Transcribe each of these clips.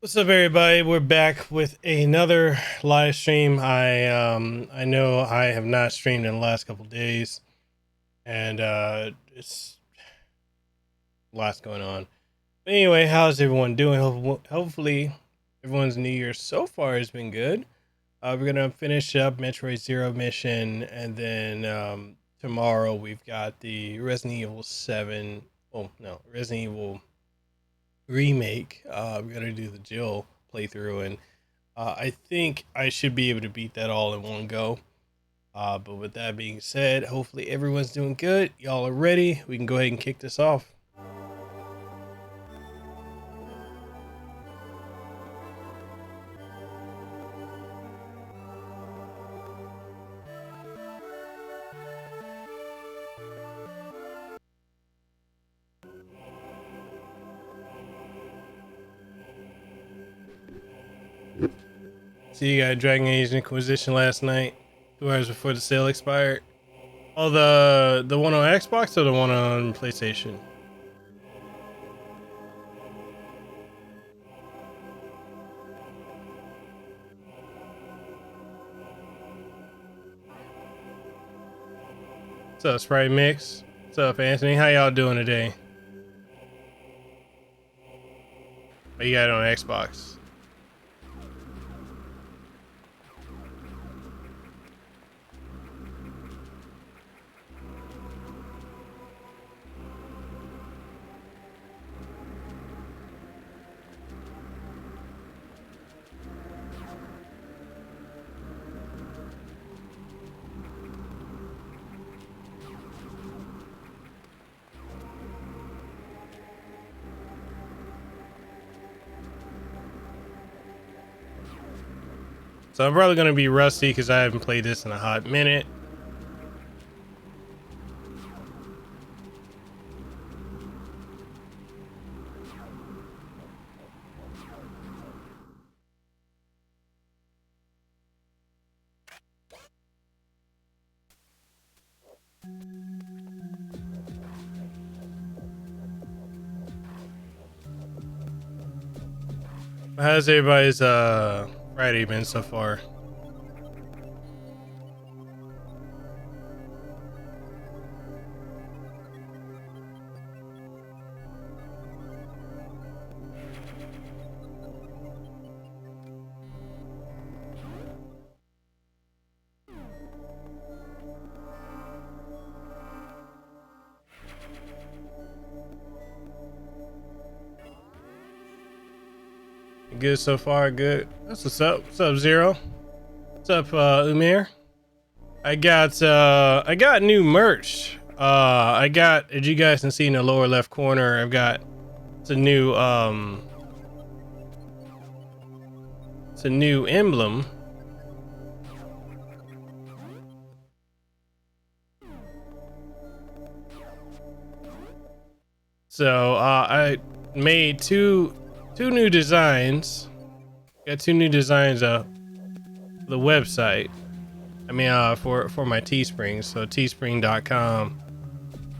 What's up, everybody? We're back with another live stream. I know I have not streamed in the last couple days, and it's lots going on. But anyway, how's everyone doing? Hopefully, everyone's New Year so far has been good. We're gonna finish up Metroid Zero mission, and then tomorrow we've got the Resident Evil 7. Oh no, Resident Evil remake. We're gonna do the Jill playthrough, and I think I should be able to beat that all in one go. But with that being said, hopefully everyone's doing good. Y'all are ready. We can go ahead and kick this off. So you got Dragon Age Inquisition last night, 2 hours before the sale expired. Oh, the one on Xbox or the one on PlayStation? What's up, Sprite Mix? What's up, Anthony? How y'all doing today? Oh, you got it on Xbox. So I'm probably gonna be rusty because I haven't played this in a hot minute. How's everybody's Friday been so far? Good so far, good. That's what's up. What's up, Zero? What's up, Umir? I got new merch. As you guys can see in the lower left corner, I've got it's a new emblem. So I made two new designs. Got two new designs of the website. I mean, for my Teespring. So teespring.com.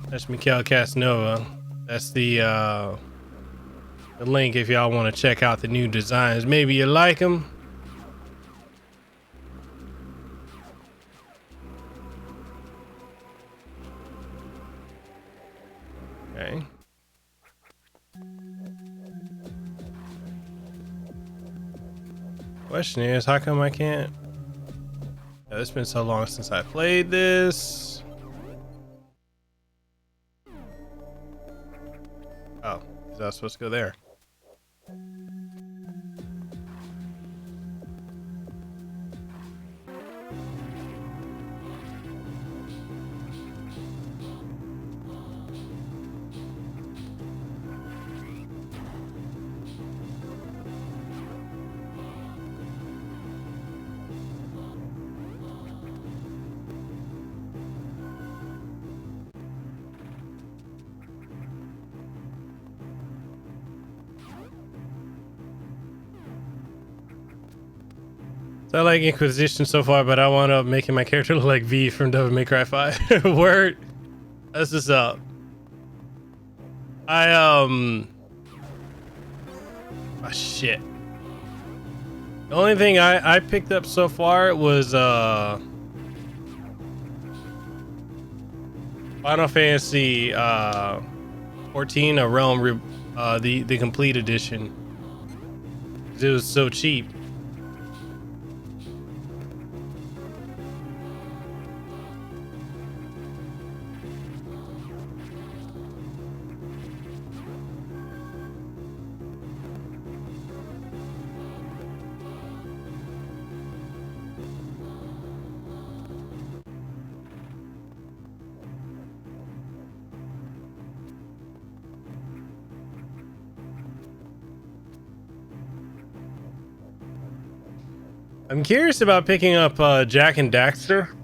That's Miguela Casanova. That's the link if y'all want to check out the new designs. Maybe you like them. Okay. Question is, how come I can't? It's been so long since I played this. Oh, is that supposed to go there? So I like Inquisition so far, but I wound up making my character look like V from Devil May Cry 5. Word. That's what's up. Oh shit. The only thing I picked up so far was Final Fantasy 14, a Realm the complete edition. It was so cheap. I'm curious about picking up Jak and Daxter,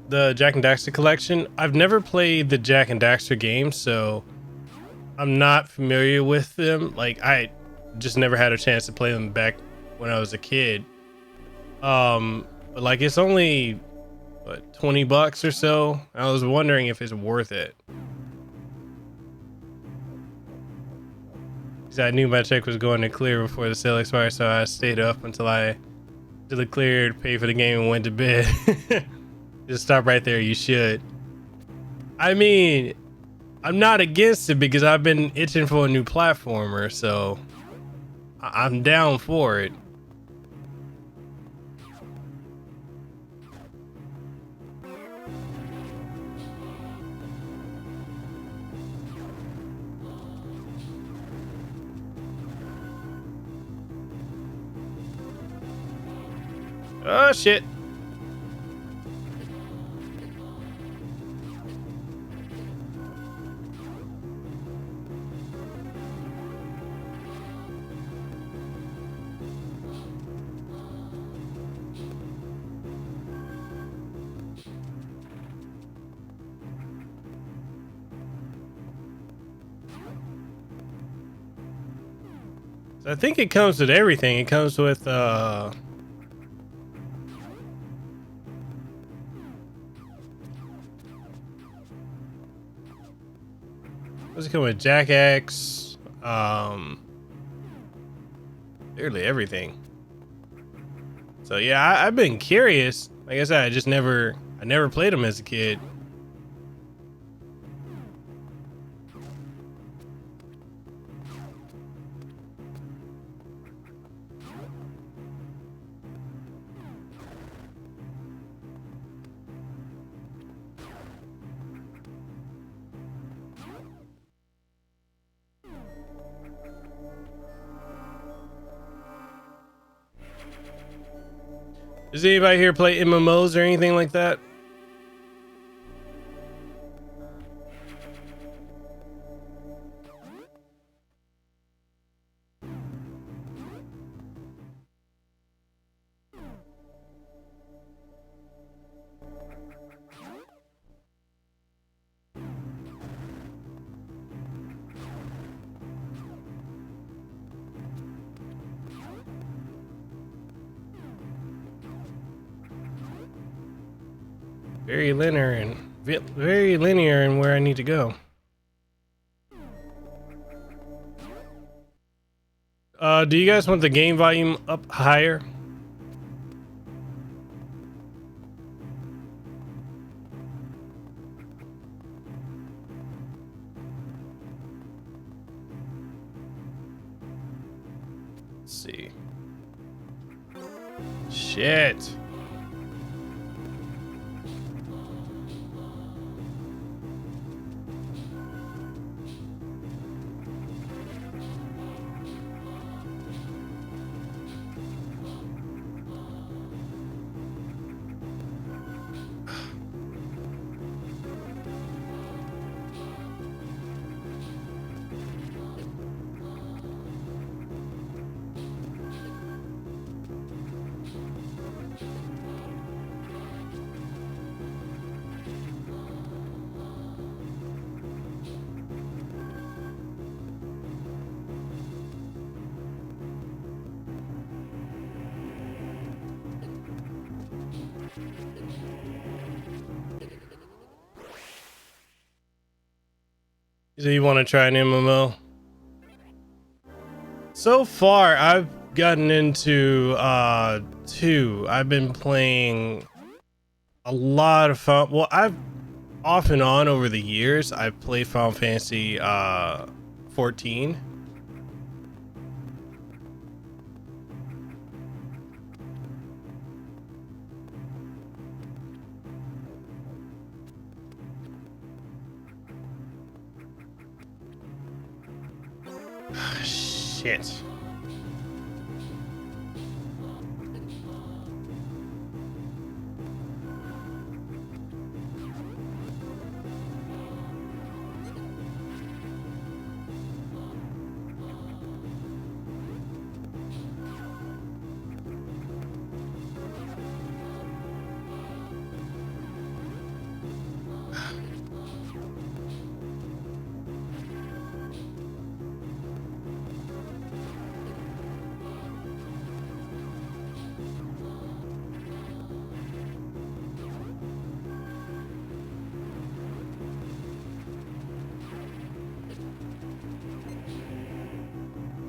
the Jak and Daxter collection. I've never played the Jak and Daxter games, so I'm not familiar with them. Like, I just never had a chance to play them back when I was a kid. But like, it's only what, $20 or so. I was wondering if it's worth it. Because I knew my check was going to clear before the sale expired, so I stayed up until it cleared, paid for the game, and went to bed. Just stop right there. You should. I mean, I'm not against it because I've been itching for a new platformer, so I'm down for it. Oh shit. So I think it comes with everything. It comes with what's it come with? Jack X, literally everything. So yeah, I've been curious. Like I said, I never played them as a kid. Does anybody here play MMOs or anything like that? Very linear and where I need to go. Do you guys want the game volume up higher? Let's see. Shit. So you want to try an MMO? So far, gotten into 2. I've been playing a lot of fun. Well, I've off and on over the years, I've played Final Fantasy 14. Shit.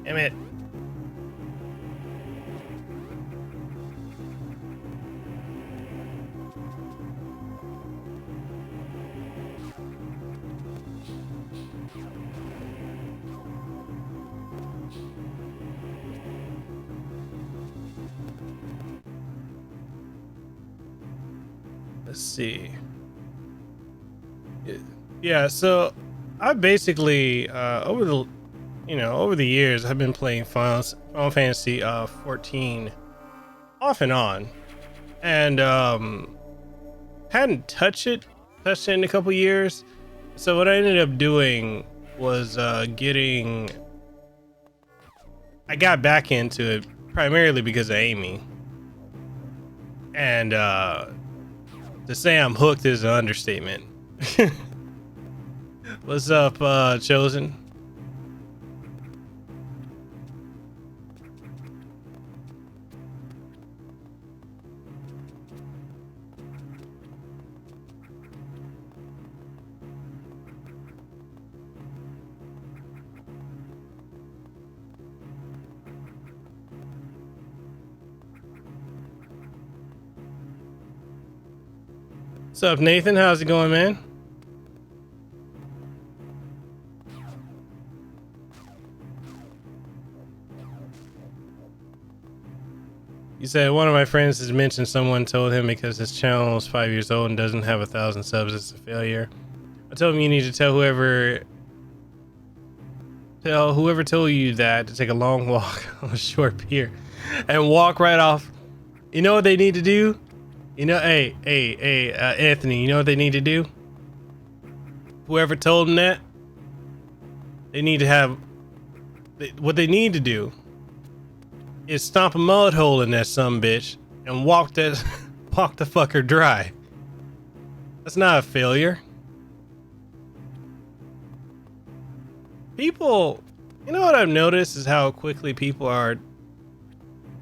Damn it. Let's see. Yeah, so I basically over the years I've been playing Final Fantasy 14 off and on, and hadn't touched it in a couple years. So what I ended up doing was I got back into it primarily because of Amy, and to say I'm hooked is an understatement. What's up, Chosen? What's up, Nathan? How's it going, man? You said one of my friends has mentioned someone told him because his channel is 5 years old and doesn't have 1,000 subs, it's a failure. I told him you need to tell whoever told you that to take a long walk on a short pier and walk right off. You know what they need to do? You know, hey, Anthony, you know what they need to do? Whoever told them that, what they need to do is stomp a mud hole in that sumbitch and walk the fucker dry. That's not a failure. People, you know what I've noticed is how quickly people are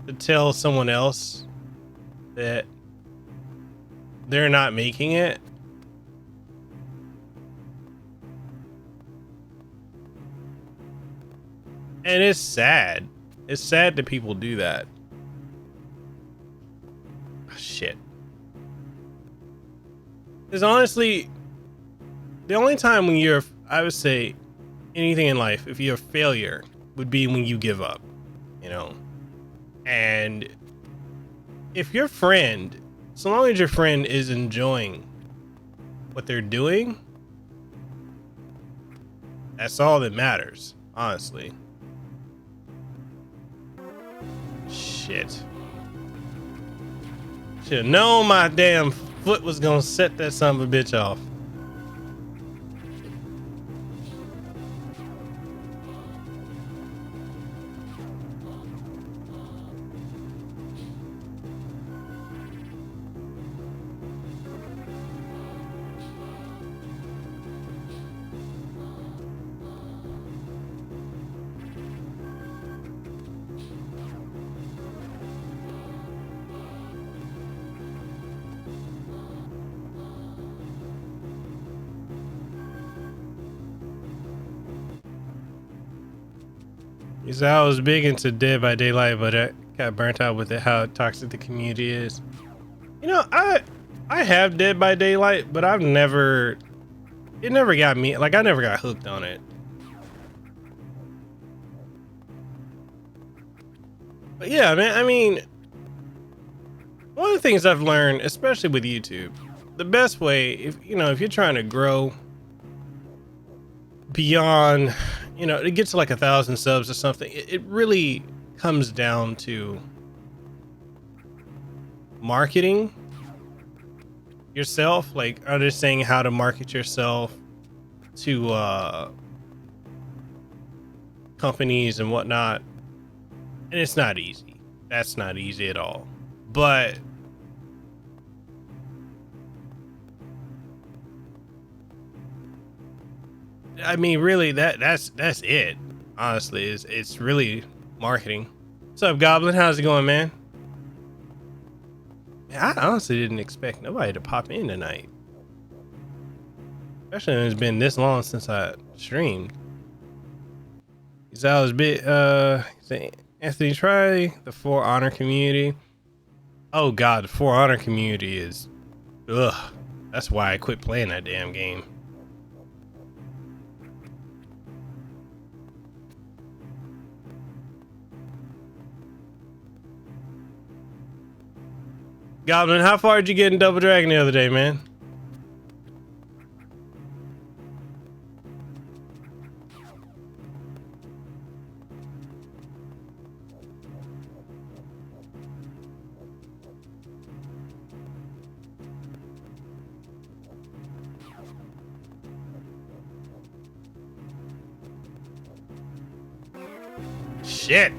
to tell someone else that they're not making it. And it's sad. It's sad that people do that. Shit. Because honestly, the only time when I would say anything in life, if you're a failure, would be when you give up, you know? And if your friend, so long as your friend is enjoying what they're doing, that's all that matters, honestly. Shit. Should've known my damn foot was gonna set that son of a bitch off. He said I was big into Dead by Daylight, but I got burnt out with it, how toxic the community is. You know, I have Dead by Daylight, but it never got me, like I never got hooked on it. But yeah, man, I mean, one of the things I've learned, especially with YouTube, the best way, if you're trying to grow beyond, to get to like 1,000 subs or something, it really comes down to marketing yourself, like understanding how to market yourself to companies and whatnot. And it's not easy. That's not easy at all. But I mean, really, that's it. Honestly, it's really marketing. What's up, Goblin? How's it going, man? I honestly didn't expect nobody to pop in tonight, especially when it's been this long since I streamed. He's always bit. Anthony, try the For Honor community. Oh God, the For Honor community is, ugh. That's why I quit playing that damn game. Goblin, how far did you get in Double Dragon the other day, man? Shit.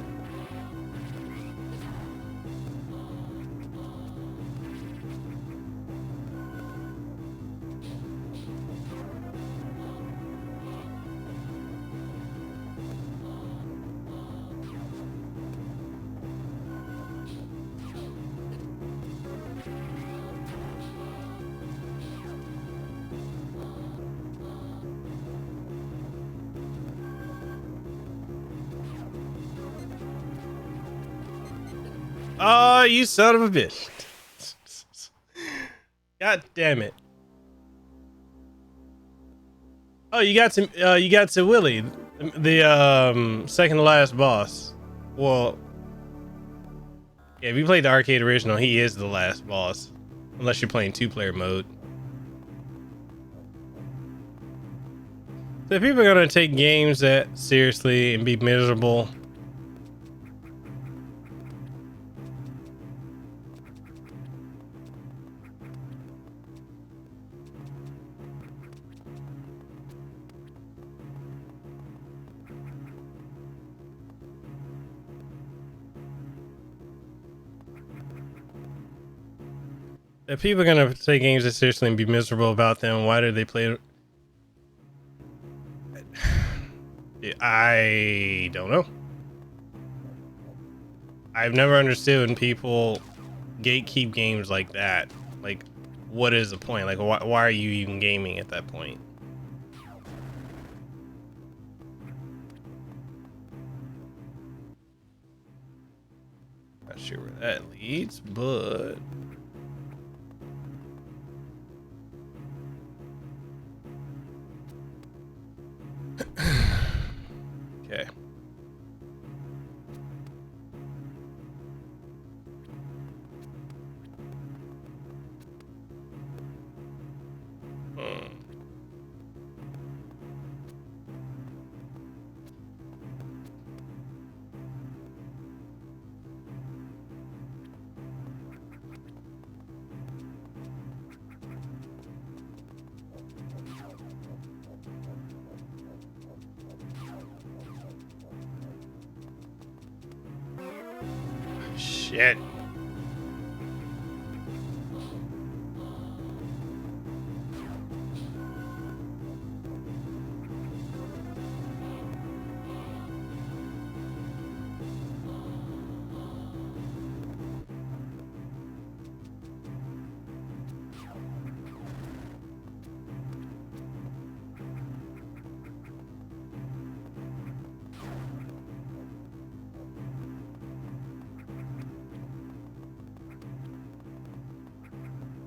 Oh, you son of a bitch. God damn it. Oh, you got to Willie, the second to last boss. Well, yeah, if you played the arcade original, he is the last boss, unless you're playing 2-player mode. So if people are gonna take games that seriously and be miserable, if people are gonna take games that seriously and be miserable about them, why do they play? I don't know. I've never understood when people gatekeep games like that. Like, what is the point? Like, why are you even gaming at that point? Not sure where that leads, but okay. Shit.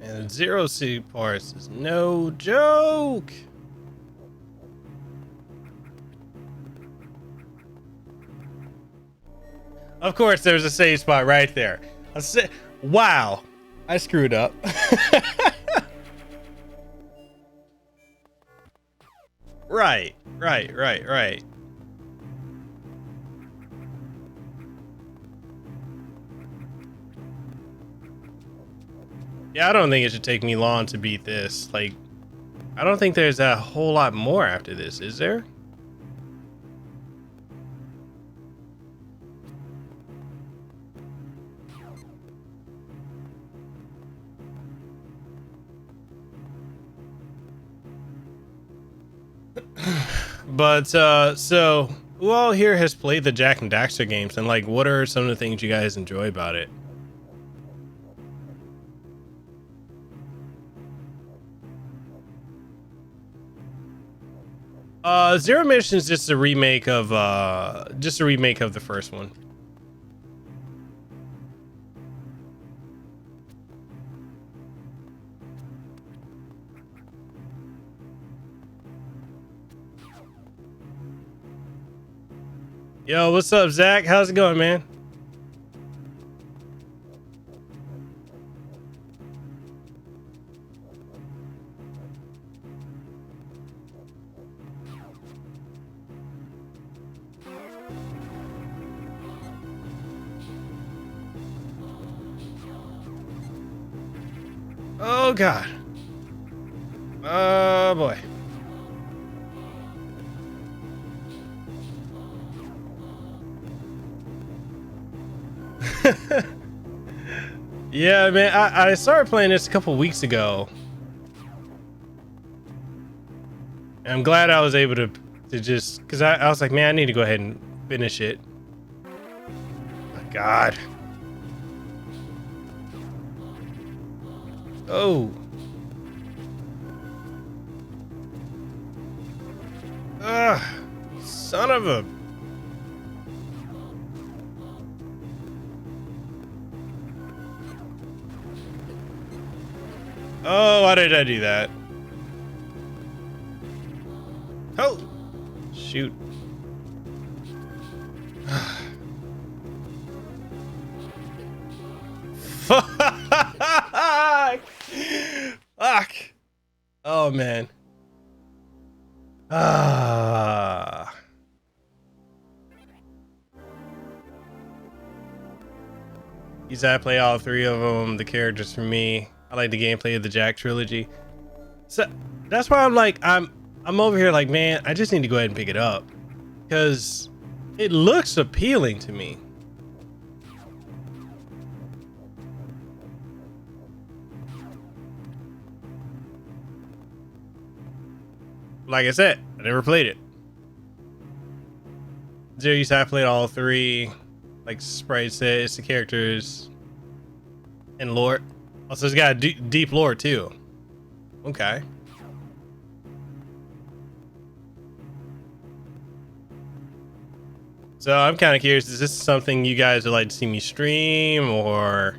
And zero suit parts is no joke. Of course, there's a save spot right there. Wow, I screwed up. Right. Yeah, I don't think it should take me long to beat this. Like, I don't think there's a whole lot more after this, is there? But so who all here has played the Jak and Daxter games, and like, what are some of the things you guys enjoy about it? Zero Mission is just a remake of the first one. Yo, what's up, Zach? How's it going, man? Oh God. Oh boy. Yeah, man, I started playing this a couple weeks ago. And I'm glad I was able to just, because I was like, man, I need to go ahead and finish it. Oh, my God. Oh. Ugh. Son of a... Oh, why did I do that? Oh! Shoot. Fuck! Fuck! Oh, man. Ah. You said I play all three of them, the characters for me. I like the gameplay of the Jak trilogy. So that's why I'm like, I'm over here like, man, I just need to go ahead and pick it up because it looks appealing to me. Like I said, I never played it. Zero, you said I played all three. Like Sprite said, it's the characters and lore. Also, it's got a deep lore too. Okay. So I'm kind of curious, is this something you guys would like to see me stream, or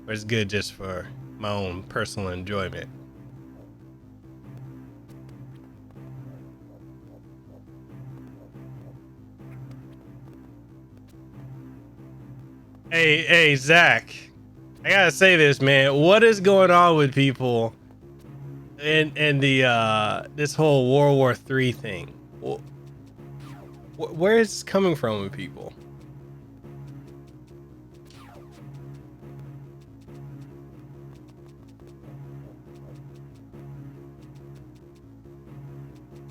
it's good just for my own personal enjoyment? Hey, Zach, I gotta say this, man. What is going on with people in the this whole World War III thing? Where is this coming from with people?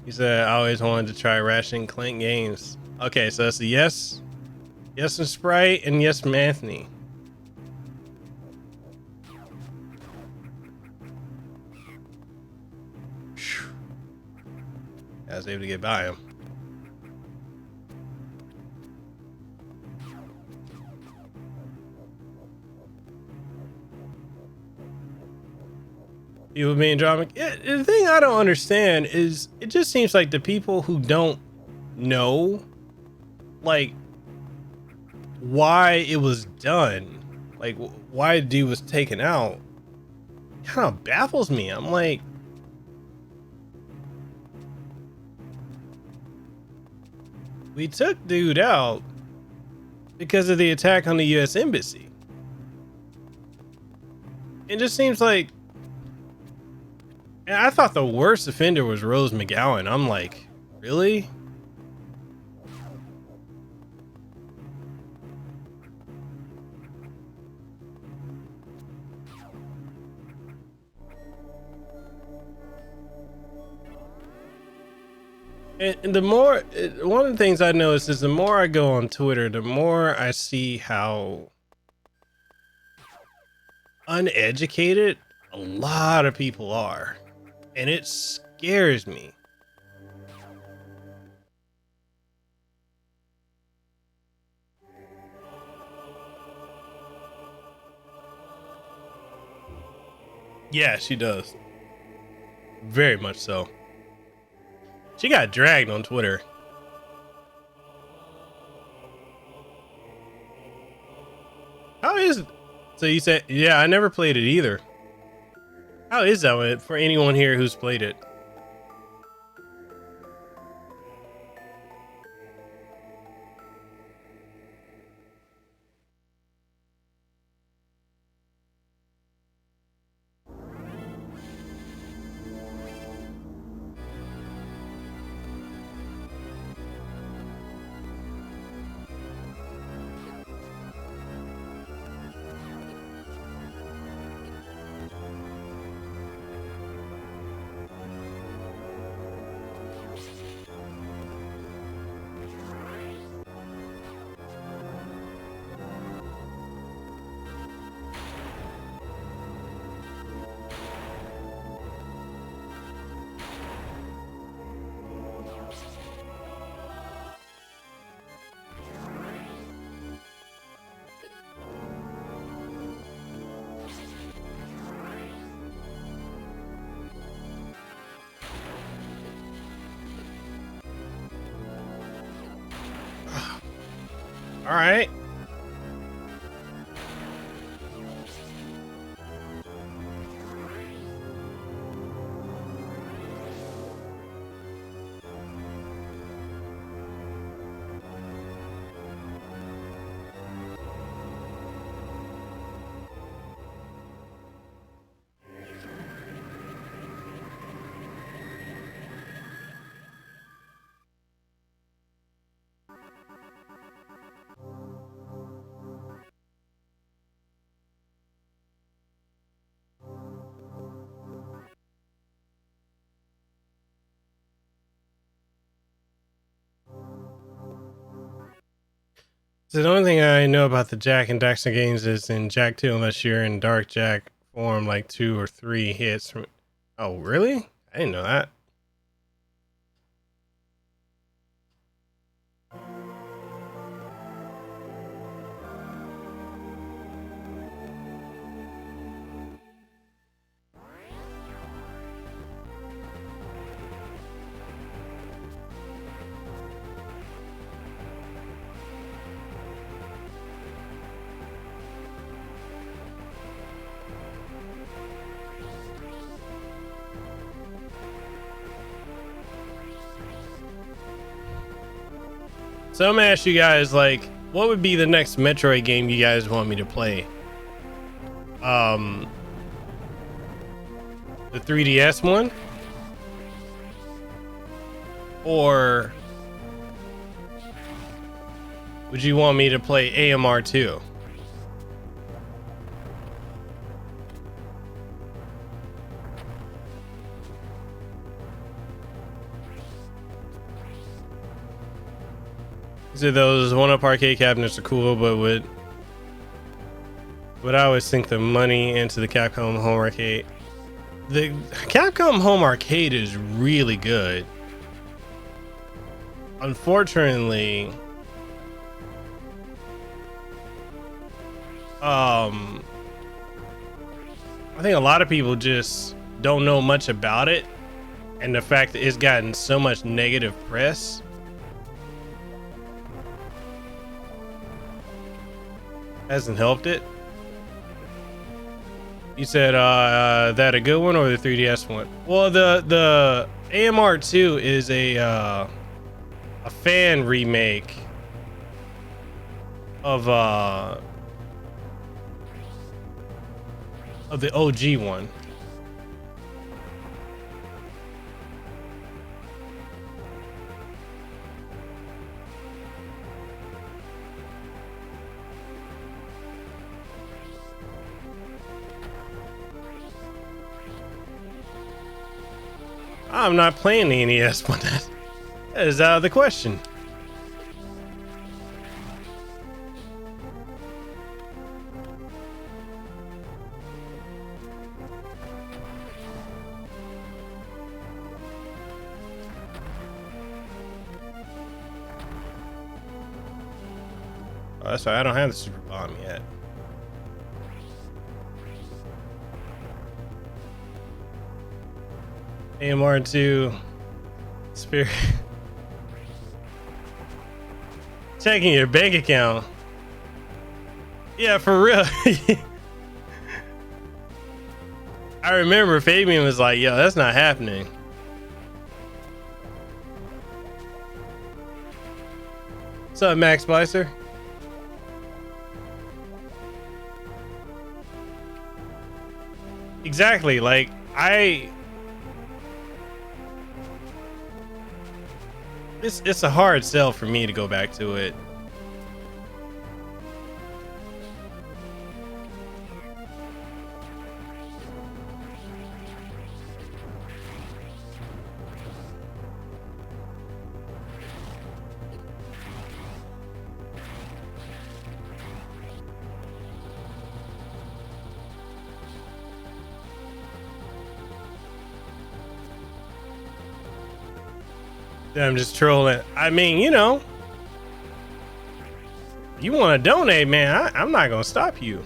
He said, I always wanted to try Ratchet and Clank games. Okay, so that's a yes. Yes from Sprite and yes from Anthony. I was able to get by him. People being drama. Yeah, the thing I don't understand is it just seems like the people who don't know, like, why it was done, like, why dude was taken out kind of baffles me. I'm like, we took dude out because of the attack on the U.S. Embassy. It just seems like, and I thought the worst offender was Rose McGowan. I'm like, really? And the more, one of the things I noticed is the more I go on Twitter, the more I see how uneducated a lot of people are. And it scares me. Yeah, she does. Very much so. She got dragged on Twitter. How is, so you said, yeah, I never played it either. How is that for anyone here who's played it? All right. So the only thing I know about the Jack and Daxter games is in Jack 2, unless you're in Dark Jack form, like 2 or 3 hits from. Oh, really? I didn't know that. So I'm gonna ask you guys, like, what would be the next Metroid game you guys want me to play? The 3DS one? Or would you want me to play AMR 2? So those one-up arcade cabinets are cool, but would I always sink the money into the Capcom Home Arcade? The Capcom Home Arcade is really good. Unfortunately, I think a lot of people just don't know much about it, and the fact that it's gotten so much negative press hasn't helped it. You said that a good one or the 3DS one? Well, the AMR2 is a fan remake of the OG one. I'm not playing the NES, but that is out of the question. Oh, that's right, I don't have the super bomb yet. AMR2 Spirit. Checking your bank account. Yeah, for real. I remember Fabian was like, yo, that's not happening. What's up, Max Splicer? Exactly, like it's a hard sell for me to go back to it. I'm just trolling. I mean, you know, you want to donate, man, I'm not gonna stop you.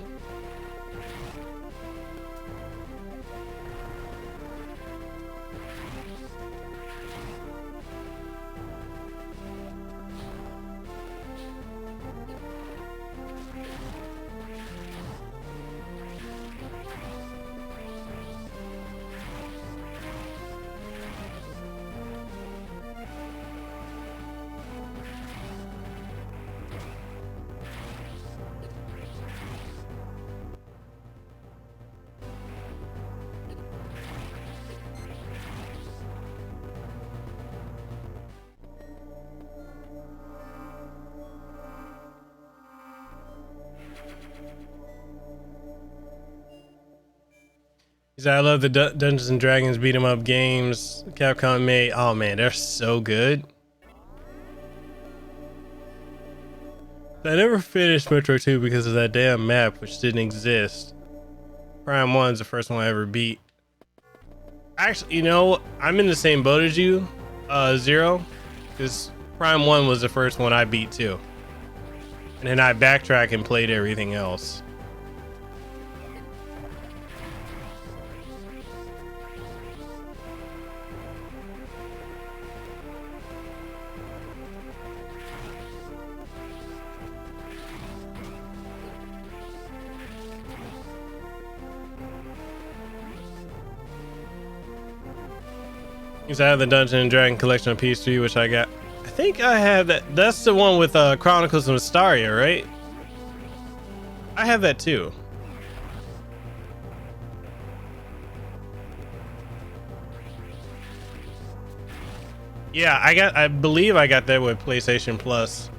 I love the Dungeons and Dragons beat 'em up games Capcom made. Oh man, they're so good. I never finished Metroid 2 because of that damn map, which didn't exist. Prime 1's the first one I ever beat. Actually, you know, I'm in the same boat as you, Zero, because Prime 1 was the first one I beat too. And then I backtracked and played everything else. Because I have the Dungeon and Dragon collection on PS3, which I got. I think I have that. That's the one with Chronicles of Mystaria, right? I have that too. Yeah, I believe I got that with PlayStation Plus.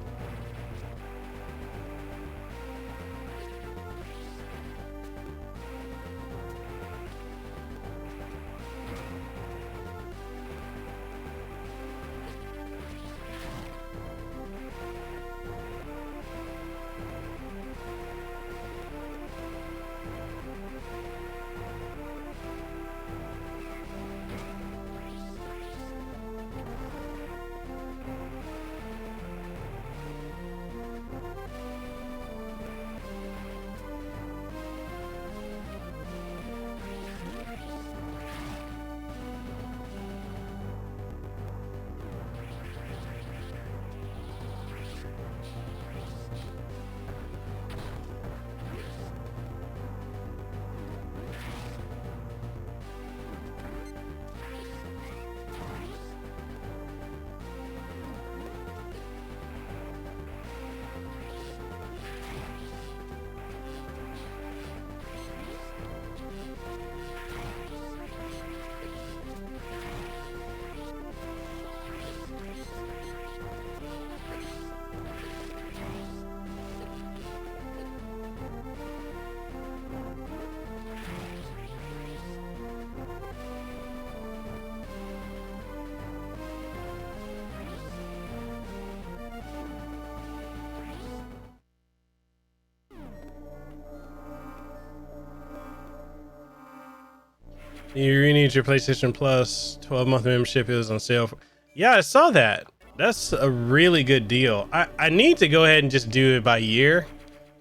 You renewed your PlayStation Plus 12-month membership. It was on sale. Yeah, I saw that. That's a really good deal. I need to go ahead and just do it by year,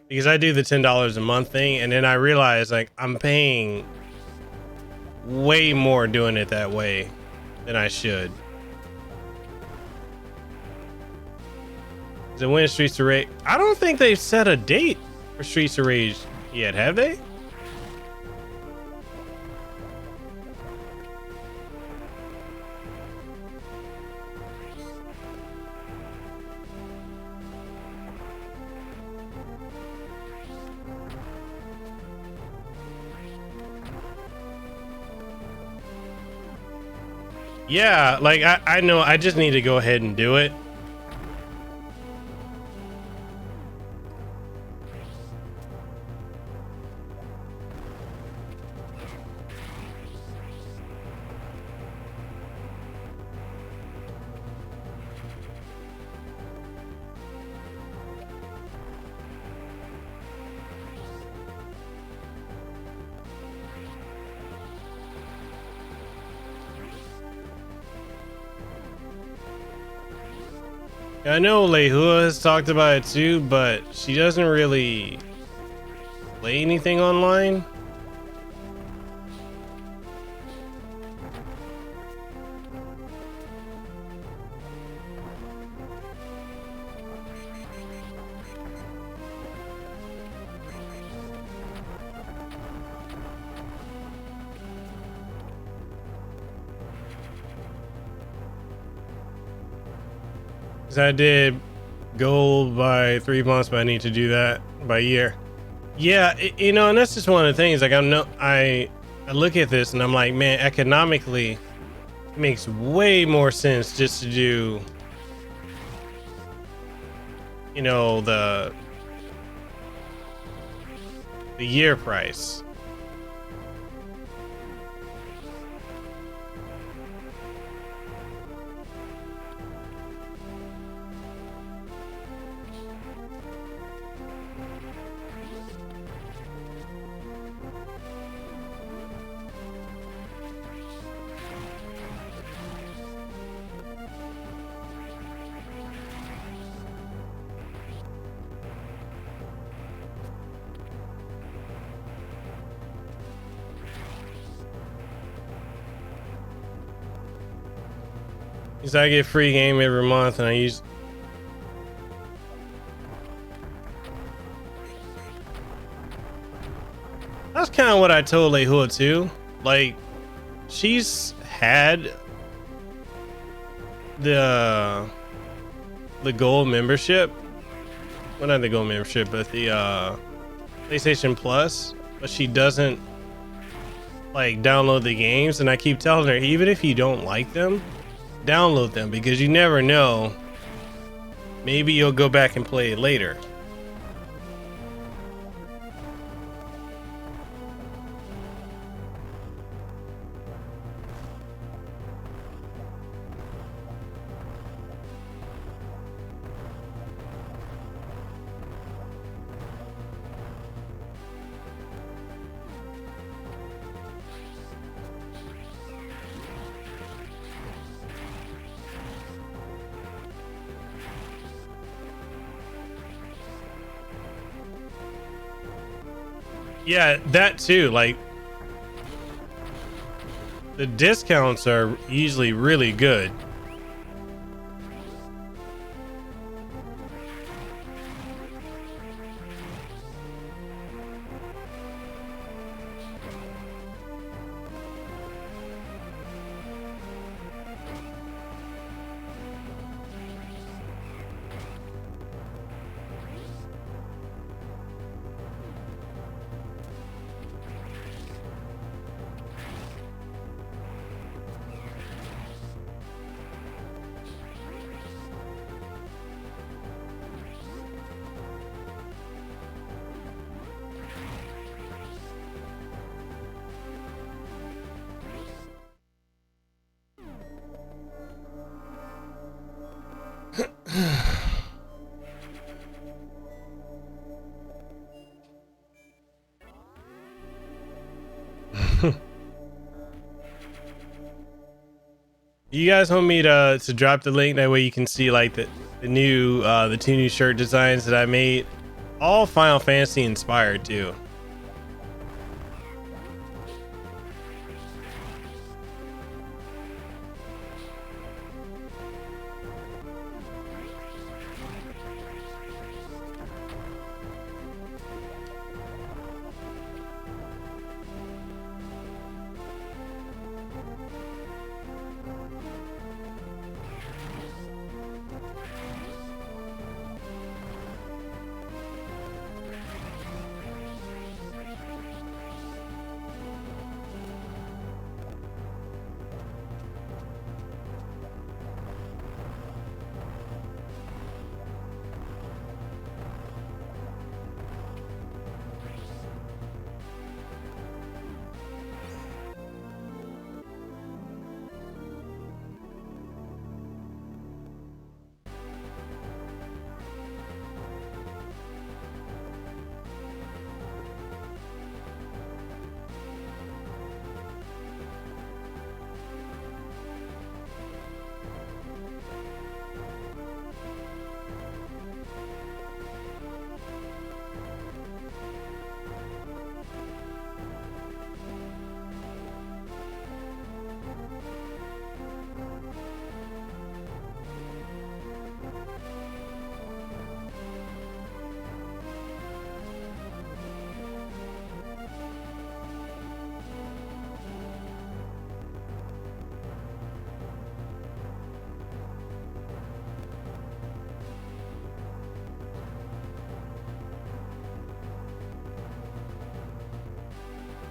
because I do the $10 a month thing, and then I realize like I'm paying way more doing it that way than I should. Is it when Streets of Rage? I don't think they've set a date for Streets of Rage yet, have they? Yeah, like I know I just need to go ahead and do it. I know Lehua has talked about it too, but she doesn't really play anything online. I did gold by 3 months, but I need to do that by year. Yeah, you know, and that's just one of the things. Like I look at this and I'm like, man, economically, it makes way more sense just to do, you know, the year price. Because I get free game every month, and I use. That's kind of what I told Lehua too. Like, she's had the gold membership. Well, not the gold membership, but the PlayStation Plus. But she doesn't like download the games, and I keep telling her, even if you don't like them, download them, because you never know, maybe you'll go back and play it later. Yeah, that too. Like, the discounts are usually really good. Do you guys want me to drop the link? That way you can see like the new the 2 new shirt designs that I made, all Final Fantasy inspired too.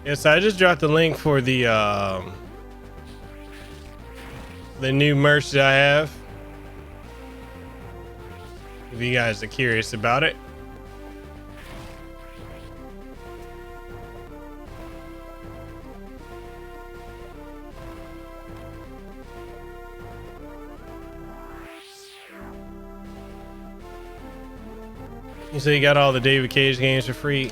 Yes, I just dropped the link for the new merch that I have. If you guys are curious about it. You say you got all the David Cage games for free.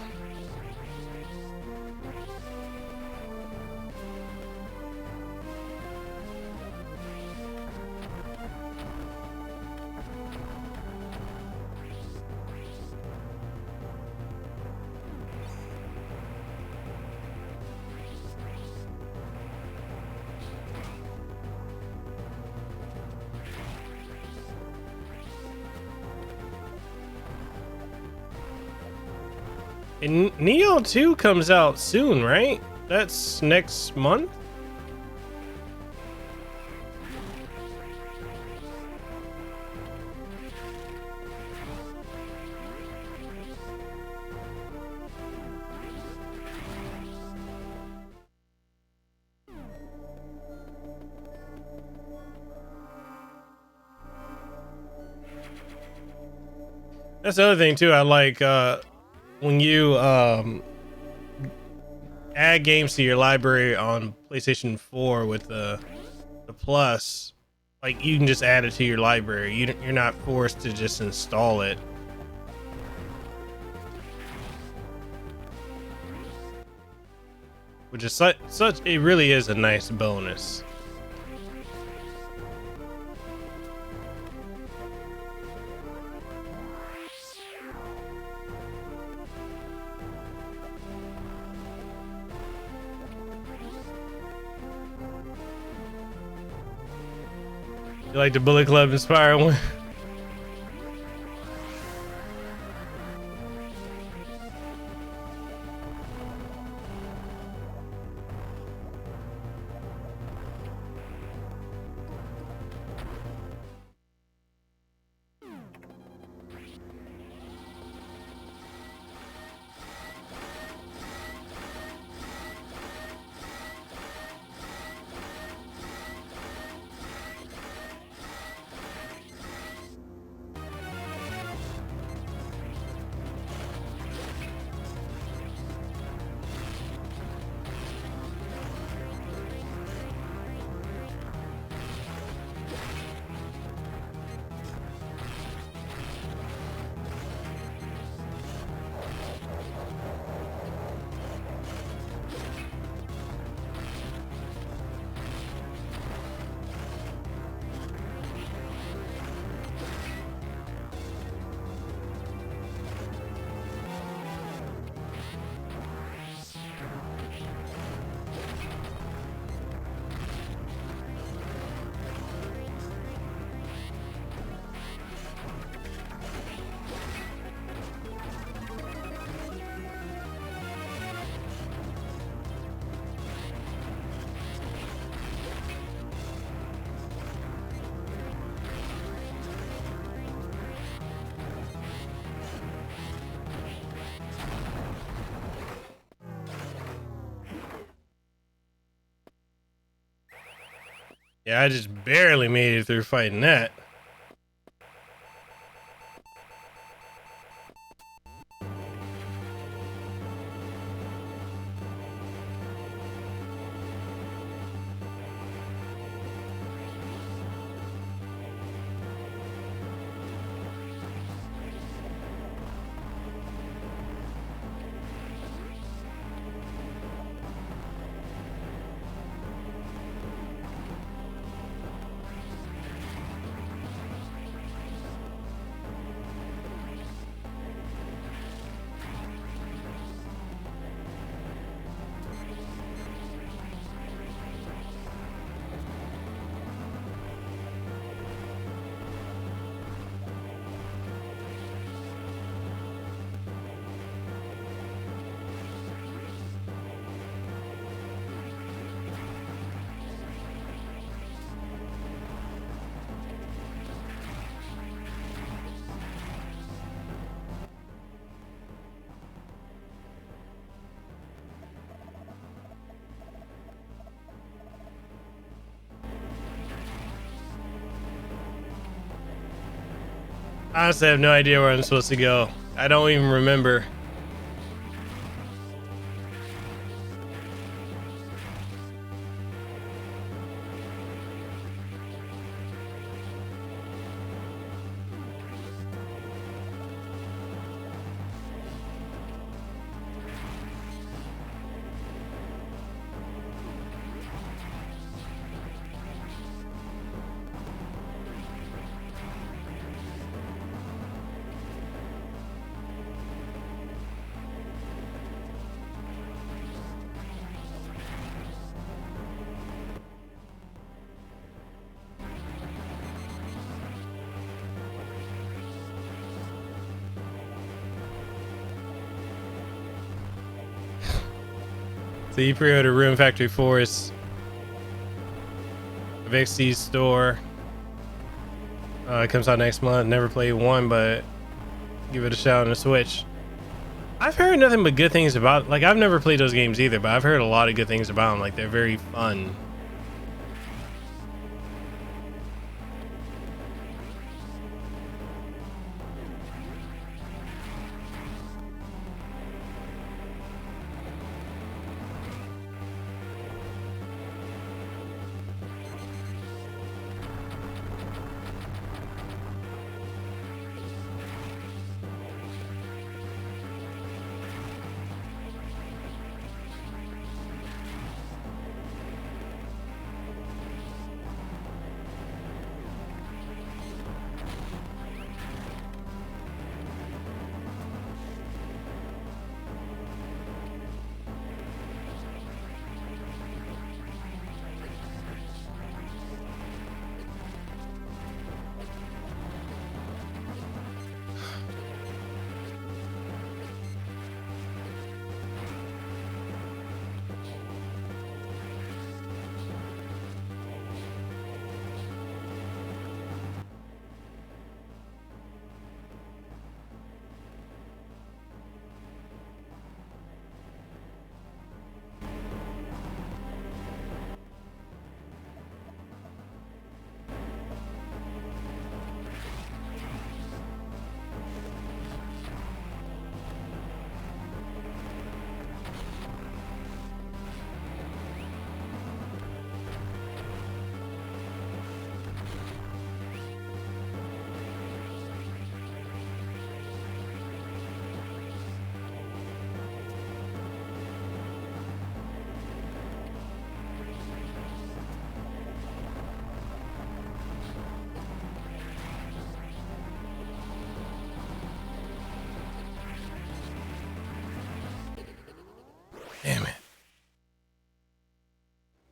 And Neo 2 comes out soon, right? That's next month? That's the other thing too. I like when you add games to your library on PlayStation 4 with the Plus, like you can just add it to your library. You're not forced to just install it. Which is such it really is a nice bonus. You like the Bullet Club inspired one? Yeah, I just barely made it through fighting that. Honestly, I have no idea where I'm supposed to go. I don't even remember. So you pre-order Room Factory Force of XC's store. It comes out next month. Never played one, but give it a shot on the Switch. I've heard nothing but good things about. Like, I've never played those games either, but I've heard a lot of good things about them. Like, they're very fun. Damn it.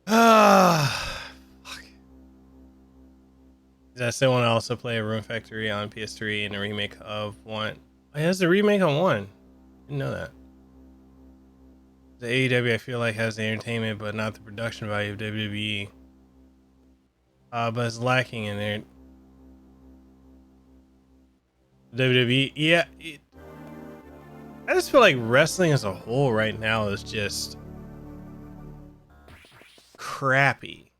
Fuck. I still want to also play a Room Factory on PS3 and a remake of one. Oh, it has a remake on one. Didn't know that. The AEW I feel like has the entertainment but not the production value of WWE. But it's lacking in there. WWE, yeah. I just feel like wrestling as a whole right now is just crappy.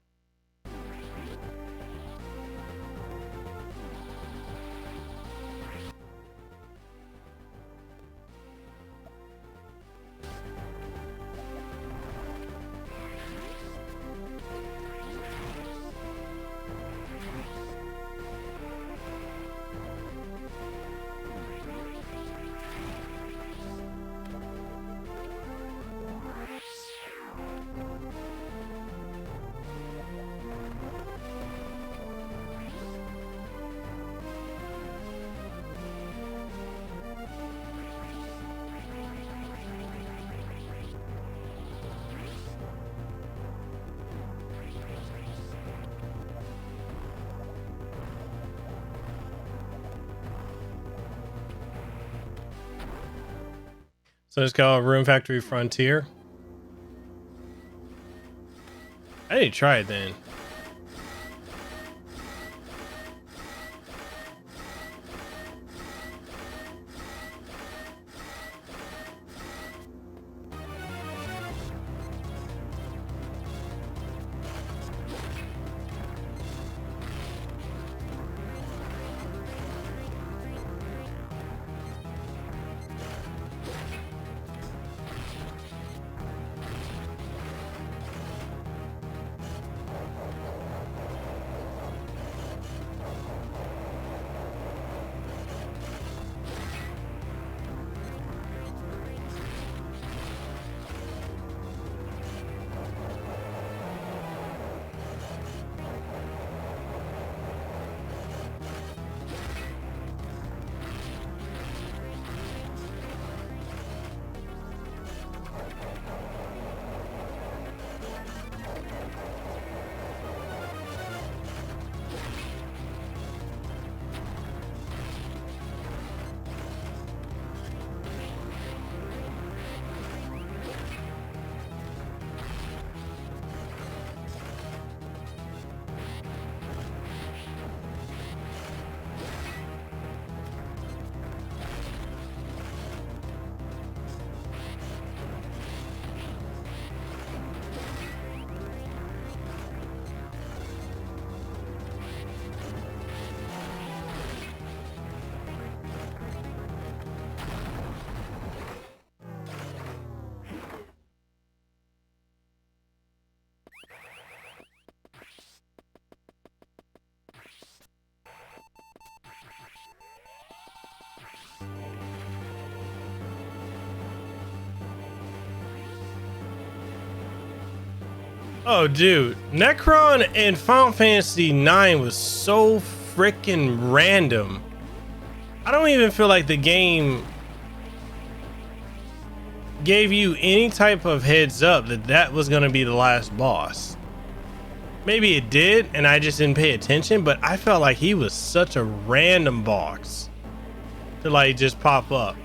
So it's called Room Factory Frontier. I need to try it then. Oh, dude, Necron in Final Fantasy IX was so freaking random. I don't even feel like the game gave you any type of heads up that that was going to be the last boss. Maybe it did, and I just didn't pay attention, but I felt like he was such a random boss to like just pop up.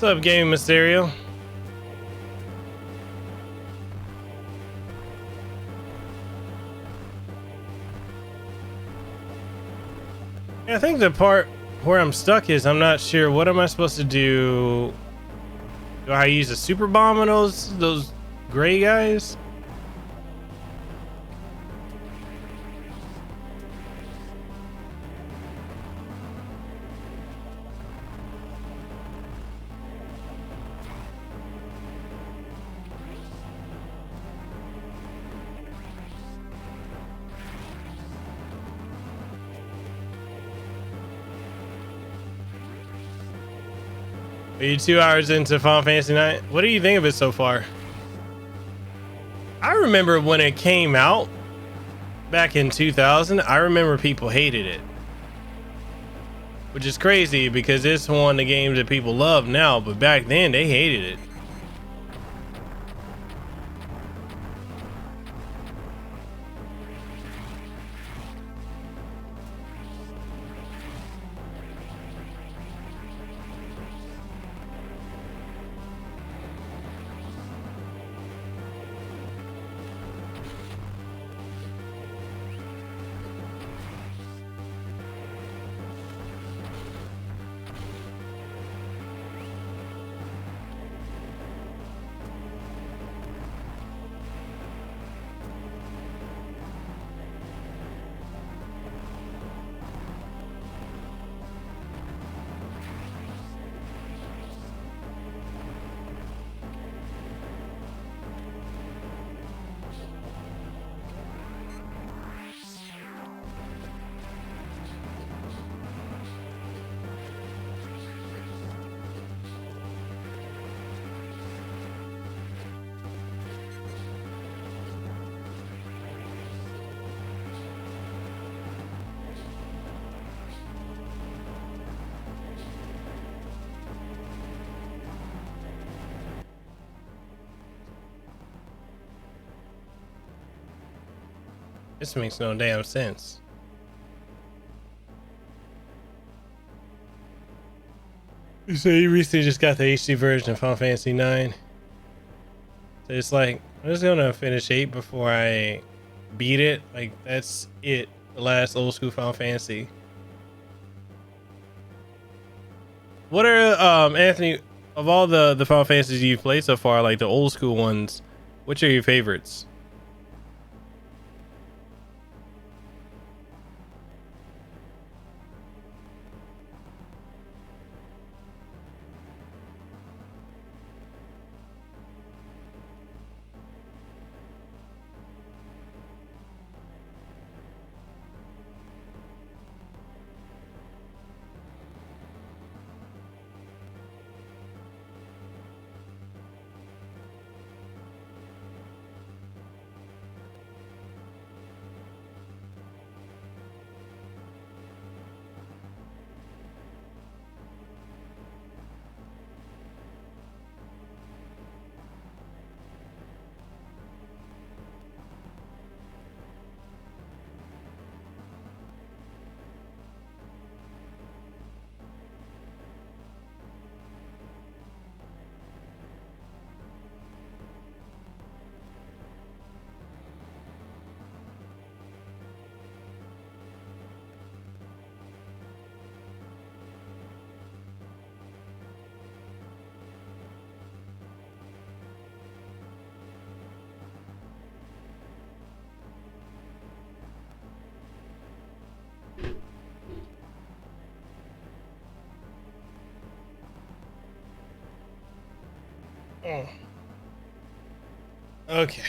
What's up, Gaming Mysterio? Yeah, I think the part where I'm stuck is I'm not sure what am I supposed to do. Do I use a super bomb on those gray guys? Are you 2 hours into Final Fantasy IX? What do you think of it so far? I remember when it came out back in 2000, I remember people hated it. Which is crazy because it's one of the games that people love now, but back then they hated it. This makes no damn sense. So you recently just got the HD version of Final Fantasy 9. So it's like, I'm just gonna finish 8 before I beat it. Like, that's it. The last old school Final Fantasy. What are, Anthony, of all the Final Fantasies you've played so far, like the old school ones, which are your favorites? Oh. Okay.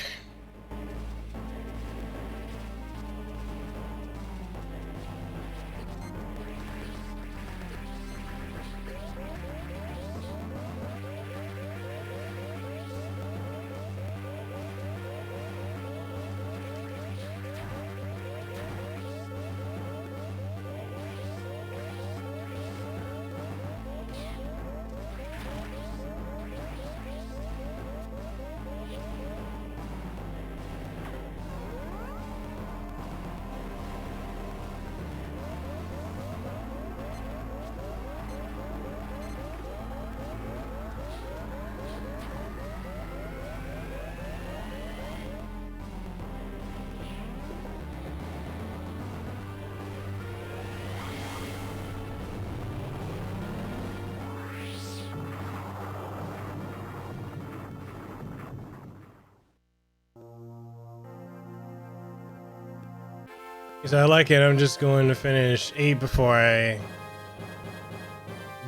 Because I like it, I'm just going to finish 8 before I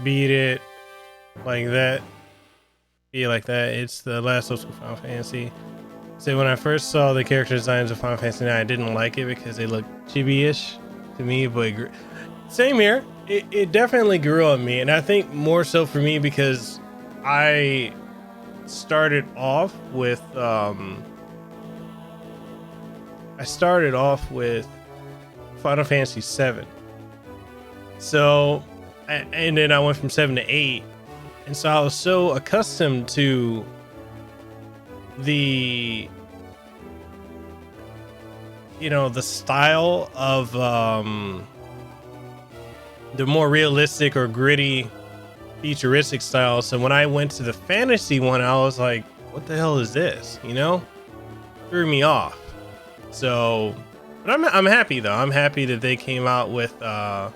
beat it like that. Be like that. It's the last old school Final Fantasy. So when I first saw the character designs of Final Fantasy 9, I didn't like it because they looked chibi-ish to me, but same here. It definitely grew on me, and I think more so for me because I started off with Final Fantasy 7. So, and then I went from 7 to 8. And so I was so accustomed to the, you know, the style of the more realistic or gritty, futuristic style. So when I went to the fantasy one, I was like, what the hell is this? You know? Threw me off. So, but I'm happy though. I'm happy that they came out with 9,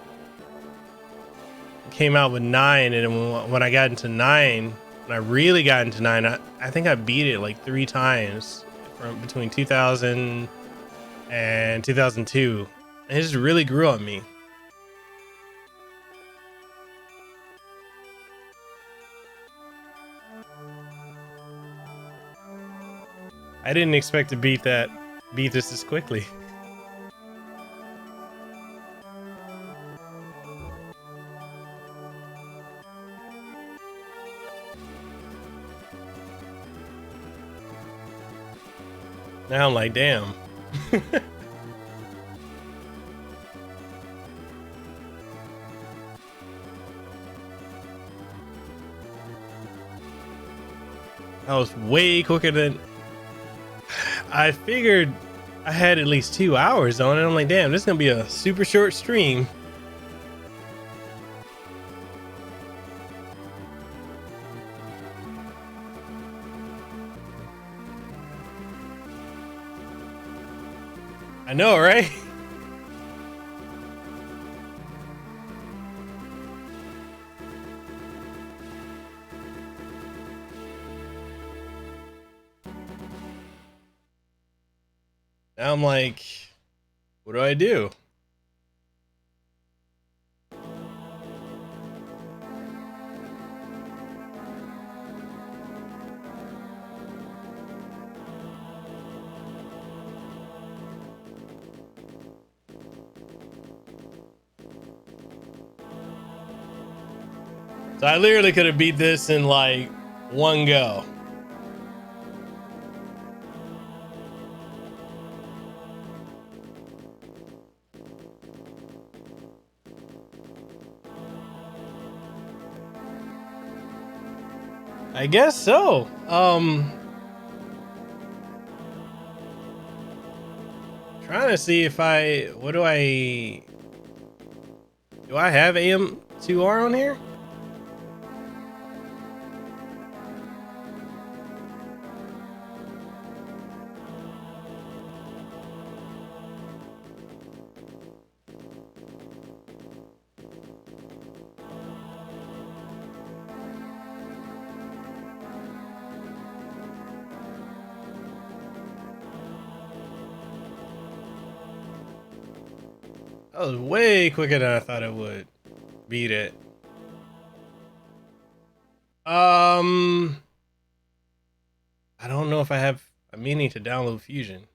and when I got into 9, when I really got into 9, I think I beat it like 3 times from between 2000 and 2002. And it just really grew on me. I didn't expect to beat this as quickly. Now I'm like, damn. That was way quicker than I figured. I had at least 2 hours on it. I'm like, damn, this is gonna be a super short stream. I know, right? Now I'm like, what do I do? So I literally could have beat this in like one go. I guess so. Trying to see if what do I have AM2R on here? That was way quicker than I thought it would. Beat it. I don't know if I have a meaning to download Fusion.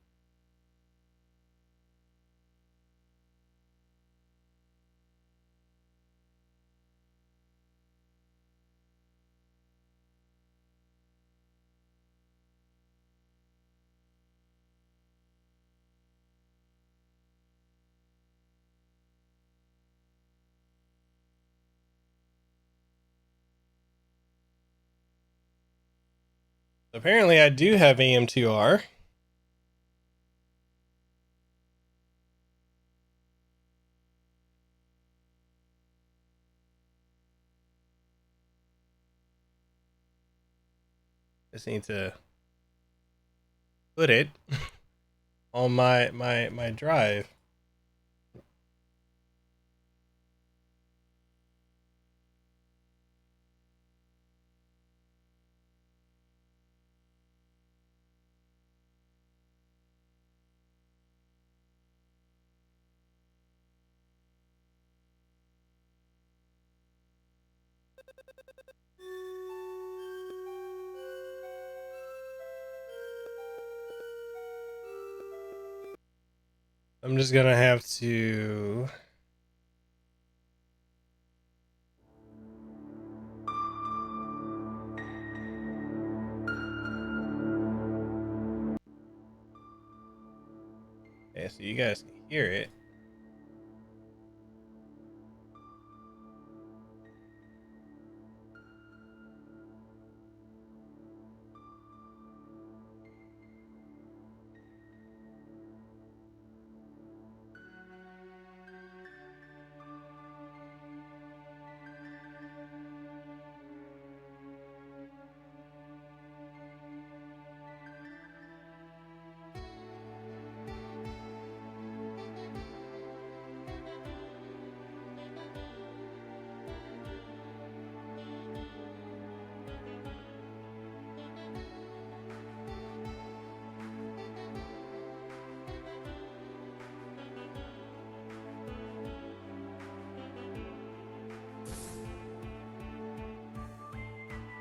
Apparently I do have AM2R. Just need to put it on my drive. I'm just gonna have to yeah, so you guys can hear it.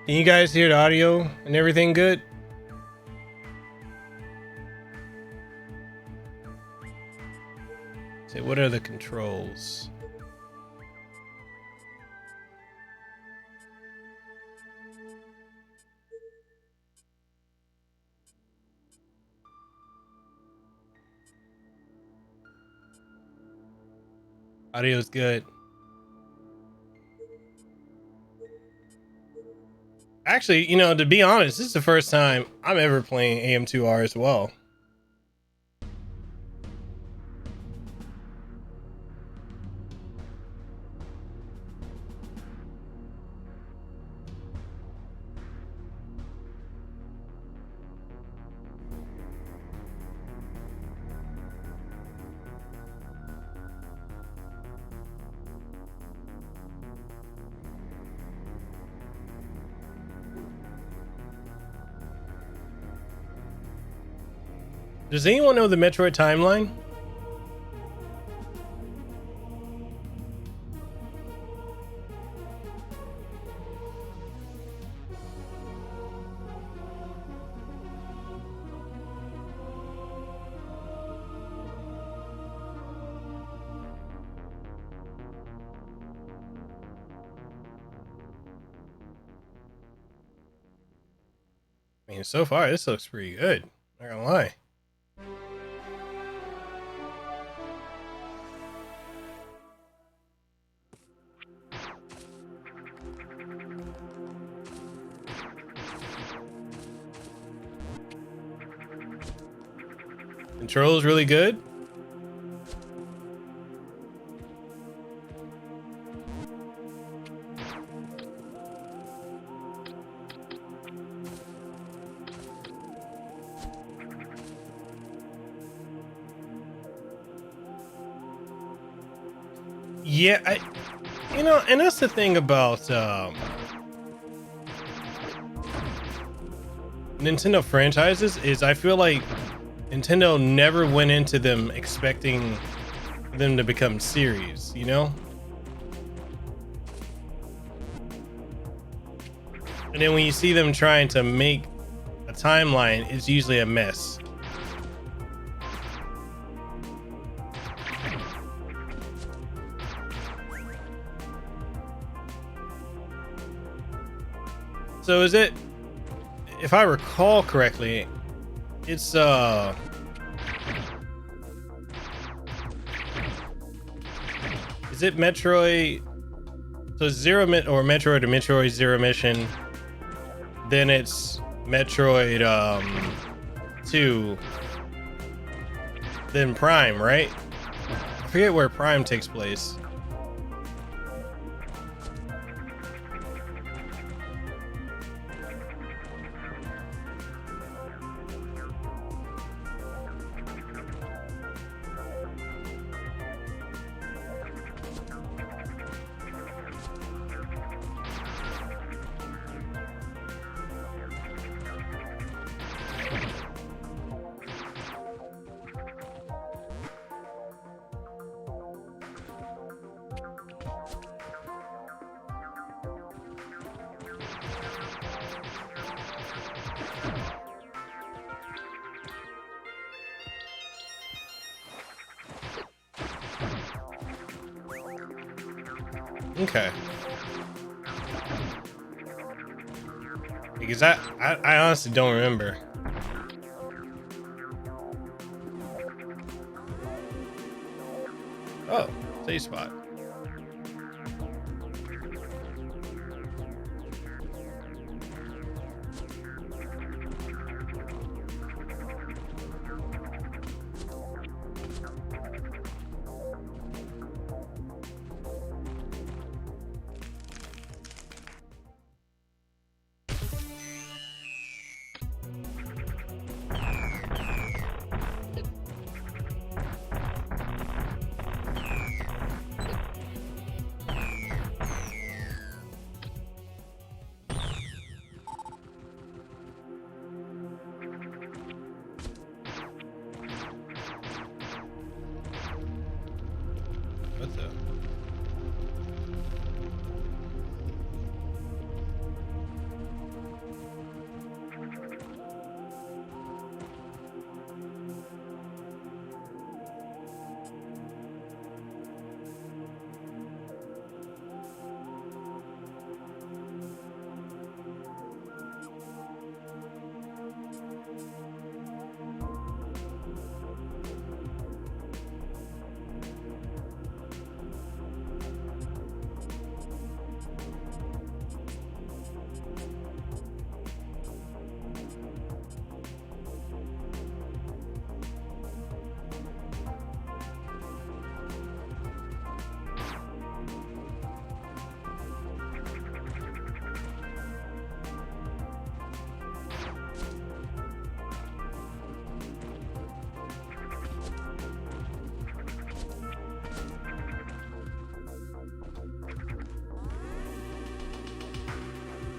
Can you guys hear the audio and everything good? So what are the controls? Audio's good. Actually, you know, to be honest, this is the first time I'm ever playing AM2R as well. Does anyone know the Metroid timeline? I mean, so far this looks pretty good. Not gonna lie. Control's really good. Yeah, you know, and that's the thing about Nintendo franchises is I feel like Nintendo never went into them expecting them to become series, you know? And then when you see them trying to make a timeline, it's usually a mess. So is it, if I recall correctly, it's is it Metroid? So Zero or Metroid or Metroid Zero Mission, then it's Metroid 2, then Prime, right? I forget where Prime takes place. Okay. Because I honestly don't remember. Oh, save spot. What the?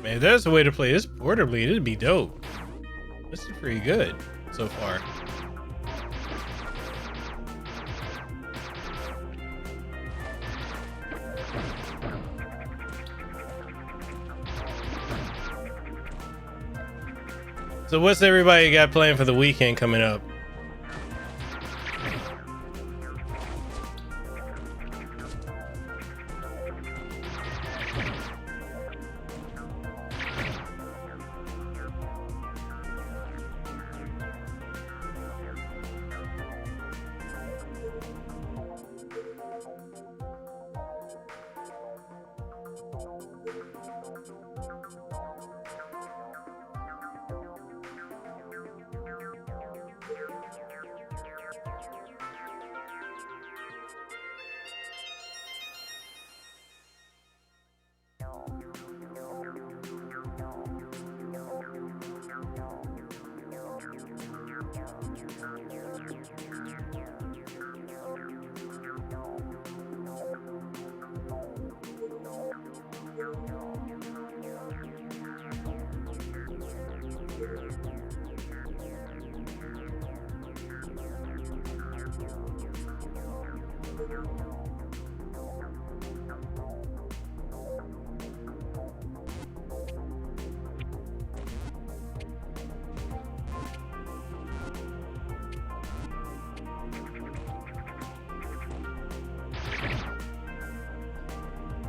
Man, if there's a way to play this portably, it'd be dope. This is pretty good so far. So what's everybody got planned for the weekend coming up?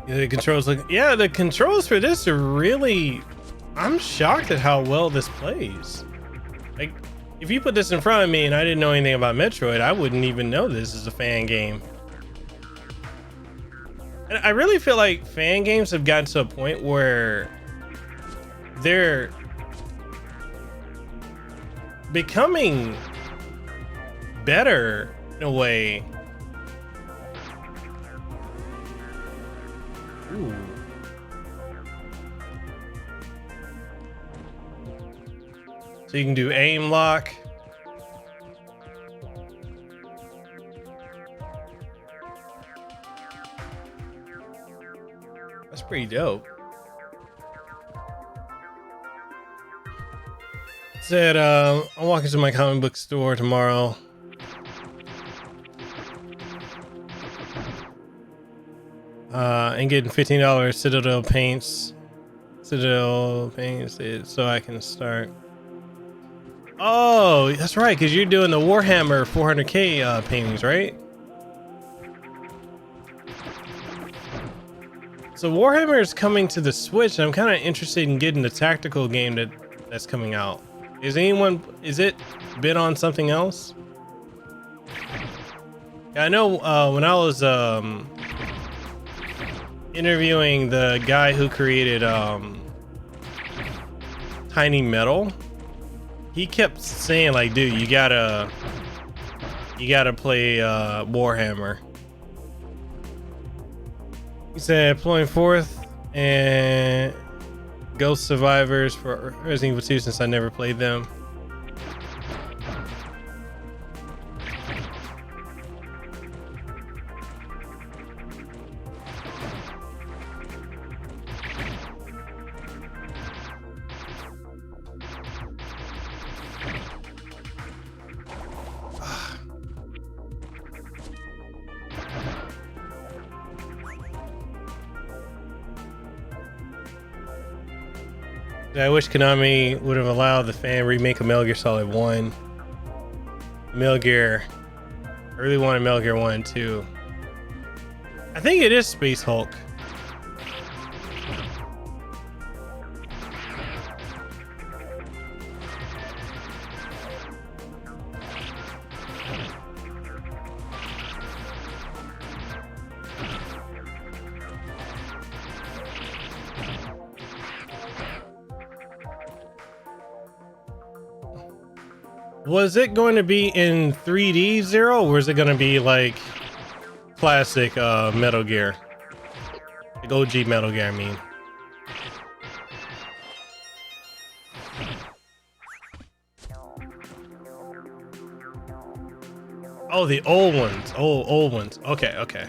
The controls look, yeah, the controls for this are really, I'm shocked at how well this plays. Like, if you put this in front of me and I didn't know anything about Metroid, I wouldn't even know this is a fan game. And I really feel like fan games have gotten to a point where they're becoming better in a way. Ooh. So you can do aim lock. That's pretty dope. Said I'm walking to my comic book store tomorrow. And getting $15 Citadel paints. So I can start. Oh, that's right, because you're doing the Warhammer 400k paintings, right? So Warhammer is coming to the Switch, and I'm kind of interested in getting the tactical game that's coming out. Is it been on something else? I know when I was interviewing the guy who created Tiny Metal, he kept saying like, dude, you gotta play Warhammer. He said playing 4th and Ghost Survivors for Resident Evil 2 since I never played them. I wish Konami would have allowed the fan remake of Metal Gear Solid 1. Metal Gear. I really wanted Metal Gear 1 and 2. I think it is Space Hulk. Was it going to be in 3D Zero, or is it going to be like classic Metal Gear? Like OG Metal Gear, I mean. Oh, the old ones. Oh, old ones. Okay, okay.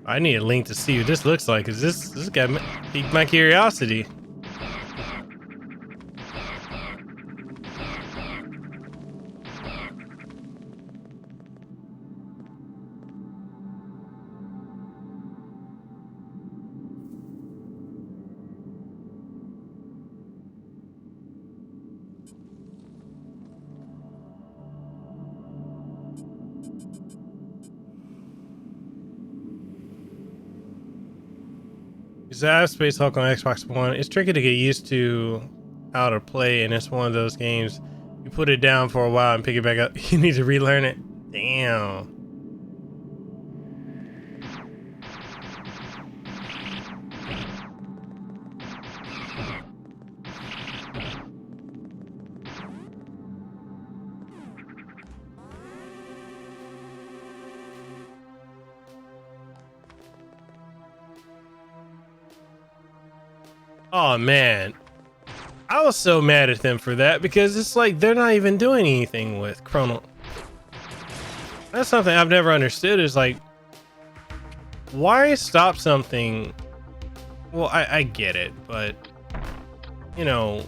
I need a link to see what this looks like, because this got piqued my curiosity. I have Space Hulk on Xbox One. It's tricky to get used to how to play, and it's one of those games you put it down for a while and pick it back up. You need to relearn it. Damn. Oh man, I was so mad at them for that, because it's like they're not even doing anything with Chrono. That's something I've never understood, is like, why stop something? Well, I get it, but you know,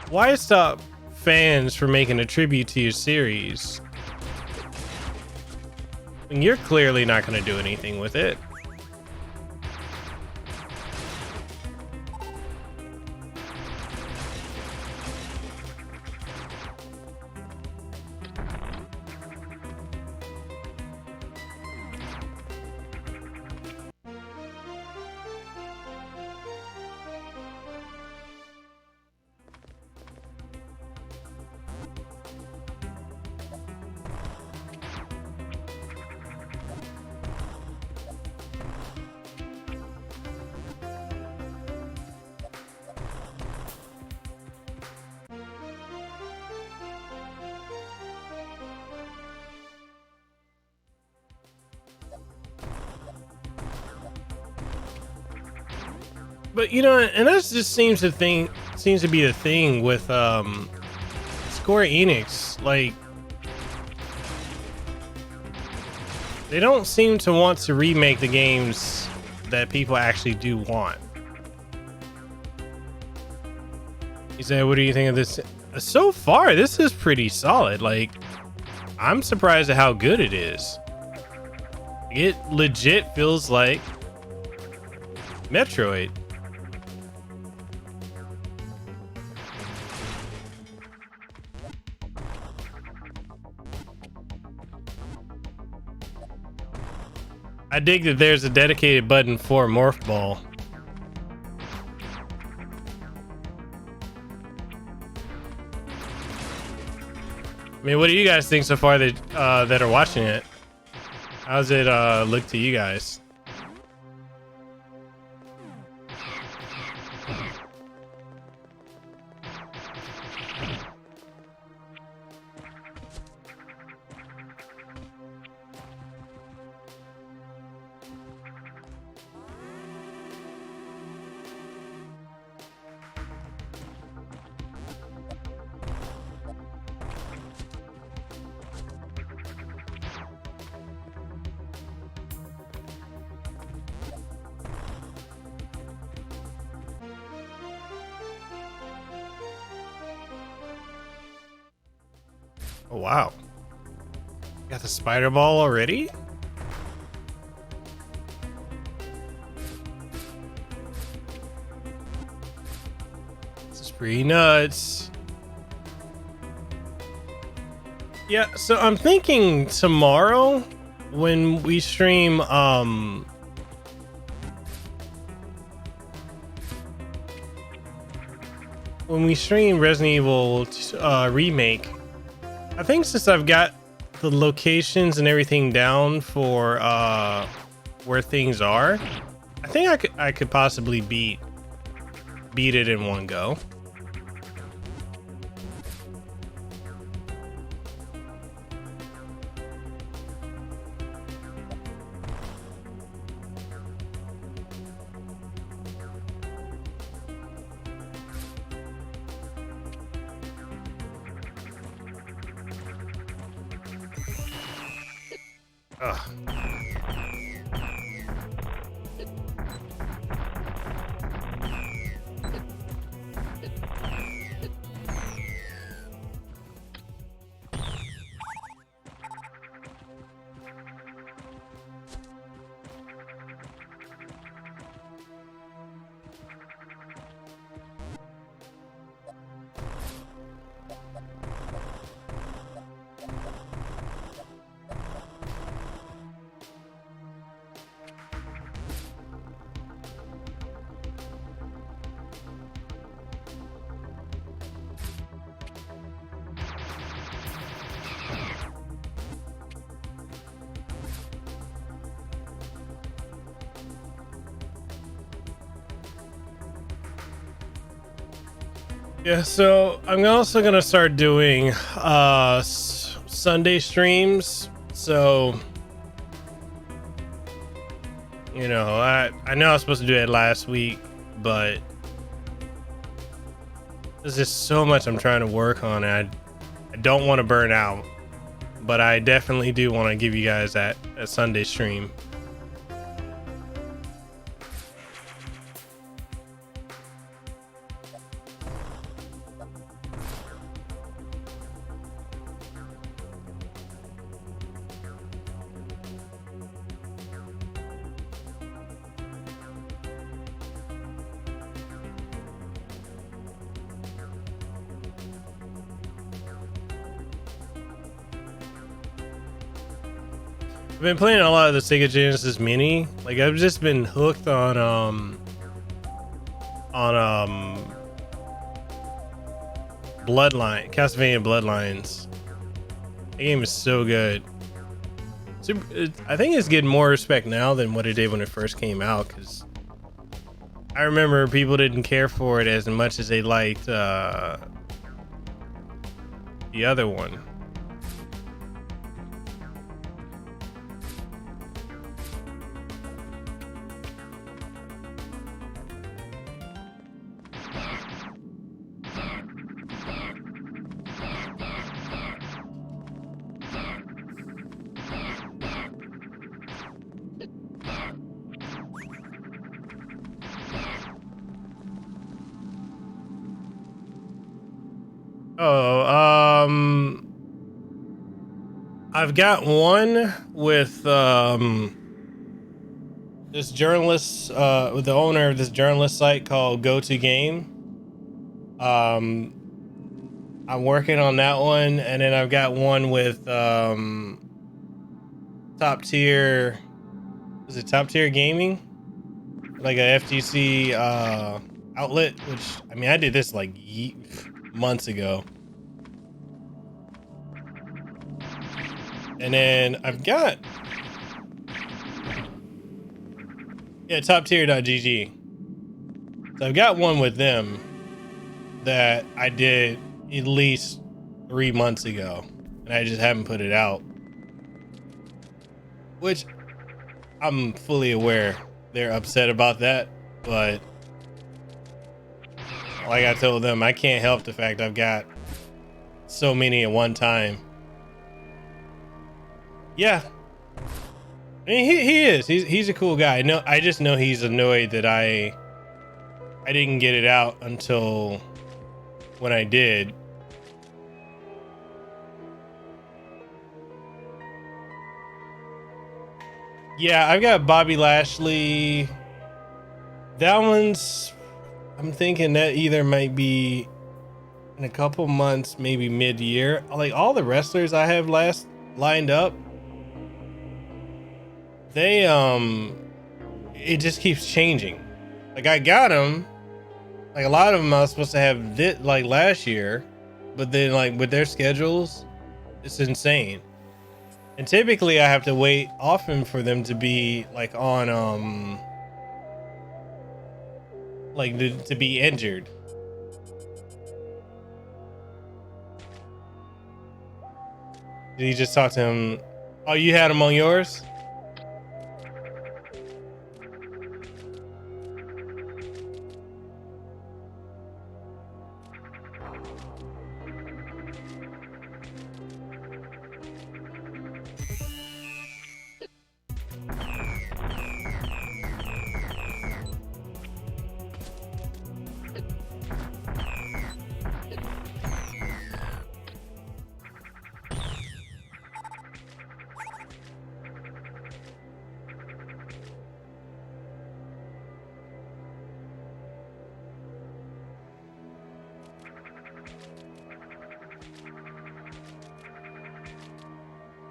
why stop fans from making a tribute to your series? And you're clearly not going to do anything with it. But you know, and that just seems to be the thing with Square Enix. Like, they don't seem to want to remake the games that people actually do want. He said, "What do you think of this?" So far, this is pretty solid. Like, I'm surprised at how good it is. It legit feels like Metroid. I dig that there's a dedicated button for Morph Ball. I mean, what do you guys think so far that that are watching it? How's it look to you guys? Oh, wow. Got the spider ball already? This is pretty nuts. Yeah, so I'm thinking tomorrow when we stream Resident Evil remake, I think since I've got the locations and everything down for where things are, I think I could possibly beat it in one go. Ugh. Yeah, so I'm also gonna start doing Sunday streams. So you know, I know I was supposed to do it last week, but there's just so much I'm trying to work on. And I don't want to burn out, but I definitely do want to give you guys that a Sunday stream. I've been playing a lot of the Sega Genesis Mini. Like I've just been hooked on Bloodline, Castlevania Bloodlines. The game is so good. I think it's getting more respect now than what it did when it first came out, because I remember people didn't care for it as much as they liked the other one. I've got one with this journalist, with the owner of this journalist site called Go To Game. I'm working on that one, and then I've got one with Top Tier. Is it Top Tier Gaming? Like a FTC outlet, which I mean I did this like months ago. And then I've got toptier.gg. So I've got one with them that I did at least 3 months ago, and I just haven't put it out, which I'm fully aware they're upset about that, but like I told them, I can't help the fact I've got so many at one time. Yeah, I mean he's a cool guy. No, I just know he's annoyed that I didn't get it out until when I did. Yeah, I've got Bobby Lashley. That one's, I'm thinking that either might be in a couple months, maybe mid-year. Like all the wrestlers I have lined up, they it just keeps changing. Like I got them, like a lot of them I was supposed to have this like last year, but then like with their schedules, it's insane. And typically I have to wait often for them to be like on like to be injured. Did you just talk to him? Oh, you had him on yours?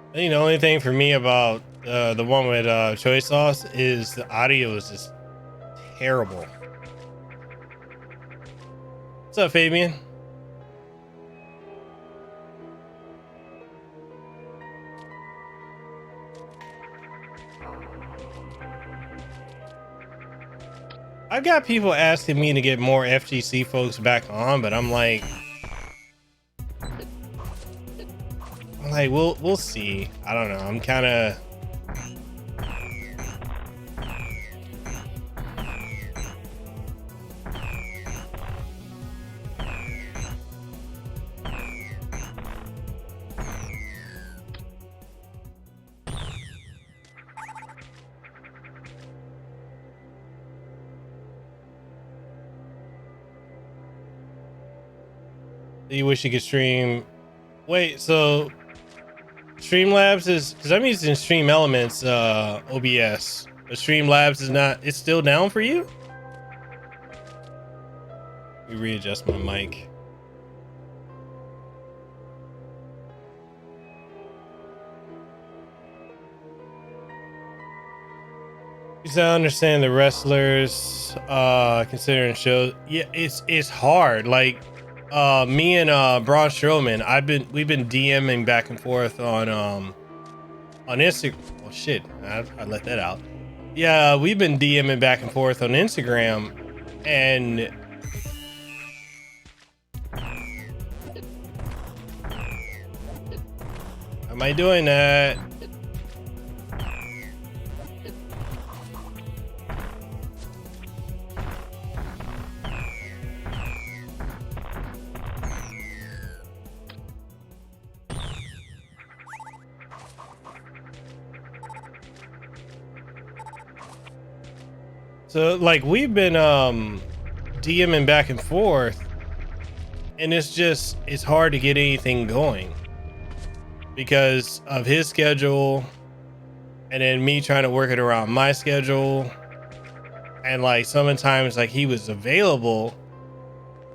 I think the only thing for me about the one with choy sauce is the audio is just terrible. What's up, Fabian? I've got people asking me to get more FGC folks back on, but I'm like, we'll see. I don't know. I'm kind of. You wish you could stream. Wait, so Streamlabs is, because I'm using Stream Elements OBS, but Streamlabs is not. It's still down for you? Let me readjust my mic. Because I understand the wrestlers considering shows. Yeah, it's hard. Like me and Braun Strowman, we've been DMing back and forth on Instagram. Oh shit, I let that out. Yeah, we've been DMing back and forth on Instagram, and am I doing that? So like we've been DMing back and forth, and it's hard to get anything going because of his schedule, and then me trying to work it around my schedule, and like sometimes like he was available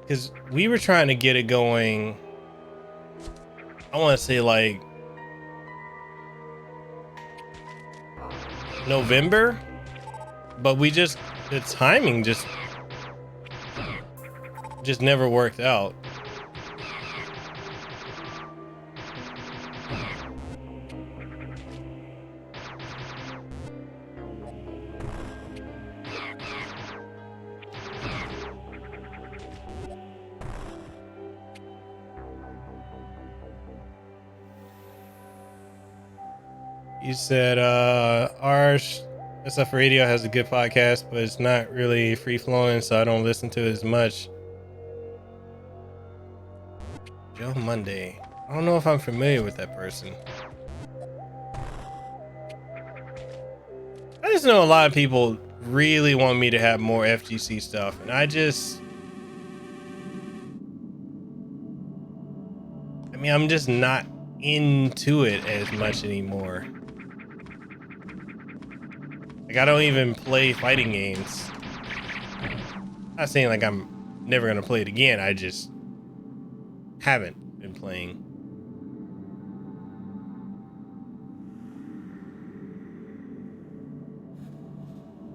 because we were trying to get it going. I want to say like November, but the timing just never worked out. You said our SF Radio has a good podcast, but it's not really free flowing, so I don't listen to it as much. Joe Monday. I don't know if I'm familiar with that person. I just know a lot of people really want me to have more FGC stuff, and I mean, I'm just not into it as much anymore. Like, I don't even play fighting games. I'm not saying like I'm never gonna play it again. I just haven't been playing.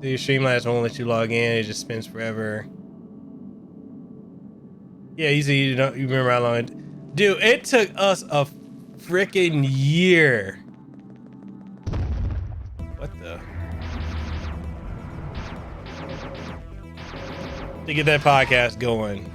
The Streamlabs won't let you log in. It just spins forever. Yeah, easy. You remember how long it... Dude, it took us a freaking year. What the? To get that podcast going.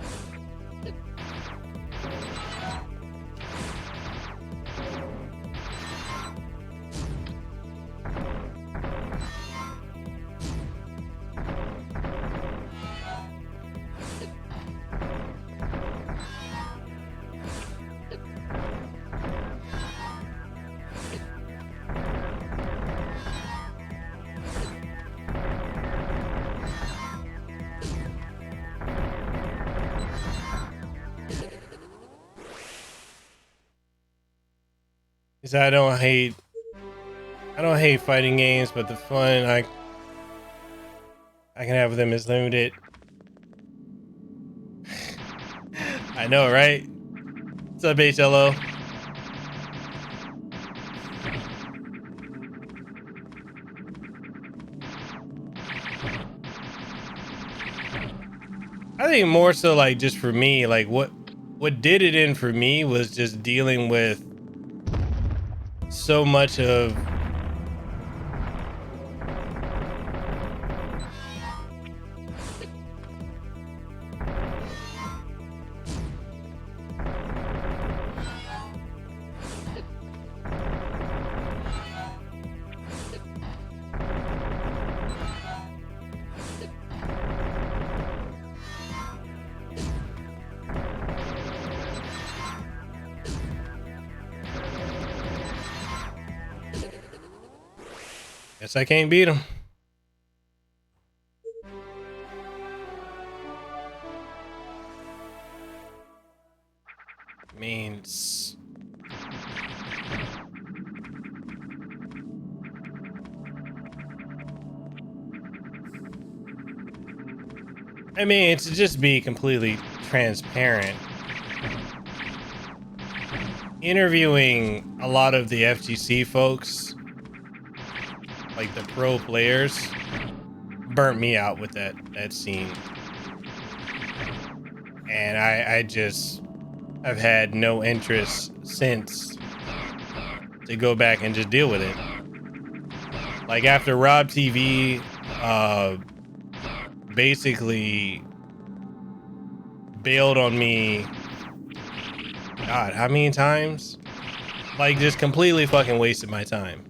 I don't hate fighting games, but the fun I can have with them is limited. I know, right? What's up, HLO? I think more so like just for me, like what did it in for me was just dealing with so much of guess I can't beat him. Means I mean, to just be completely transparent, interviewing a lot of the FGC folks, like the pro players, burnt me out with that scene. And I've had no interest since to go back and just deal with it. Like after Rob TV basically bailed on me, God, how many times? Like just completely fucking wasted my time.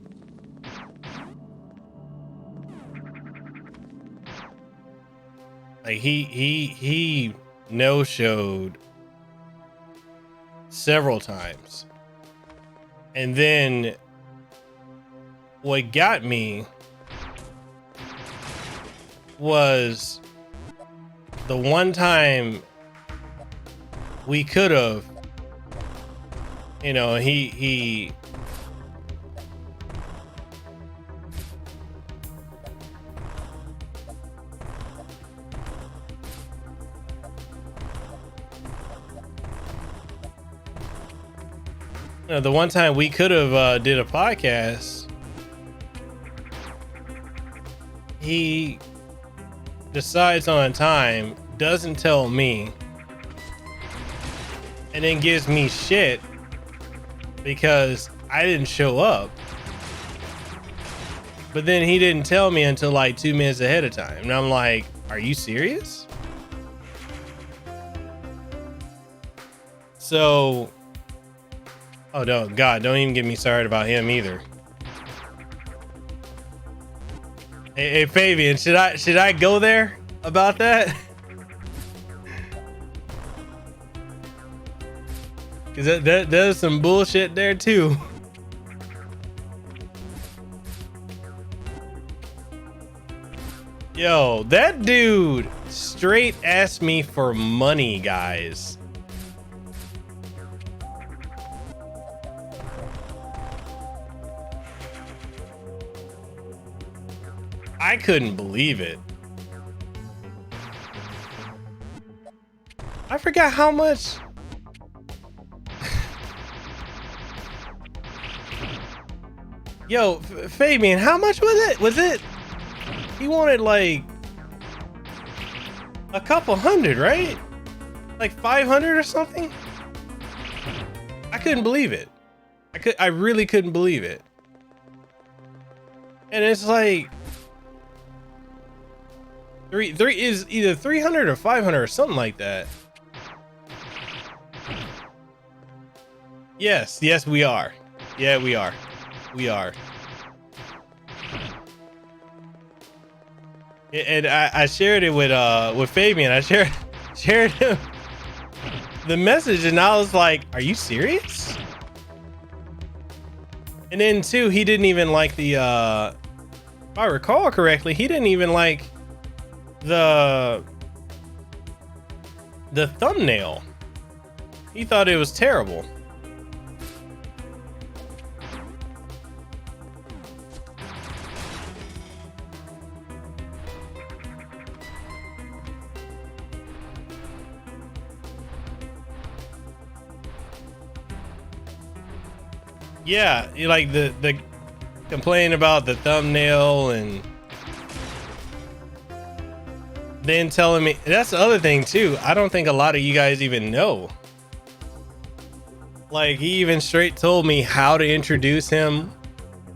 Like he no-showed several times. And then what got me was the one time we could have, you know, he you know, the one time we could have did a podcast, he decides on a time, doesn't tell me, and then gives me shit because I didn't show up. But then he didn't tell me until like 2 minutes ahead of time. And I'm like, are you serious? So, oh no, God, don't even get me started about him either. Hey, Fabian, should I go there about that? Cause there's some bullshit there too. Yo, that dude straight asked me for money, guys. I couldn't believe it. I forgot how much. Yo, Fabian, how much was it? Was it? He wanted like a couple hundred, right? Like 500 or something? I couldn't believe it. I really couldn't believe it. And it's like three is either 300 or 500 or something like that. Yes, we are. Yeah, we are. We are. And I shared it with Fabian. I shared him the message, and I was like, "Are you serious?" And then too, he didn't even like the. If I recall correctly, he didn't even like the thumbnail. He thought it was terrible. Yeah, you like the complain about the thumbnail and then telling me that's the other thing too. I don't think a lot of you guys even know. Like he even straight told me how to introduce him,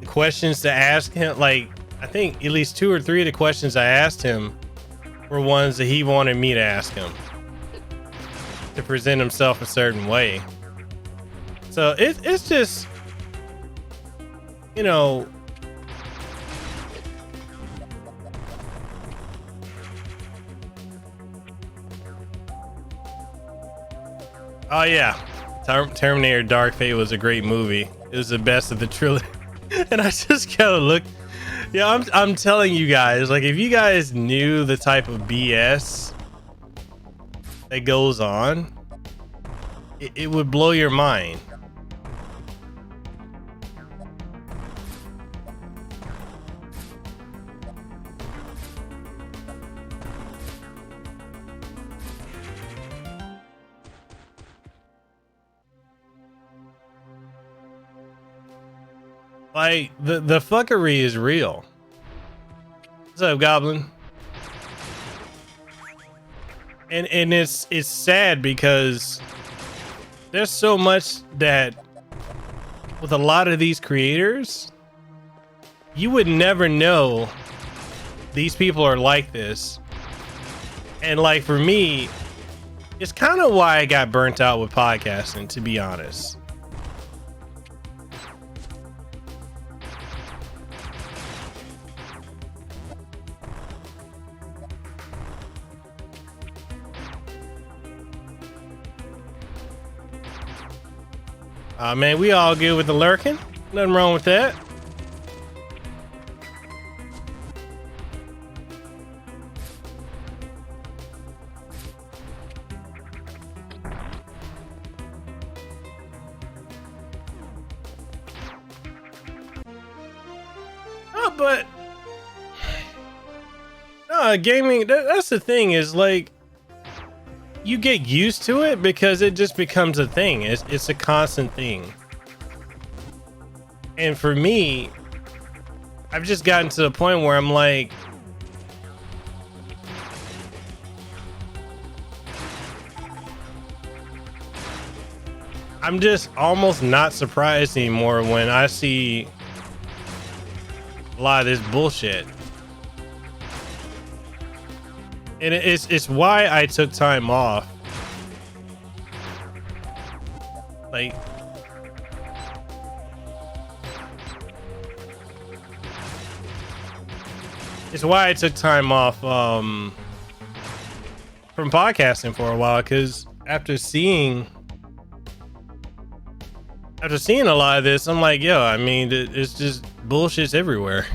the questions to ask him. Like I think at least 2 or 3 of the questions I asked him were ones that he wanted me to ask him to present himself a certain way. So it's just, you know, oh yeah, Terminator Dark Fate was a great movie. It was the best of the trilogy. And I just kind of looked. Yeah, I'm telling you guys, like if you guys knew the type of BS that goes on, it would blow your mind. Like the fuckery is real. What's up, Goblin? And it's sad because there's so much that with a lot of these creators, you would never know these people are like this. And like for me, it's kind of why I got burnt out with podcasting, to be honest. Man, we all good with the lurking. Nothing wrong with that. Oh, but no, gaming, that's the thing is like, you get used to it because it just becomes a thing. It's a constant thing. And for me, I've just gotten to the point where I'm like, I'm just almost not surprised anymore when I see a lot of this bullshit. And it's why I took time off. Like, it's why I took time off from podcasting for a while, because after seeing a lot of this, I'm like, yo, I mean, it's just bullshit's everywhere.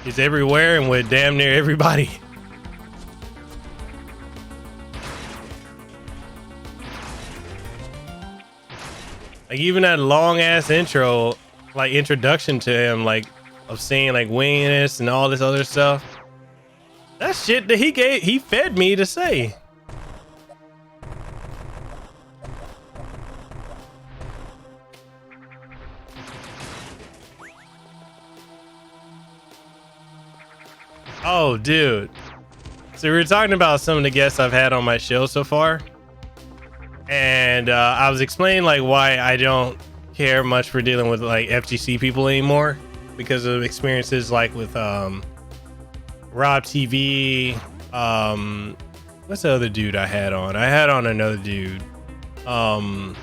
It's everywhere and with damn near everybody. Like even that long ass intro, like introduction to him, like of saying like winginess and all this other stuff. That shit that he fed me to say. Oh, dude. So we were talking about some of the guests I've had on my show so far. And I was explaining like why I don't care much for dealing with like FGC people anymore because of experiences like with Rob TV. What's the other dude I had on? I had on another dude. Can't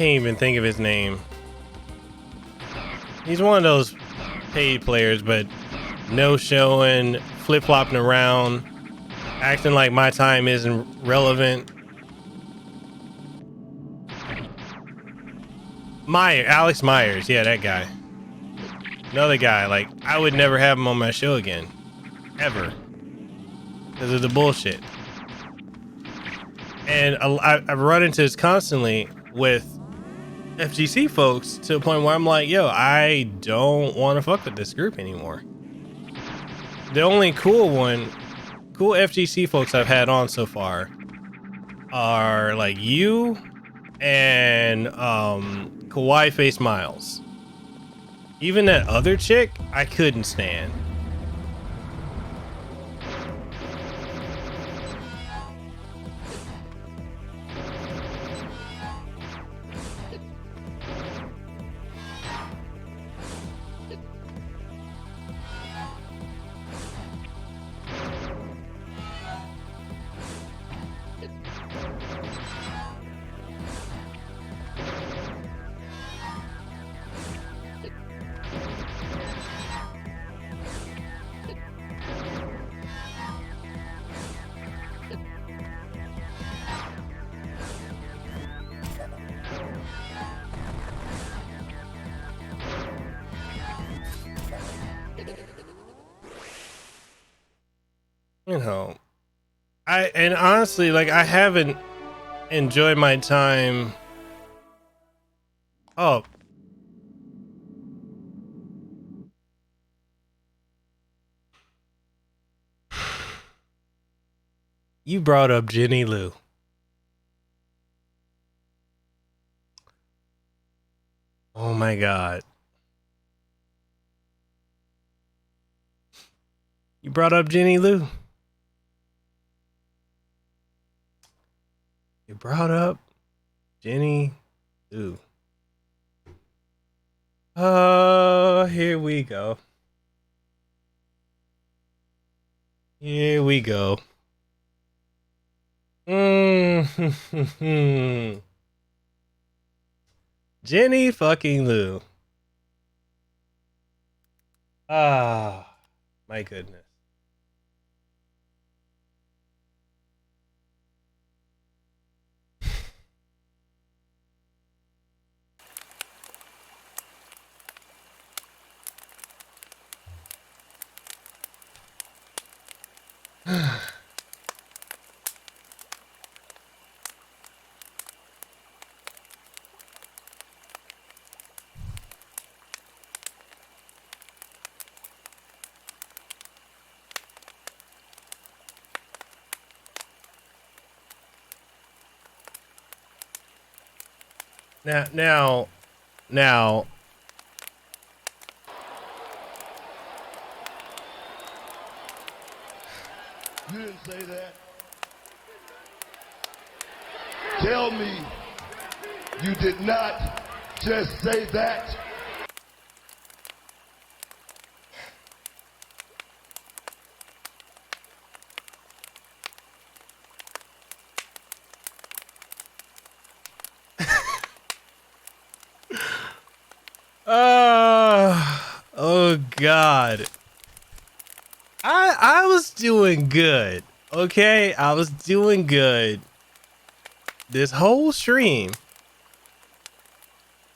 even think of his name. He's one of those paid players, but no showing, flip-flopping around, acting like my time isn't relevant. Alex Myers, yeah, that guy. Another guy, like I would never have him on my show again, ever, because of the bullshit. And I've run into this constantly with FGC folks to the point where I'm like, yo, I don't want to fuck with this group anymore. The only cool cool FGC folks I've had on so far are like you and Kawaii Face Miles. Even that other chick, I couldn't stand. You know, and honestly, like, I haven't enjoyed my time. Oh, you brought up Jenny Lou. Oh my God. You brought up Jenny Lou. You brought up Jenny Lou. Here we go. Here we go. Jenny fucking Lou. Ah, my goodness. Now. You didn't say that. Tell me you did not just say that. Oh God. I was doing good. Okay, I was doing good. This whole stream,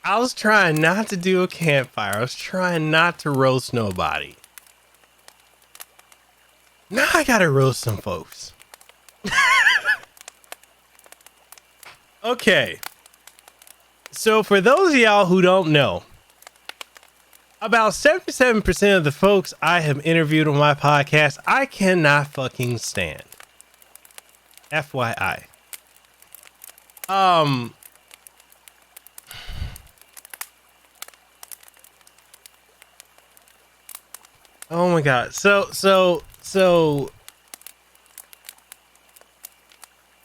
I was trying not to do a campfire. I was trying not to roast nobody. Now I gotta roast some folks. Okay. So for those of y'all who don't know, about 77% of the folks I have interviewed on my podcast, I cannot fucking stand. FYI. Oh my God. So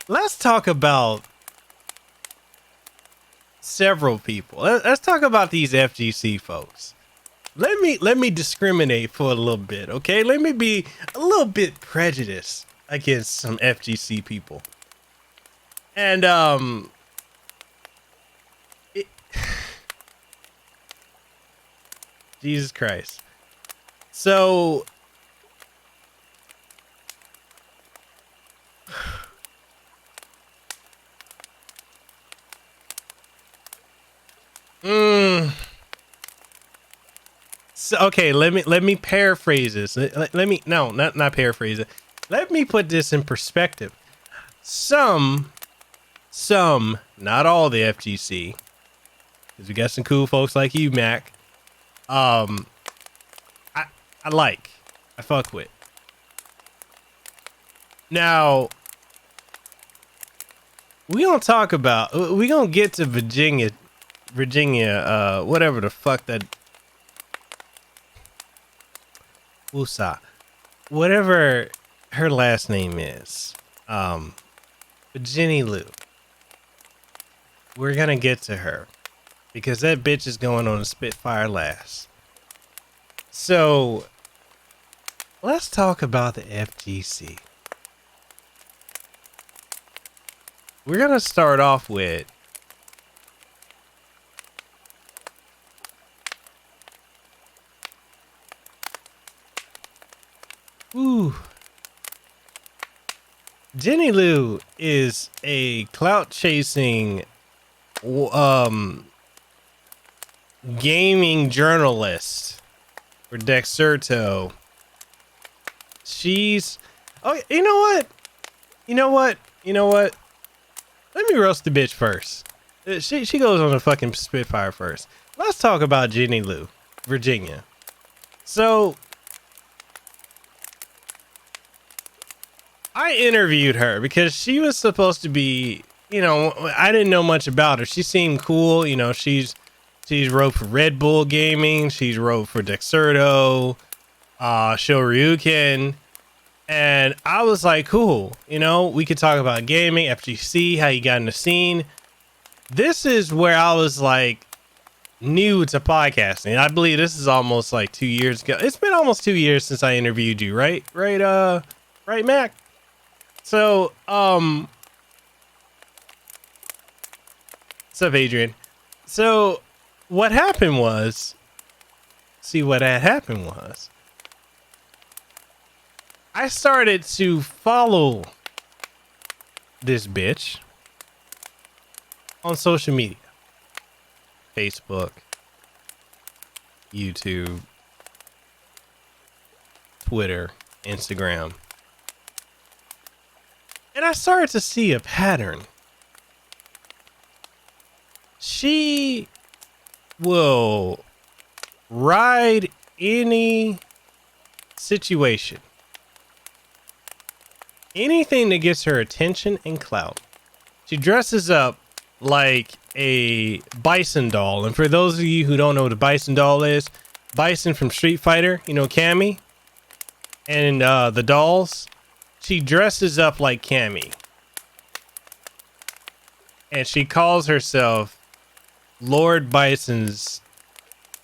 let's talk about several people. Let's talk about these FGC folks. Let me discriminate for a little bit, okay? Let me be a little bit prejudiced against some FGC people. And Jesus Christ. So So, okay, let me paraphrase this. Let me not paraphrase it. Let me put this in perspective. Some, not all the FGC, because we got some cool folks like you, Mac. I fuck with. Now, we gonna talk about, we gonna get to Virginia, whatever the fuck that, Wusa, whatever her last name is, Jenny Lou. We're gonna get to her because that bitch is going on a Spitfire last. So let's talk about the FGC. We're gonna start off with Jenny Lou is a clout chasing gaming journalist for Dexerto. She's you know what? Let me roast the bitch first. She goes on a fucking Spitfire first. Let's talk about Jenny Lou, Virginia. So I interviewed her because she was supposed to be, I didn't know much about her. She seemed cool. She's wrote for Red Bull Gaming. She's wrote for Dexerto, Shoryuken. And I was like, cool. We could talk about gaming, FGC, how you got in the scene. This is where I was like new to podcasting. I believe this is almost like 2 years ago. It's been almost 2 years since I interviewed you, right? Right, Mac? So, what's up, Adrian? So, what had happened was, I started to follow this bitch on social media. Facebook, YouTube, Twitter, Instagram. And I started to see a pattern. She will ride any situation, anything that gets her attention and clout. She dresses up like a Bison doll. And for those of you who don't know what a Bison doll is, Bison from Street Fighter, Cammy and the dolls. She dresses up like Cammy. And she calls herself Lord Bison's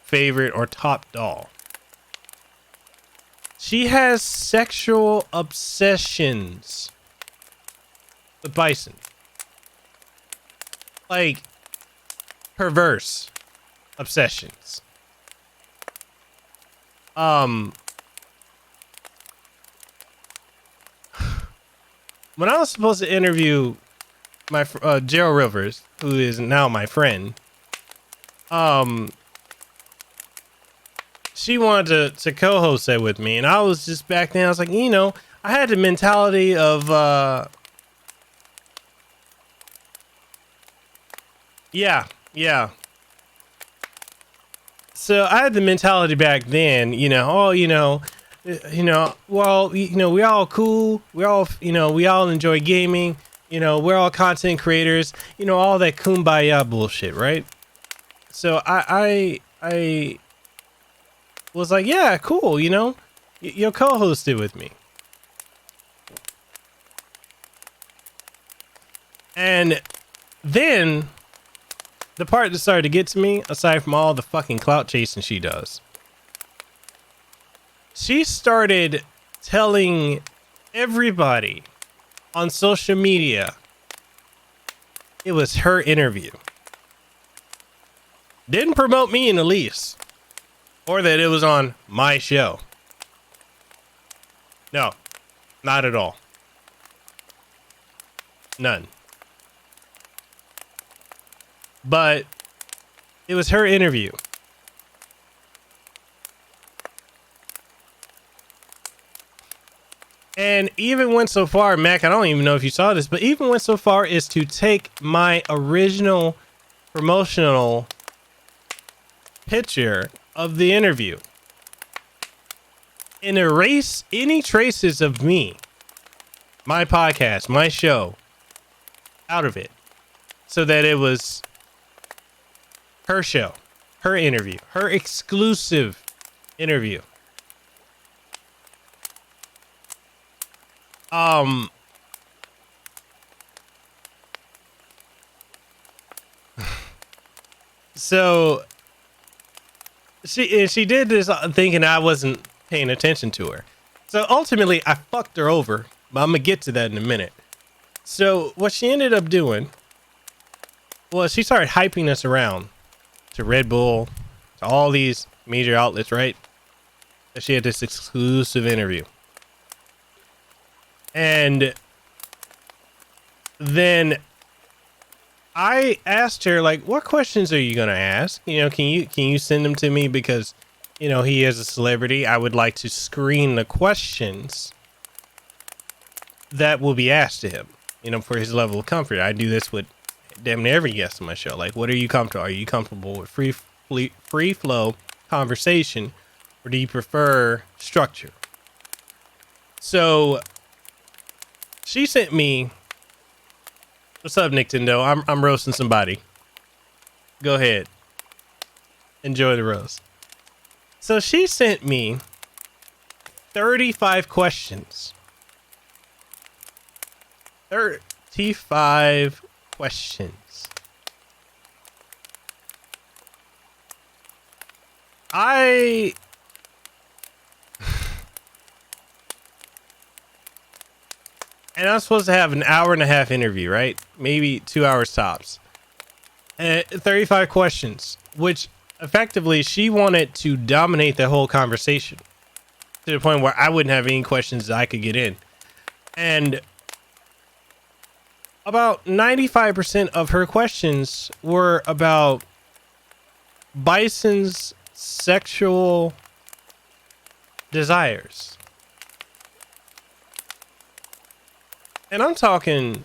favorite or top doll. She has sexual obsessions with Bison. Like perverse obsessions. When I was supposed to interview my Gerald Rivers, who is now my friend, she wanted to co-host it with me, and I was just back then. I was like, I had the mentality of, yeah. So I had the mentality back then, we all cool. We all enjoy gaming. We're all content creators. All that kumbaya bullshit, right? So I was like, yeah, cool. You'll co-host it with me. And then the part that started to get to me, aside from all the fucking clout chasing she does, she started telling everybody on social media it was her interview. Didn't promote me in the least, or that it was on my show. No, not at all. None. But it was her interview. And even went so far, Mac, I don't even know if you saw this, but even went so far as to take my original promotional picture of the interview and erase any traces of me my podcast, my show out of it so that it was her show, her interview, her exclusive interview. So she did this thinking I wasn't paying attention to her. So ultimately I fucked her over, but I'm gonna get to that in a minute. So what she ended up doing was she started hyping us around to Red Bull, to all these major outlets, right? That she had this exclusive interview. And then I asked her, like, what questions are you gonna ask? You know, can you send them to me, because, you know, he is a celebrity. I would like to screen the questions that will be asked to him, you know, for his level of comfort. I do this with damn near every guest on my show. Like, what are you comfortable? Are you comfortable with free flow conversation, or do you prefer structure? So she sent me, what's up, Nintendo? I'm roasting somebody. Go ahead. Enjoy the roast. So she sent me 35 questions. 35 questions. And I'm supposed to have an hour and a half interview, right? Maybe 2 hours tops. 35 questions, which effectively she wanted to dominate the whole conversation to the point where I wouldn't have any questions that I could get in. And about 95% of her questions were about Bison's sexual desires. And I'm talking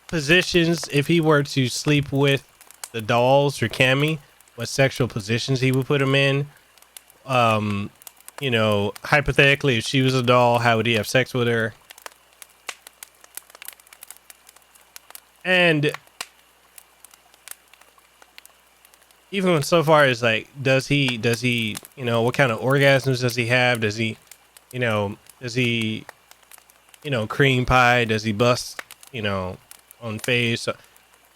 positions, if he were to sleep with the dolls or Cammy, what sexual positions he would put him in. You know, hypothetically, if she was a doll, how would he have sex with her? And even so far as like, does he, you know, what kind of orgasms does he have? Does he, you know, cream pie? Does he bust, you know, on face? So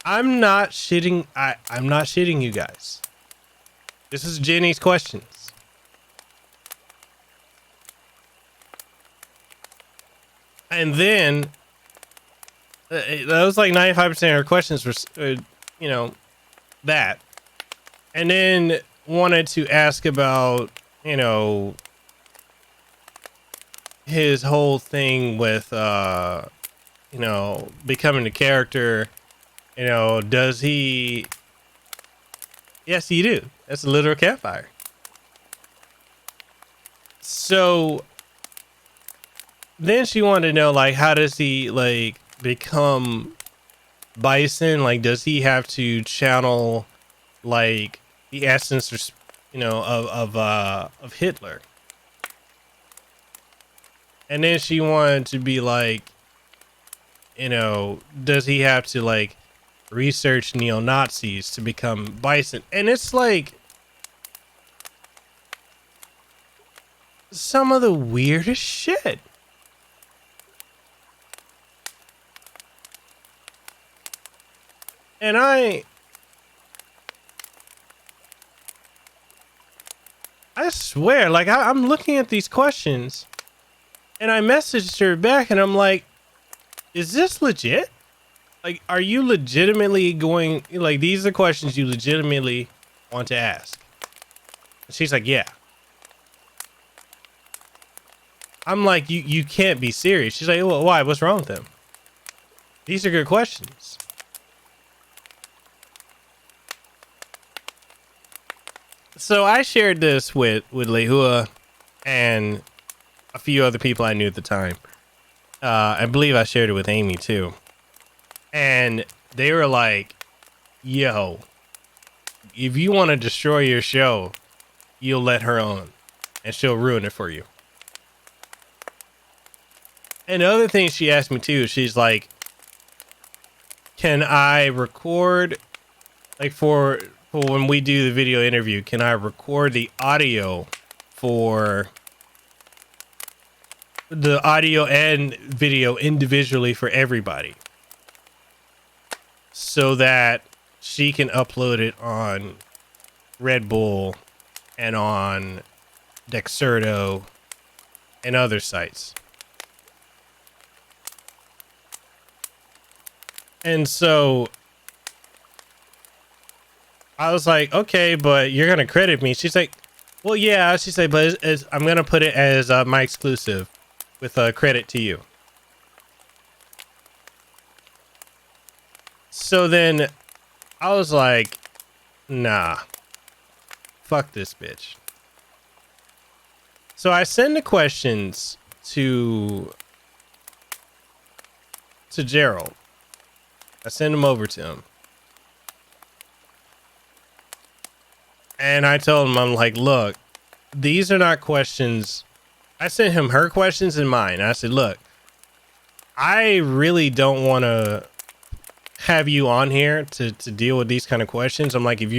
I'm not shitting. I'm not shitting you guys. This is Jenny's questions. And then that was like 95% of her questions were, you know, that. And then wanted to ask about, you know, his whole thing with, you know, becoming a character. You know, does he? Yes, you do. That's a literal campfire. So then she wanted to know, like, how does he, like, become Bison? Like, does he have to channel, like, the essence, or, you know, of Hitler? And then she wanted to be like, you know, does he have to, like, research neo-Nazis to become Bison? And it's like some of the weirdest shit. And I swear, like, I'm looking at these questions and I messaged her back and I'm like, is this legit? Like, are you legitimately going, like, these are questions you legitimately want to ask? And she's like, yeah. I'm like, you can't be serious. She's like, well, why? What's wrong with them? These are good questions. So I shared this with Lehua and a few other people I knew at the time. I believe I shared it with Amy too. And they were like, yo, if you want to destroy your show, you'll let her on and she'll ruin it for you. And the other thing she asked me too, she's like, can I record, like for when we do the video interview, can I record the audio for the audio and video individually for everybody so that she can upload it on Red Bull and on Dexerto and other sites. And so I was like, okay, but you're going to credit me. She's like, well, yeah. She's like, but I'm going to put it as my exclusive with a credit to you. So then I was like, nah, fuck this bitch. So I send the questions to Gerald. I send them over to him. And I told him, I'm like, look, these are not questions. I sent him her questions and mine. I said, look, I really don't want to have you on here to deal with these kind of questions. I'm like, if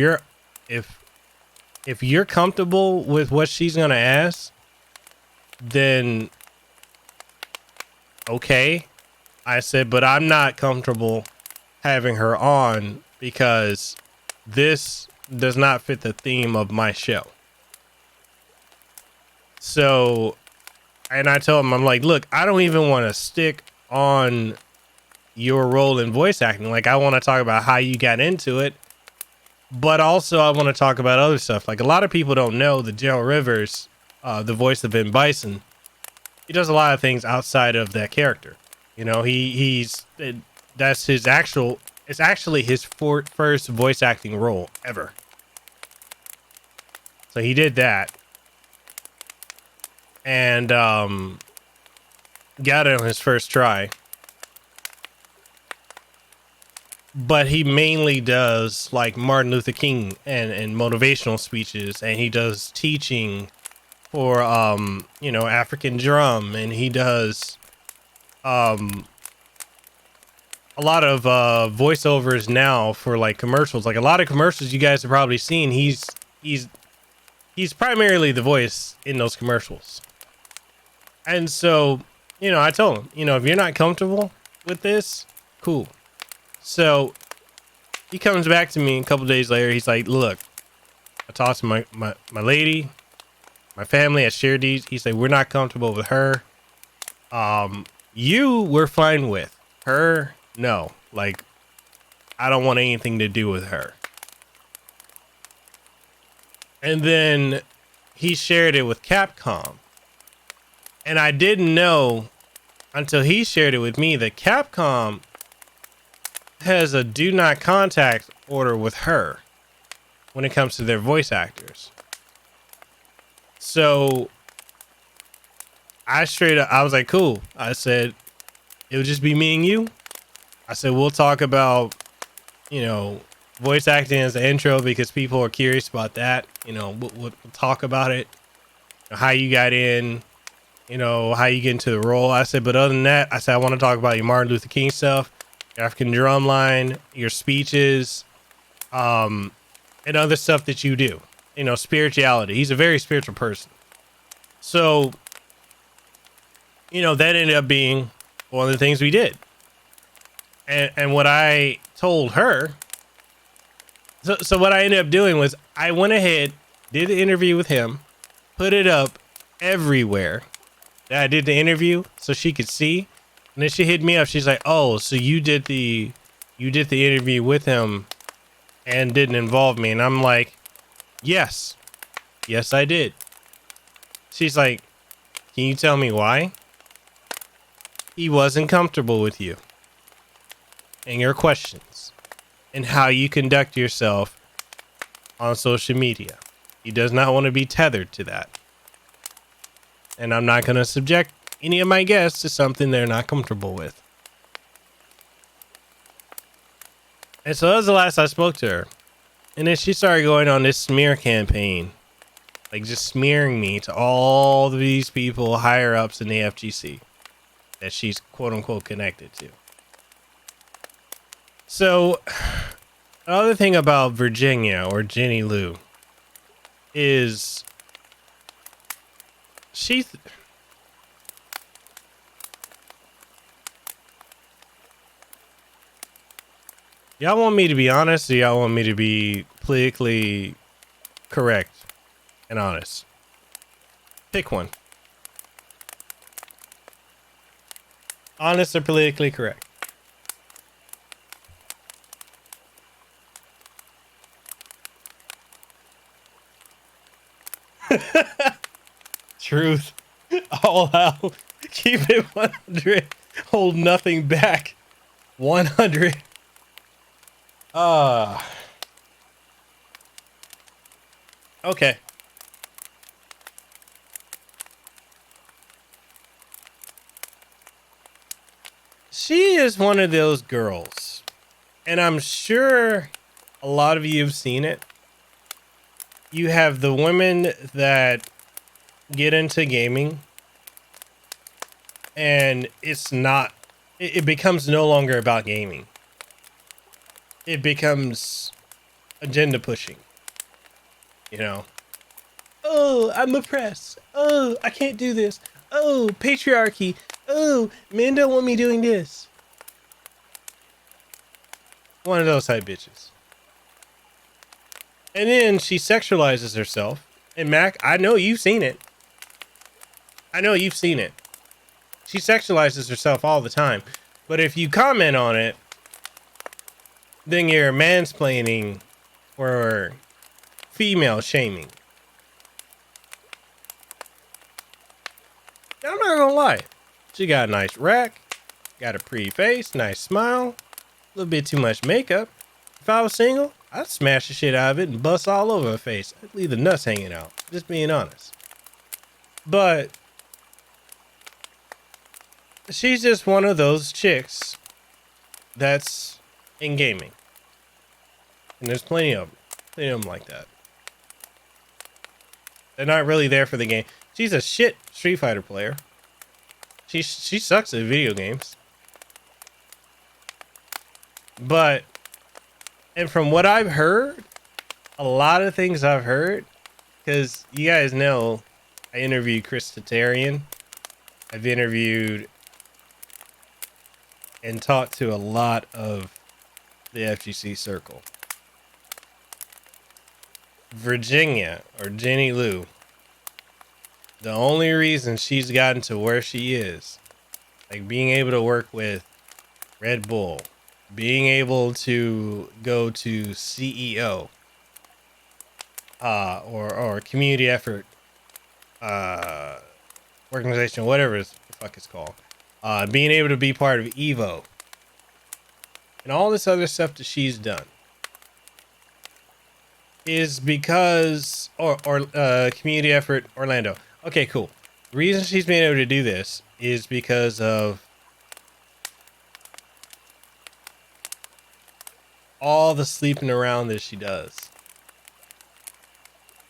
you're comfortable with what she's going to ask, then okay. I said, but I'm not comfortable having her on because this does not fit the theme of my show. So, and I told him, I'm like, look, I don't even want to stick on your role in voice acting. Like, I want to talk about how you got into it, but also I want to talk about other stuff. Like, a lot of people don't know that Gerald Rivers, the voice of Ben Bison, he does a lot of things outside of that character. You know, that's his actual, it's actually his first voice acting role ever. So he did that and got it on his first try. But he mainly does like Martin Luther King and motivational speeches, and he does teaching for African drum, and he does a lot of voiceovers now for like commercials. Like a lot of commercials you guys have probably seen, he's primarily the voice in those commercials. And so, I told him, if you're not comfortable with this, cool. So he comes back to me a couple days later. He's like, look, I talked to my lady, my family. I shared these. He said, we're not comfortable with her. You we're fine with. Her, no. Like, I don't want anything to do with her. And then he shared it with Capcom. And I didn't know until he shared it with me that Capcom has a do not contact order with her when it comes to their voice actors. So I was like, cool. I said, it would just be me and you. I said, we'll talk about, voice acting as an intro because people are curious about that. We'll talk about it, how you got in, how you get into the role. I said, but other than that, I said, I want to talk about your Martin Luther King stuff, your African drum line, your speeches, and other stuff that you do, spirituality. He's a very spiritual person. So, that ended up being one of the things we did. And what I told her, so what I ended up doing was I went ahead, did the interview with him, put it up everywhere that I did the interview so she could see. And then she hit me up. She's like, oh, so you did the interview with him and didn't involve me. And I'm like, yes, I did. She's like, can you tell me why? He wasn't comfortable with you and your questions and how you conduct yourself on social media. He does not want to be tethered to that. And I'm not going to subject any of my guests to something they're not comfortable with. And so that was the last I spoke to her. And then she started going on this smear campaign, like just smearing me to all these people higher ups in the FGC. that she's quote unquote connected to. So another thing about Virginia or Jenny Lou is she's y'all want me to be honest or y'all want me to be politically correct and honest? Pick one. Honest or politically correct? Truth. All out. Keep it 100. Hold nothing back. 100. Okay. She is one of those girls, and I'm sure a lot of you have seen it. You have the women that get into gaming, and it becomes no longer about gaming. It becomes agenda pushing, you know? Oh, I'm oppressed. Oh, I can't do this. Oh, patriarchy. Oh, men don't want me doing this. One of those type bitches. And then she sexualizes herself. And Mac, I know you've seen it. I know you've seen it. She sexualizes herself all the time. But if you comment on it, then you're mansplaining or female shaming. Now, I'm not gonna lie. She got a nice rack, got a pretty face, nice smile, a little bit too much makeup. If I was single, I'd smash the shit out of it and bust all over her face. I'd leave the nuts hanging out, just being honest. But she's just one of those chicks that's in gaming. And there's plenty of them like that. They're not really there for the game. She's a shit Street Fighter player. She sucks at video games. But, and from what I've heard, a lot of things I've heard, because you guys know I interviewed Chris Tatarian. I've interviewed and talked to a lot of the FGC circle. Virginia, or Jenny Lou, the only reason she's gotten to where she is, like being able to work with Red Bull, being able to go to CEO, or community effort, organization, whatever the fuck it's called, being able to be part of Evo, and all this other stuff that she's done, is because, or community effort Orlando. Okay, cool. The reason she's been able to do this is because of all the sleeping around that she does.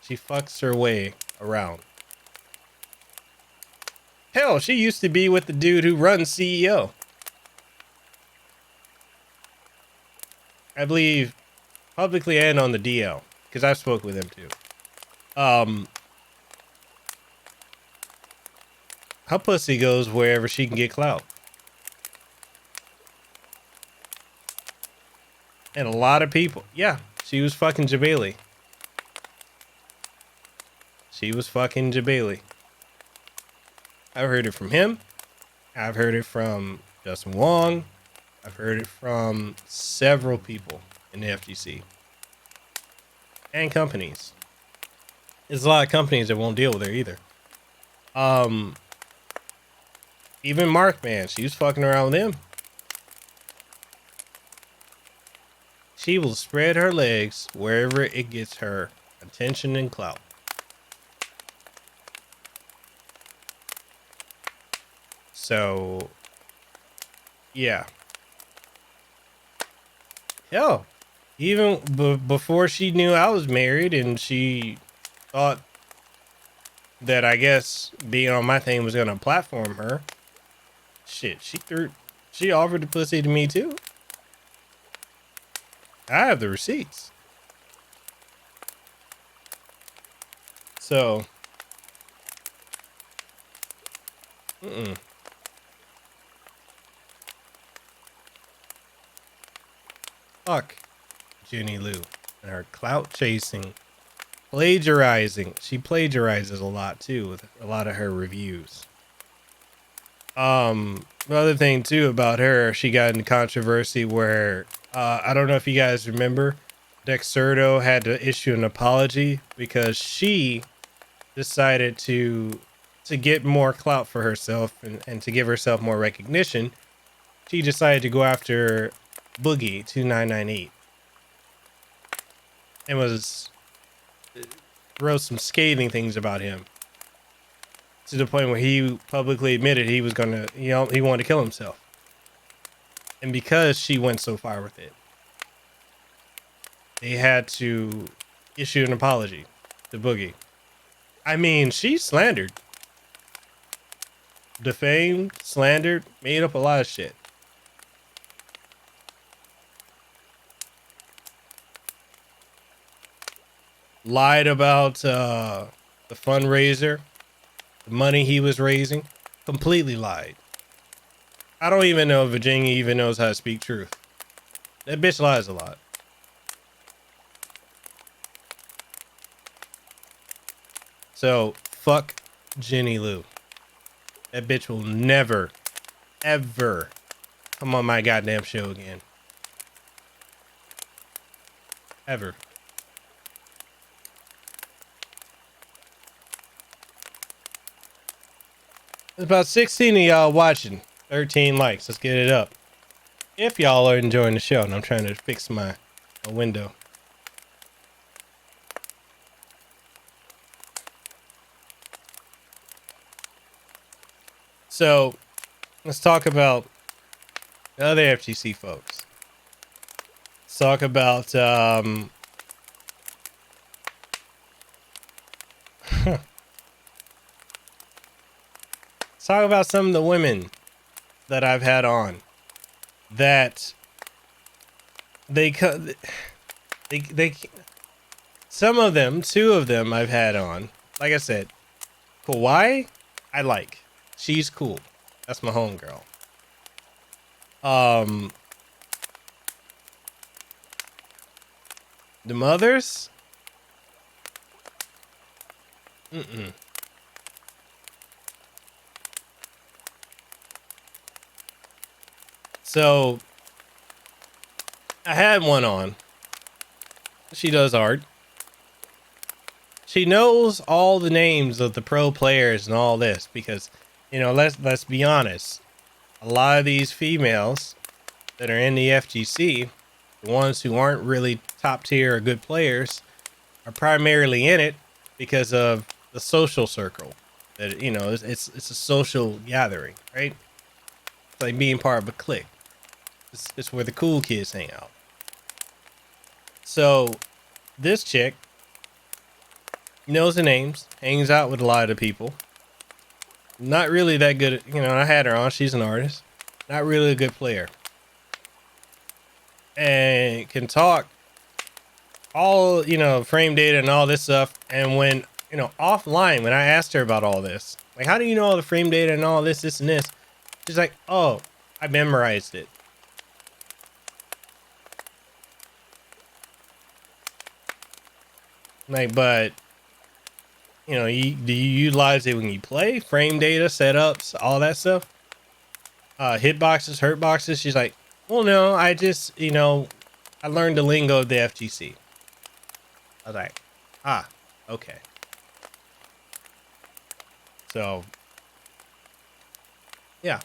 She fucks her way around. Hell, she used to be with the dude who runs CEO. I believe publicly and on the DL, because I've spoke with him too. Her pussy goes wherever she can get clout. And a lot of people, yeah, she was fucking Jabali. She was fucking Jabali. I've heard it from him. I've heard it from Justin Wong. I've heard it from several people in the FGC. And companies. There's a lot of companies that won't deal with her either. Even Mark, man, she was fucking around with him. She will spread her legs wherever it gets her attention and clout. So, yeah. Hell, even before she knew I was married and she thought that, I guess, being on my thing was going to platform her, Shit, she offered the pussy to me too. I have the receipts. So, fuck Jenny Lou and her clout chasing, plagiarizing. She plagiarizes a lot too with a lot of her reviews. The other thing too about her, she got in controversy where I don't know if you guys remember, Dexerto had to issue an apology because she decided to get more clout for herself and to give herself more recognition. She decided to go after Boogie 2998 and wrote some scathing things about him to the point where he publicly admitted he was gonna, he wanted to kill himself. And because she went so far with it, they had to issue an apology to Boogie. I mean, she slandered, defamed, slandered, made up a lot of shit. Lied about the fundraiser, the money he was raising. Completely lied. I don't even know if Virginia even knows how to speak truth. That bitch lies a lot. So, fuck Jenny Lou. That bitch will never, ever come on my goddamn show again. Ever. There's about 16 of y'all watching. 13 likes. Let's get it up. If y'all are enjoying the show, and I'm trying to fix my window. So, let's talk about the other FGC folks. Let's talk about let's talk about some of the women that I've had on that they some of them, two of them I've had on. Like I said, Hawaii, I like. She's cool. That's my homegirl. The mothers? So, I had one on. She does art. She knows all the names of the pro players and all this because, you know, let's be honest. A lot of these females that are in the FGC, the ones who aren't really top tier or good players, are primarily in it because of the social circle. That, you know, it's a social gathering, right? It's like being part of a clique. It's where the cool kids hang out. So this chick knows the names, hangs out with a lot of the people. Not really that good at, you know, I had her on, she's an artist. Not really a good player. And can talk all, you know, frame data and all this stuff. And when, you know, offline, when I asked her about all this, like, how do you know all the frame data and all this, this, and this? She's like, oh, I memorized it. Like, but, you know, do you utilize it when you play? Frame data, setups, all that stuff? Hitboxes, hurt boxes? She's like, well, no, I just, you know, I learned the lingo of the FGC. I was like, ah, okay. So, yeah.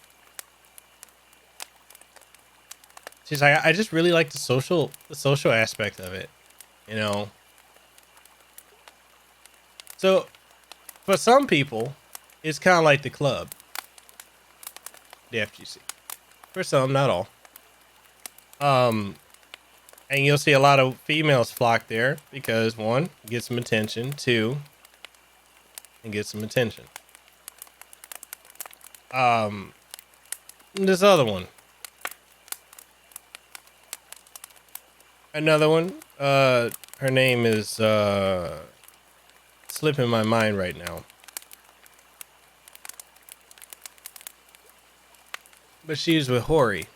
She's like, I just really like the social aspect of it, you know. So, for some people, it's kind of like the club, the FGC. For some, not all. And you'll see a lot of females flock there because one, get some attention, two, and get some attention. this other one. Another one. Her name is slipping my mind right now. But she's with Hori.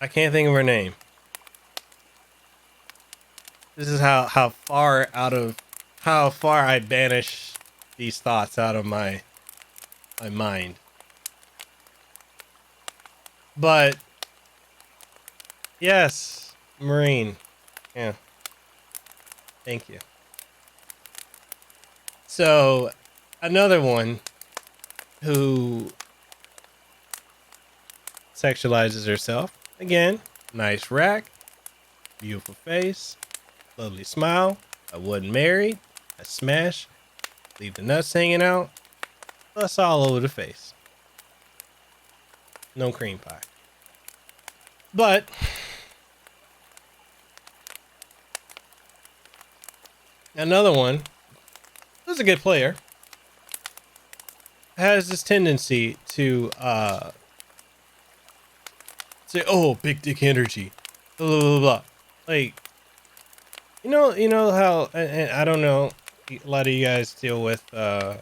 I can't think of her name. This is how far I banish these thoughts out of my mind. But yes, Marine. Yeah. Thank you. So another one who sexualizes herself. Again, nice rack, beautiful face, lovely smile. I wasn't married. I smash, leave the nuts hanging out. Plus all over the face. No cream pie. But another one who's a good player has this tendency to say, "Oh, big dick energy," blah blah blah. Blah. Like, you know how, and I don't know, a lot of you guys deal with a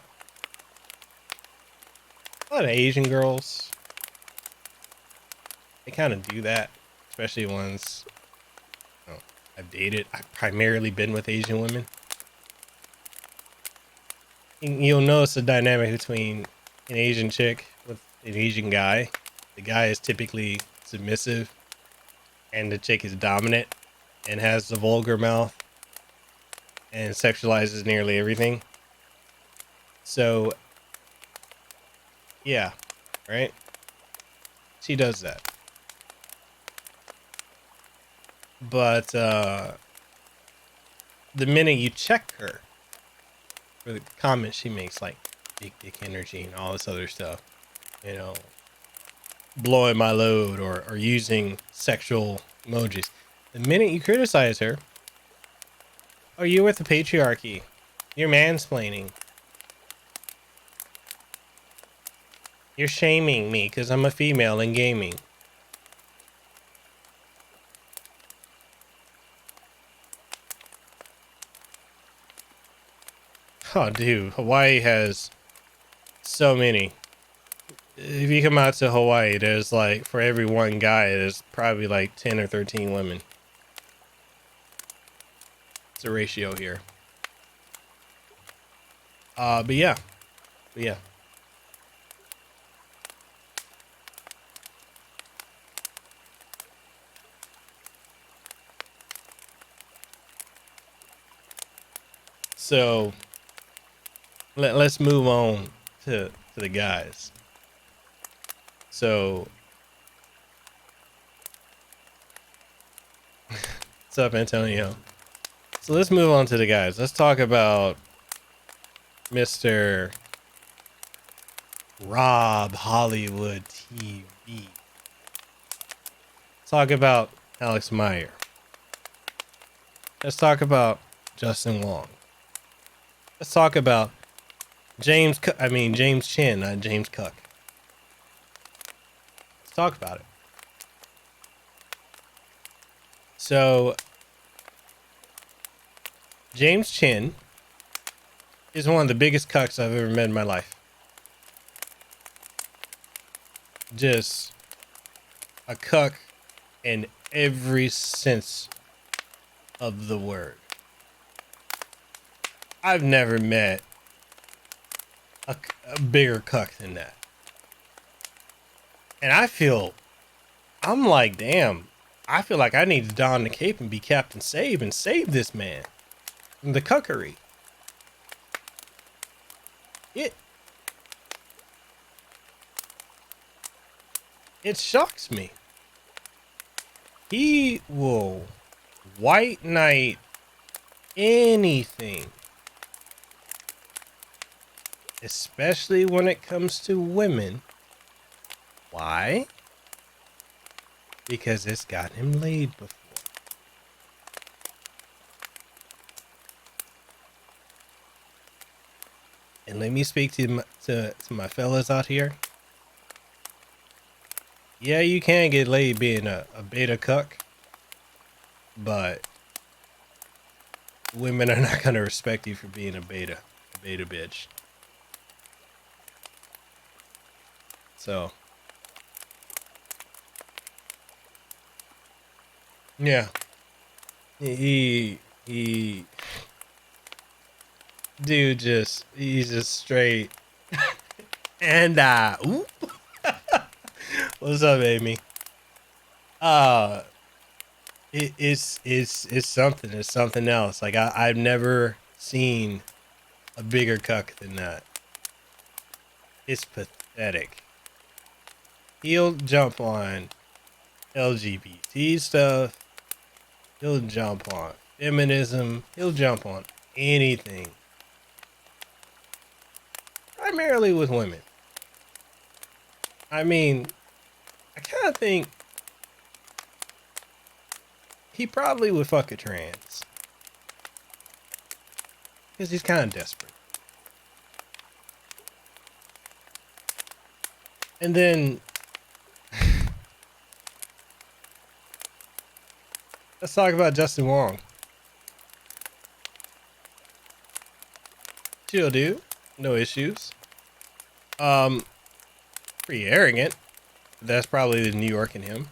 lot of Asian girls. They kind of do that, especially ones, you know, I've dated. I've primarily been with Asian women. You'll notice the dynamic between an Asian chick with an Asian guy. The guy is typically submissive, and the chick is dominant and has the vulgar mouth and sexualizes nearly everything. So, yeah, right? She does that. But the minute you check her for the comments she makes, like big dick energy and all this other stuff, you know, blowing my load or using sexual emojis, the minute you criticize her, oh, you're with the patriarchy, you're mansplaining, you're shaming me because I'm a female in gaming. Oh, dude, Hawaii has so many. If you come out to Hawaii, there's like, for every one guy, there's probably like 10 or 13 women. It's a ratio here. But yeah. So let's move on to the guys. So what's up, Antonio? So let's move on to the guys. Let's talk about Mr. Rob Hollywood TV. Let's talk about Alex Meyer. Let's talk about Justin Wong. Let's talk about James Chin, not James Cook. Let's talk about it. So, James Chin is one of the biggest cucks I've ever met in my life. Just a cuck in every sense of the word. I've never met a bigger cuck than that. And I'm like, damn, I feel like I need to don the cape and be Captain Save and save this man from the cuckery. It shocks me. He will white knight anything, especially when it comes to women. Why? Because it's got him laid before. And let me speak to my fellas out here. yeah, you can get laid being a beta cuck, but women are not gonna respect you for being a beta bitch. So, yeah, he, dude, he's just straight. And oop. What's up, Amy? It's something. It's something else. Like I've never seen a bigger cuck than that. It's pathetic. He'll jump on LGBT stuff. He'll jump on feminism. He'll jump on anything. Primarily with women. I mean, I kind of think he probably would fuck a trans. Because he's kind of desperate. And then let's talk about Justin Wong. Chill, dude. No issues. Pretty arrogant. That's probably the New York in him.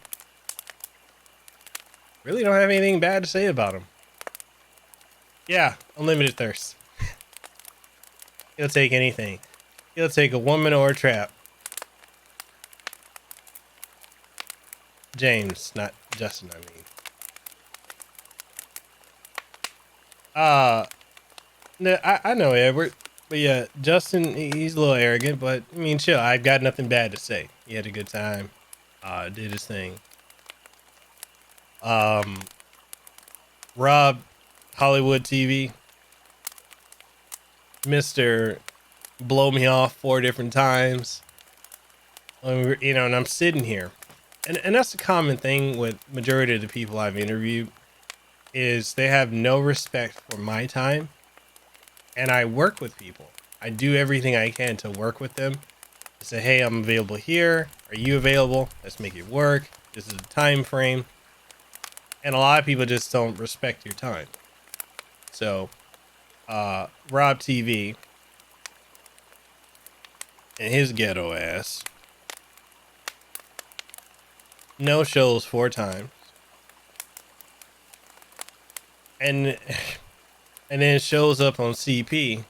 Really don't have anything bad to say about him. Yeah, unlimited thirst. He'll take anything. He'll take a woman or a trap. James, not Justin, I mean. No, I know Edward, but yeah, Justin, he's a little arrogant, but I mean, chill. I've got nothing bad to say. He had a good time. Did his thing. Rob, Hollywood TV, Mr. Blow me off 4 different times. You know, and I'm sitting here. And that's the common thing with majority of the people I've interviewed is they have no respect for my time. And I work with people. I do everything I can to work with them. I say, hey, I'm available here. Are you available? Let's make it work. This is the time frame. And a lot of people just don't respect your time. So, Rob TV and his ghetto ass no shows 4 times. And then shows up on CPT.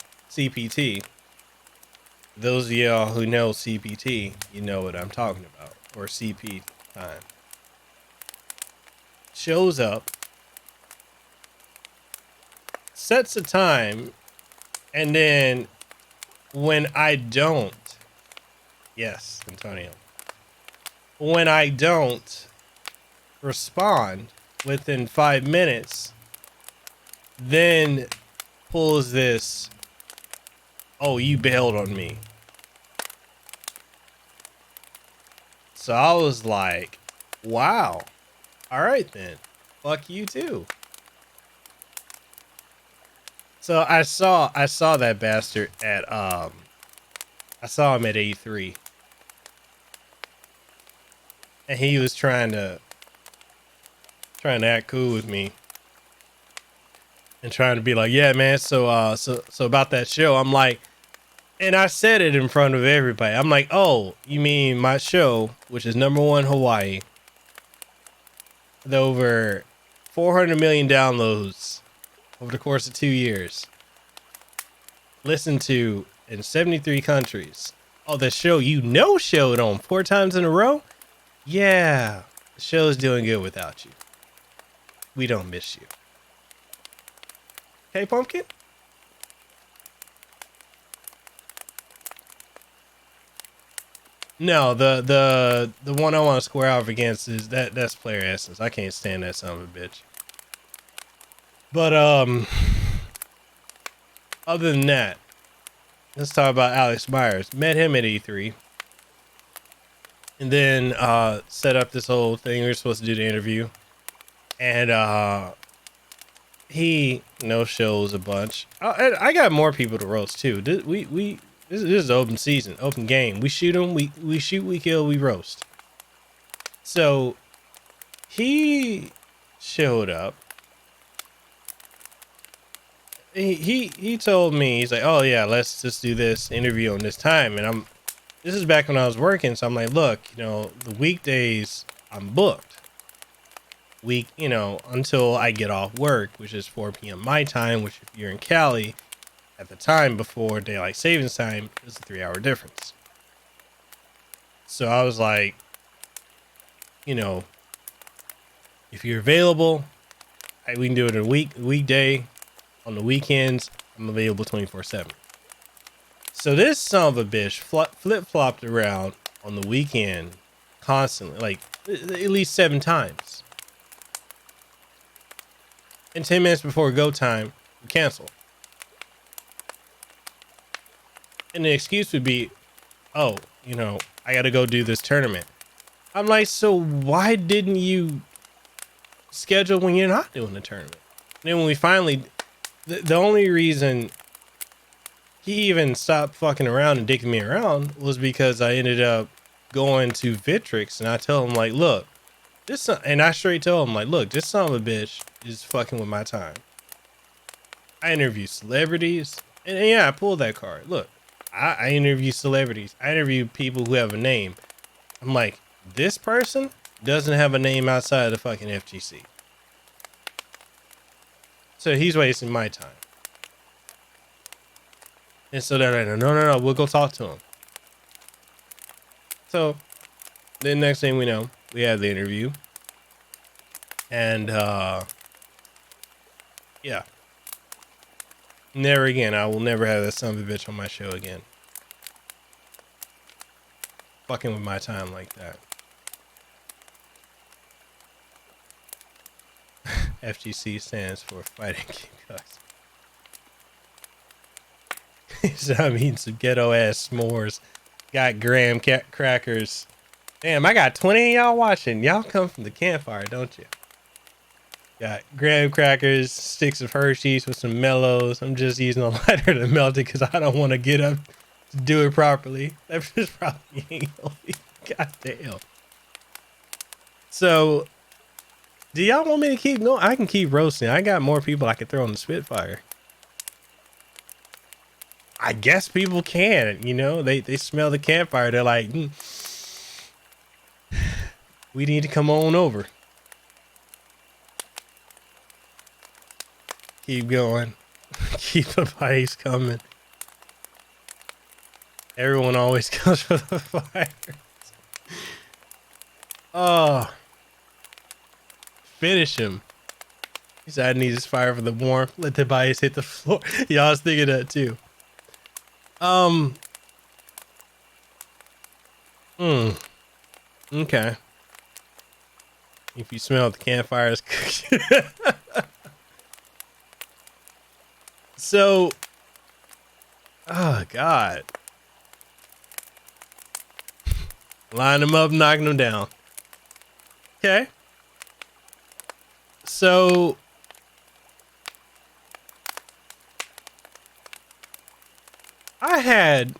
Those of y'all who know CPT, you know what I'm talking about. Or CP time. Shows up, sets a time, and then when I don't, yes, Antonio, when I don't respond within 5 minutes, then pulls this, oh, you bailed on me. So I was like, wow. All right, then. Fuck you too. So I saw that bastard at I saw him at E3. And he was trying to act cool with me. And trying to be like, yeah, man, so about that show. I'm like, and I said it in front of everybody. I'm like, oh, you mean my show, which is #1 Hawaii, with over 400 million downloads over the course of 2 years, listened to in 73 countries. Oh, the show showed on 4 times in a row? Yeah, the show's doing good without you. We don't miss you. Okay, Pumpkin? No, the one I want to square off against is that's Player Essence. I can't stand that son of a bitch. But other than that, let's talk about Alex Myers. Met him at E3. And then set up this whole thing. We were supposed to do the interview. And he no shows a bunch. I got more people to roast too. This is open season, open game. We shoot them, we shoot, we kill, we roast. So he showed up. He told me, he's like, oh yeah, let's just do this interview on this time. And this is back when I was working. So I'm like, look, the weekdays I'm booked until I get off work, which is 4 p.m. my time, which if you're in Cali at the time before daylight savings time is a 3-hour difference. So I was like, if you're available, we can do it a weekday. On the weekends, I'm available 24/7. So this son of a bitch flip-flopped around on the weekend constantly, like at least 7 times. And 10 minutes before go time, we cancel. And the excuse would be, oh, I got to go do this tournament. I'm like, so why didn't you schedule when you're not doing the tournament? And then when we finally, the only reason he even stopped fucking around and dicking me around was because I ended up going to Vitrix, and I tell him like, look, and I straight tell him like, look, this son of a bitch is fucking with my time. I interview celebrities, and yeah, I pulled that card. Look, I interview celebrities. I interview people who have a name. I'm like, this person doesn't have a name outside of the fucking FGC. So he's wasting my time. And so they're like, no, we'll go talk to him. So then next thing we know, we have the interview. And yeah. Never again. I will never have that son of a bitch on my show again. Fucking with my time like that. FGC stands for Fighting King Cucks. So I'm eating some ghetto ass s'mores. Got graham crackers. Damn, I got 20 of y'all watching. Y'all come from the campfire, don't you? Got graham crackers, sticks of Hershey's with some mellows. I'm just using a lighter to melt it because I don't want to get up to do it properly. That just probably ain't healthy. God damn. So, do y'all want me to keep going? I can keep roasting. I got more people I can throw on the Spitfire. I guess people can, they smell the campfire. They're like, we need to come on over. Keep going. Keep the fights coming. Everyone always comes for the fire. Oh. Finish him. He said, I need this fire for the warmth. Let the bias hit the floor. Yeah, I was thinking that too. Okay. If you smell the campfires cooking. So, oh God. Line them up, knocking them down. Okay. So, I had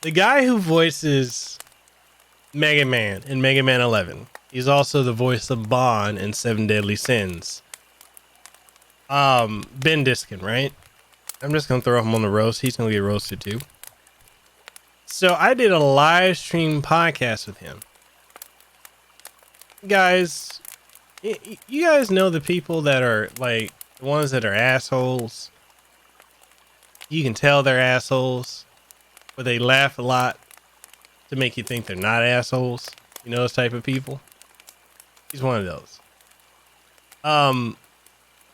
the guy who voices Mega Man in Mega Man 11. He's also the voice of Bond in 7 Deadly Sins. Ben Diskin, right? I'm just gonna throw him on the roast. He's gonna get roasted too. So I did a live stream podcast with him. Guys, you guys know the people that are like the ones that are assholes. You can tell they're assholes, but they laugh a lot to make you think they're not assholes. You know those type of people? He's one of those.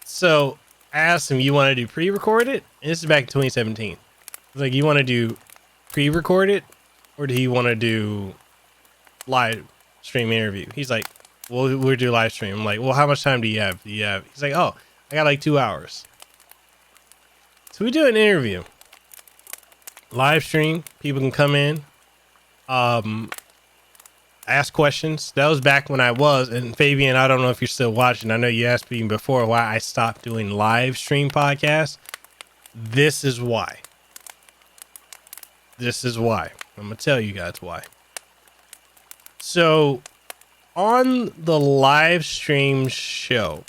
So I asked him, you want to do pre-recorded? And this is back in 2017. I was like, you want to do pre-recorded or do you want to do live stream interview? He's like, well, we'll do live stream. I'm like, well, how much time do you have? He's like, oh, I got like 2 hours. So we do an interview. Live stream. People can come in. Ask questions. That was back when I was, and Fabian, I don't know if you're still watching. I know you asked me before why I stopped doing live stream podcasts. This is why. This is why. I'm gonna tell you guys why. So on the live stream show,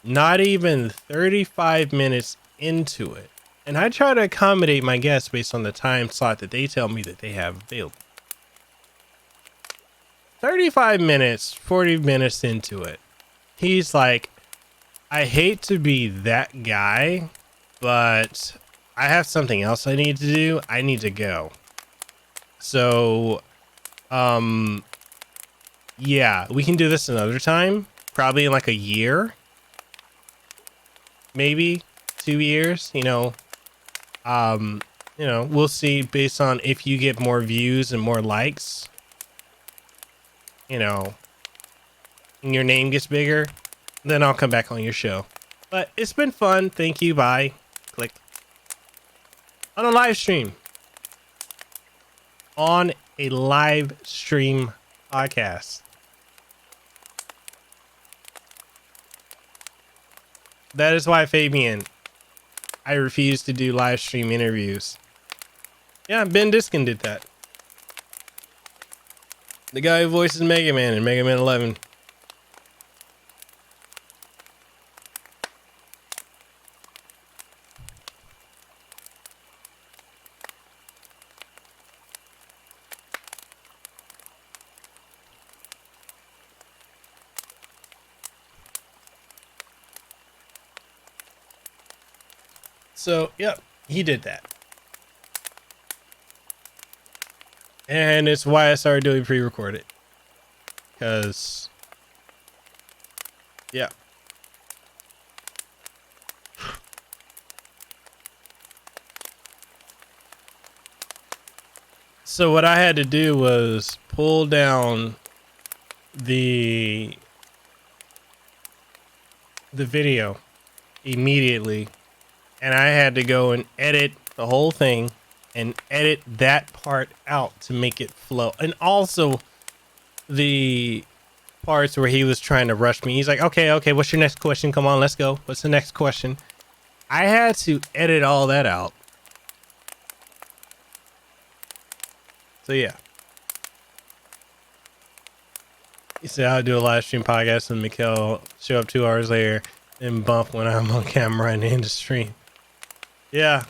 not even 35 minutes into it, and I try to accommodate my guests based on the time slot that they tell me that they have available. 35 minutes, 40 minutes into it, he's like, I hate to be that guy, but I have something else I need to do. I need to go. So, yeah, we can do this another time, probably in like a year, maybe 2 years, we'll see based on if you get more views and more likes, and your name gets bigger, then I'll come back on your show. But it's been fun. Thank you. Bye. Click. On a live stream. On a live stream podcast. That is why, Fabian, I refuse to do live stream interviews. Yeah, Ben Diskin did that. The guy who voices Mega Man in Mega Man 11. So, yep, he did that. And it's why I started doing pre-recorded. Because, yeah. So what I had to do was pull down the video immediately. And I had to go and edit the whole thing and edit that part out to make it flow. And also the parts where he was trying to rush me. He's like, okay, what's your next question? Come on, let's go. What's the next question? I had to edit all that out. So yeah. He said I'll do a live stream podcast and Mikkel show up 2 hours later and bump when I'm on camera and in the stream. Yeah.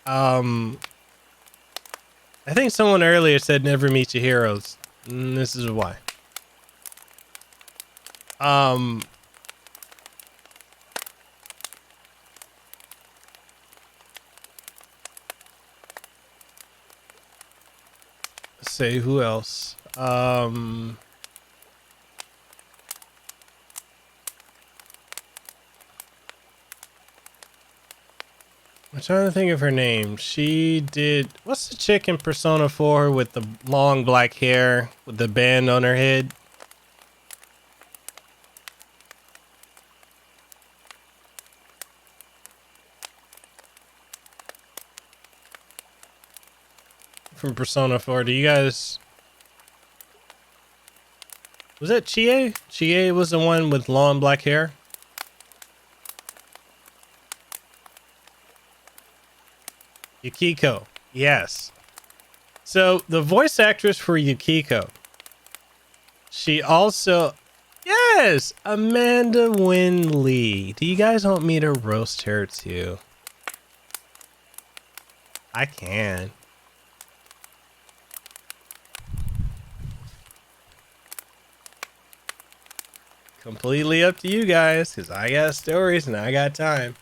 I think someone earlier said never meet your heroes. And this is why. Let's say who else? I'm trying to think of her name. She did... What's the chick in Persona 4 with the long black hair with the band on her head? From Persona 4. Do you guys... Was that Chie? Chie was the one with long black hair? Yukiko, yes. So the voice actress for Yukiko, she also, yes, Amanda Wynn Lee. Do you guys want me to roast her too? I can. Completely up to you guys, because I got stories and I got time.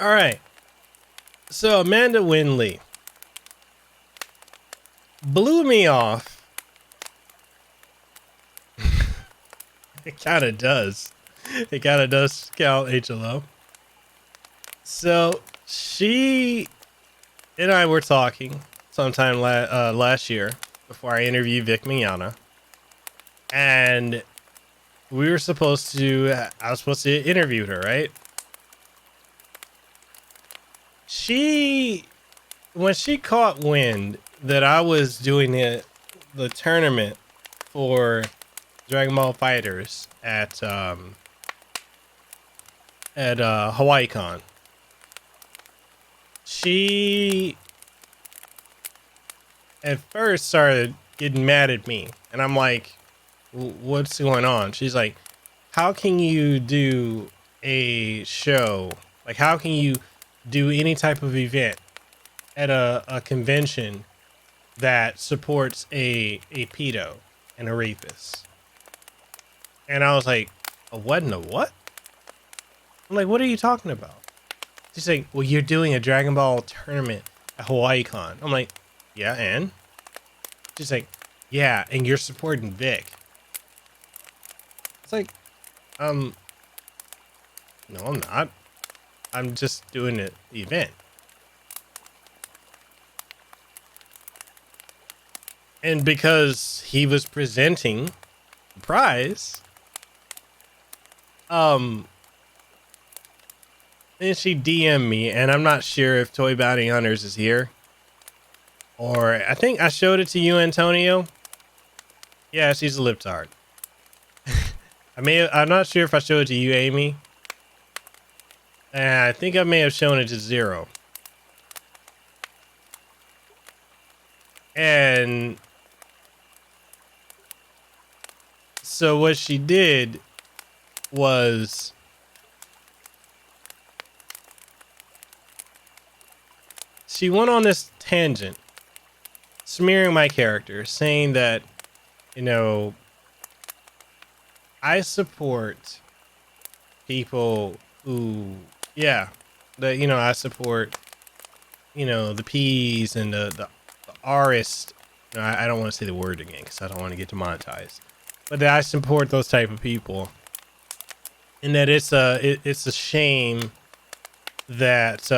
All right. So Amanda Wynn Lee blew me off. It kind of does. It kind of does count HLO. So she and I were talking sometime last year before I interviewed Vic Mignogna, and I was supposed to interview her, right? When she caught wind that I was doing the tournament for Dragon Ball Fighters at HawaiiCon, she at first started getting mad at me, and I'm like, what's going on? She's like, how can you do a show? Like, how can you do any type of event at a convention that supports a pedo and a rapist? And I was like, a what and a what? I'm like, what are you talking about? She's like, well, you're doing a Dragon Ball tournament at HawaiiCon. I'm like, yeah, and? She's like, yeah, and you're supporting Vic. It's like, no, I'm not. I'm just doing the event. And because he was presenting the prize, then she DM'd me, and I'm not sure if Toy Bounty Hunters is here. Or I think I showed it to you, Antonio. Yeah, she's a libtard. I'm not sure if I showed it to you, Amy. And I think I may have shown it to Zero. And so what she did was she went on this tangent, smearing my character, saying that, you know, I support people who, yeah, that, you know, I support, you know, the P's and the artists. No, I don't want to say the word again because I don't want to get demonetized. But that I support those type of people, and that it's a shame that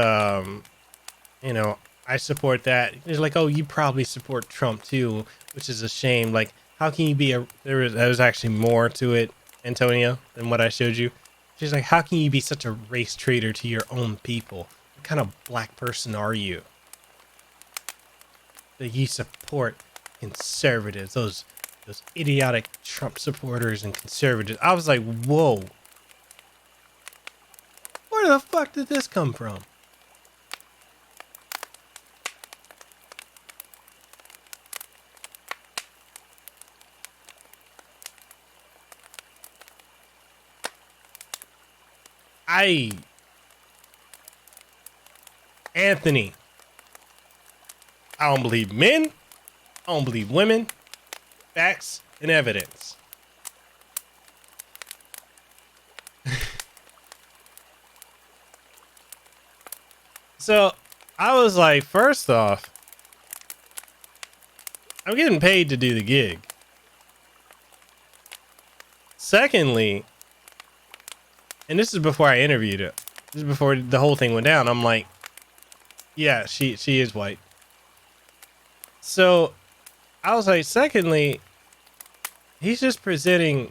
you know, I support that. It's like, oh, you probably support Trump too, which is a shame. Like, how can you be there was actually more to it, Antonio, than what I showed you. She's like, how can you be such a race traitor to your own people? What kind of black person are you that you support conservatives, those idiotic Trump supporters and conservatives? I was like, whoa, where the fuck did this come from? Anthony, I don't believe men, I don't believe women, facts and evidence. So I was like, first off, I'm getting paid to do the gig. Secondly, and this is before I interviewed her, this is before the whole thing went down, I'm like, yeah, she is white. So I was like, secondly, he's just presenting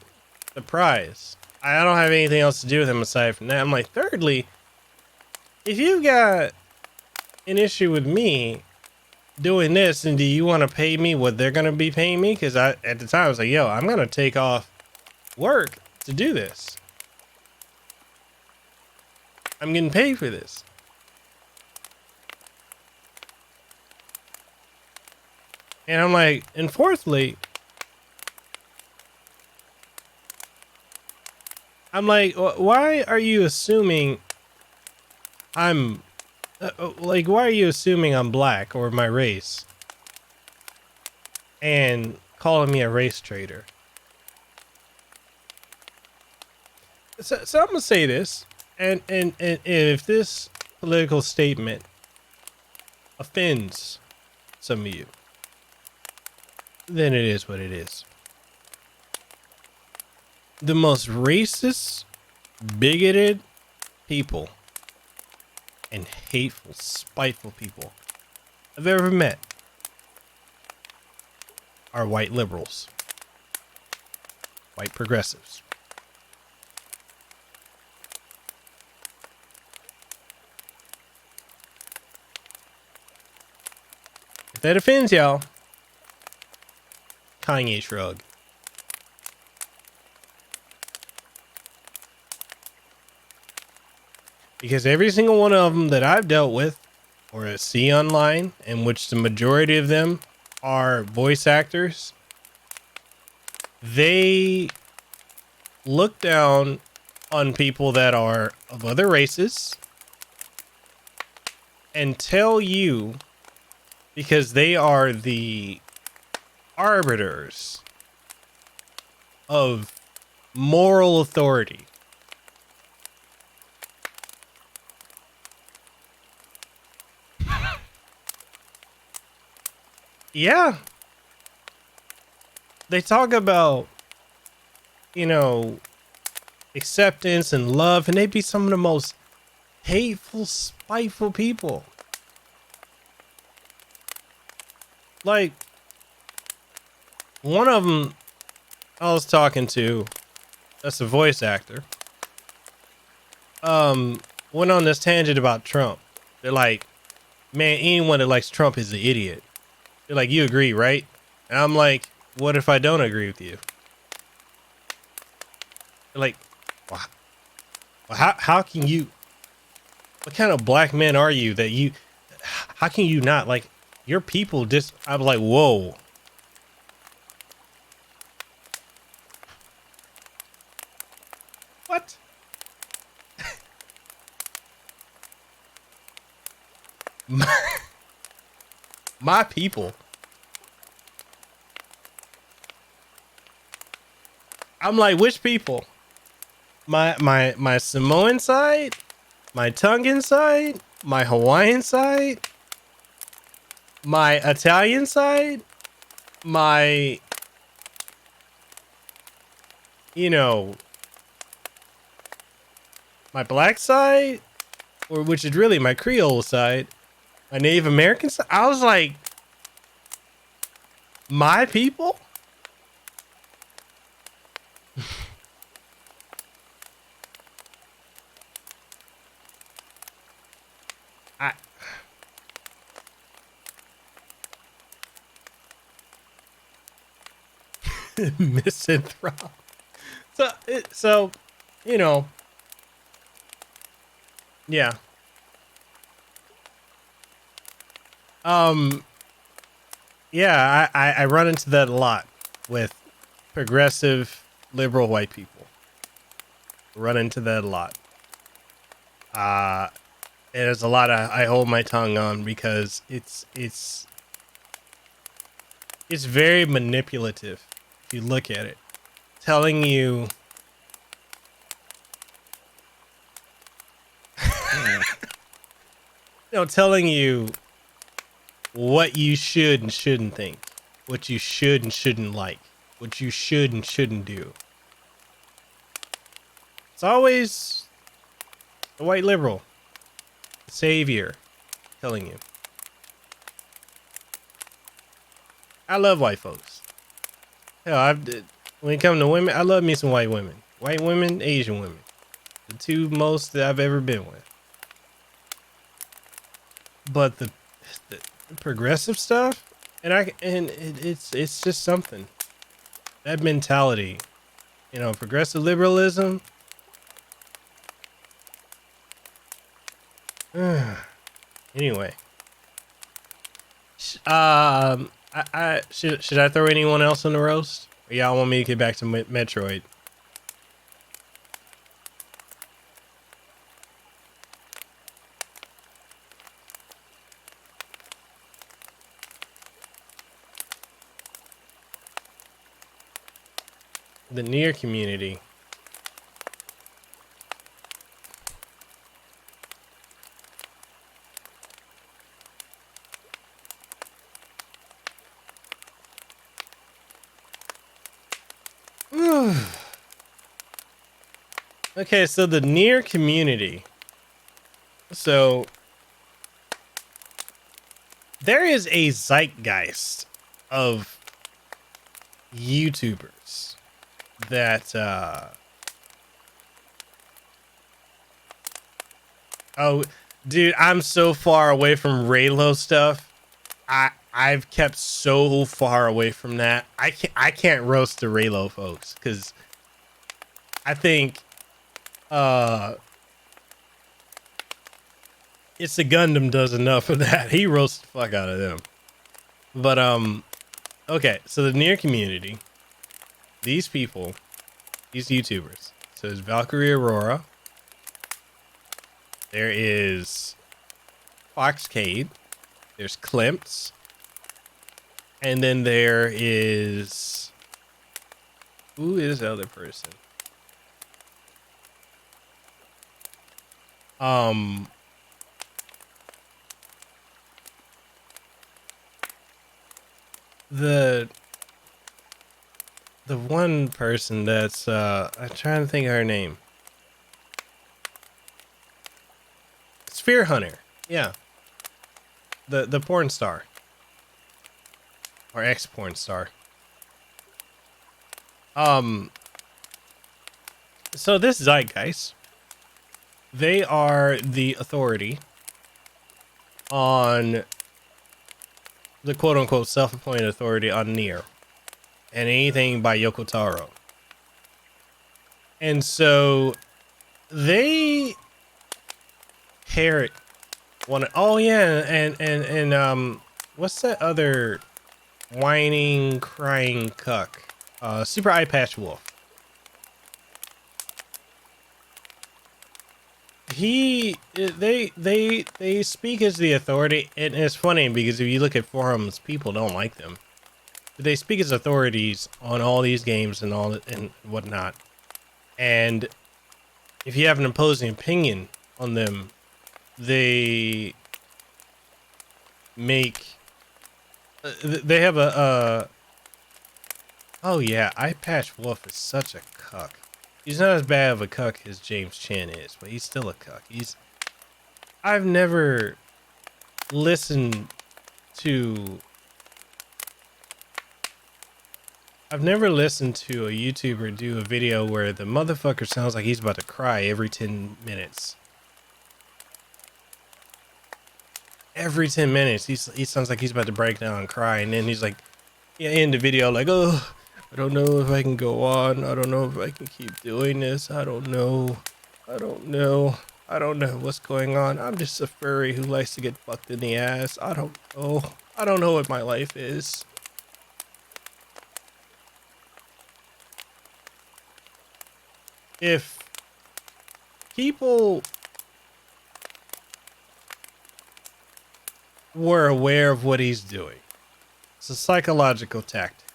the prize. I don't have anything else to do with him aside from that. I'm like, thirdly, if you've got an issue with me doing this, and do you want to pay me what they're going to be paying me? Because at the time I was like, yo, I'm going to take off work to do this. I'm getting paid for this. And I'm like, and fourthly, I'm like, why are you assuming I'm like, why are you assuming I'm black or my race and calling me a race traitor? So I'm gonna say this, and if this political statement offends some of you, then it is what it is. The most racist bigoted people and hateful, spiteful people I've ever met are white liberals, white progressives. If that offends y'all, Kanye shrug. Because every single one of them that I've dealt with or see online, in which the majority of them are voice actors, they look down on people that are of other races and tell you, because they are the arbiters of moral authority, yeah, they talk about, you know, acceptance and love, and they be some of the most hateful, spiteful people. Like, one of them I was talking to, that's a voice actor, went on this tangent about Trump. They're like, man, anyone that likes Trump is an idiot. They're like, you agree, right? And I'm like, what if I don't agree with you? They're like, well, how can you, what kind of black man are you that you, how can you not, like, your people just, I was like, whoa. What? My people. I'm like, which people? My Samoan side, my Tongan side, my Hawaiian side, my Italian side, my, you know, my black side, or which is really my Creole side, my Native American side. I was like, my people? I misanthrope. So, you know, yeah. Yeah, I run into that a lot with progressive liberal white people. Run into that a lot. And there's a lot I hold my tongue on because it's very manipulative if you look at it. Telling you telling you what you should and shouldn't think, what you should and shouldn't like, what you should and shouldn't do. It's always the white liberal, the savior, telling you. I love white folks. Hell, when it comes to women, I love me some white women. White women, Asian women. The two most that I've ever been with. But the progressive stuff, it's just something. That mentality, progressive liberalism. Anyway, I should I throw anyone else on the roast? Or y'all want me to get back to Metroid? The near community. Okay, so the Nier community. So there is a zeitgeist of YouTubers that oh dude, I'm so far away from Raylo stuff. I've kept so far away from that. I can't roast the Raylo folks because I think it's the Gundam does enough of that. He roasts the fuck out of them. But okay, so the Nier community, these people, these YouTubers. So there's Valkyrie Aurora. There is Foxcade. There's Klimt. And then there is, who is the other person? The one person that's I'm trying to think of her name. Sphere Hunter. Yeah. The porn star. Or ex-porn star. So this zeitgeist, they are the authority on the quote-unquote self-appointed authority on Nier and anything by Yoko Taro. And so they parrot one. Oh yeah, and what's that other whining, crying cuck? Super Eye Patch Wolf. They speak as the authority, and it's funny because if you look at forums, people don't like them. But they speak as authorities on all these games and all and whatnot. And if you have an opposing opinion on them, they make they have a oh yeah, Eye Patch Wolf is such a cuck. He's not as bad of a cuck as James Chan is, but he's still a cuck. I've never listened to a YouTuber do a video where the motherfucker sounds like he's about to cry every 10 minutes. Every 10 minutes, he sounds like he's about to break down and cry, and then he's like, yeah, in the video, like, oh, I don't know if I can go on. I don't know if I can keep doing this. I don't know what's going on. I'm just a furry who likes to get fucked in the ass. I don't know what my life is. If people were aware of what he's doing, it's a psychological tactic.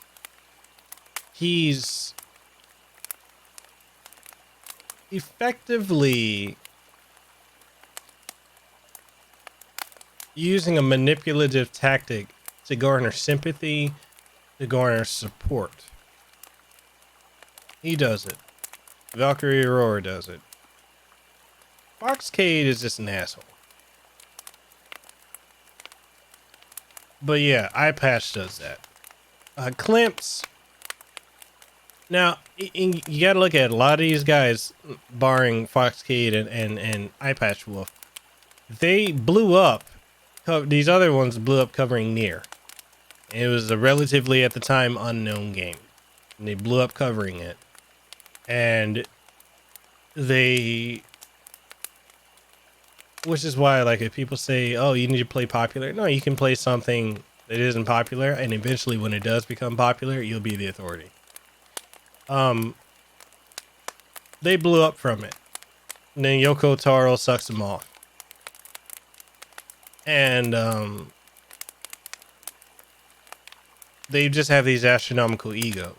He's effectively using a manipulative tactic to garner sympathy, to garner support. He does it. Valkyrie Aurora does it. Foxcade is just an asshole. But yeah, Eye Patch does that. Klimt. Now, you gotta look at a lot of these guys, barring Foxcade and Eye Patch Wolf. They blew up. These other ones blew up covering Nier. It was a relatively, at the time, unknown game. And they blew up covering it. And which is why, like, if people say, oh, you need to play popular. No, you can play something that isn't popular, and eventually when it does become popular, you'll be the authority. They blew up from it. And then Yoko Taro sucks them off. And they just have these astronomical egos.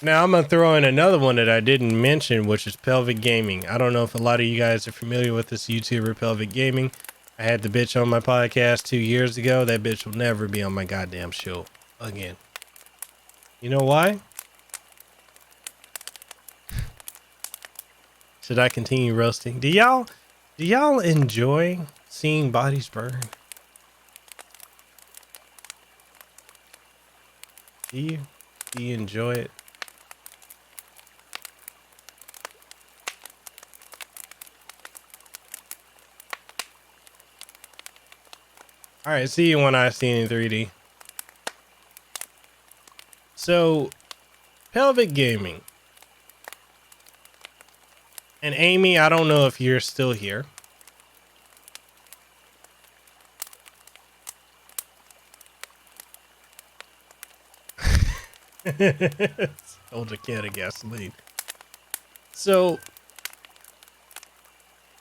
Now I'm gonna throw in another one that I didn't mention, which is Pelvic Gaming. I don't know if a lot of you guys are familiar with this YouTuber, Pelvic Gaming. I had the bitch on my podcast 2 years ago. That bitch will never be on my goddamn show again. You know why? Should I continue roasting? Do y'all enjoy seeing bodies burn? Do you enjoy it? All right, see you when I see you in 3D. So, Pelvic Gaming. And Amy, I don't know if you're still here. Hold a can of gasoline. So,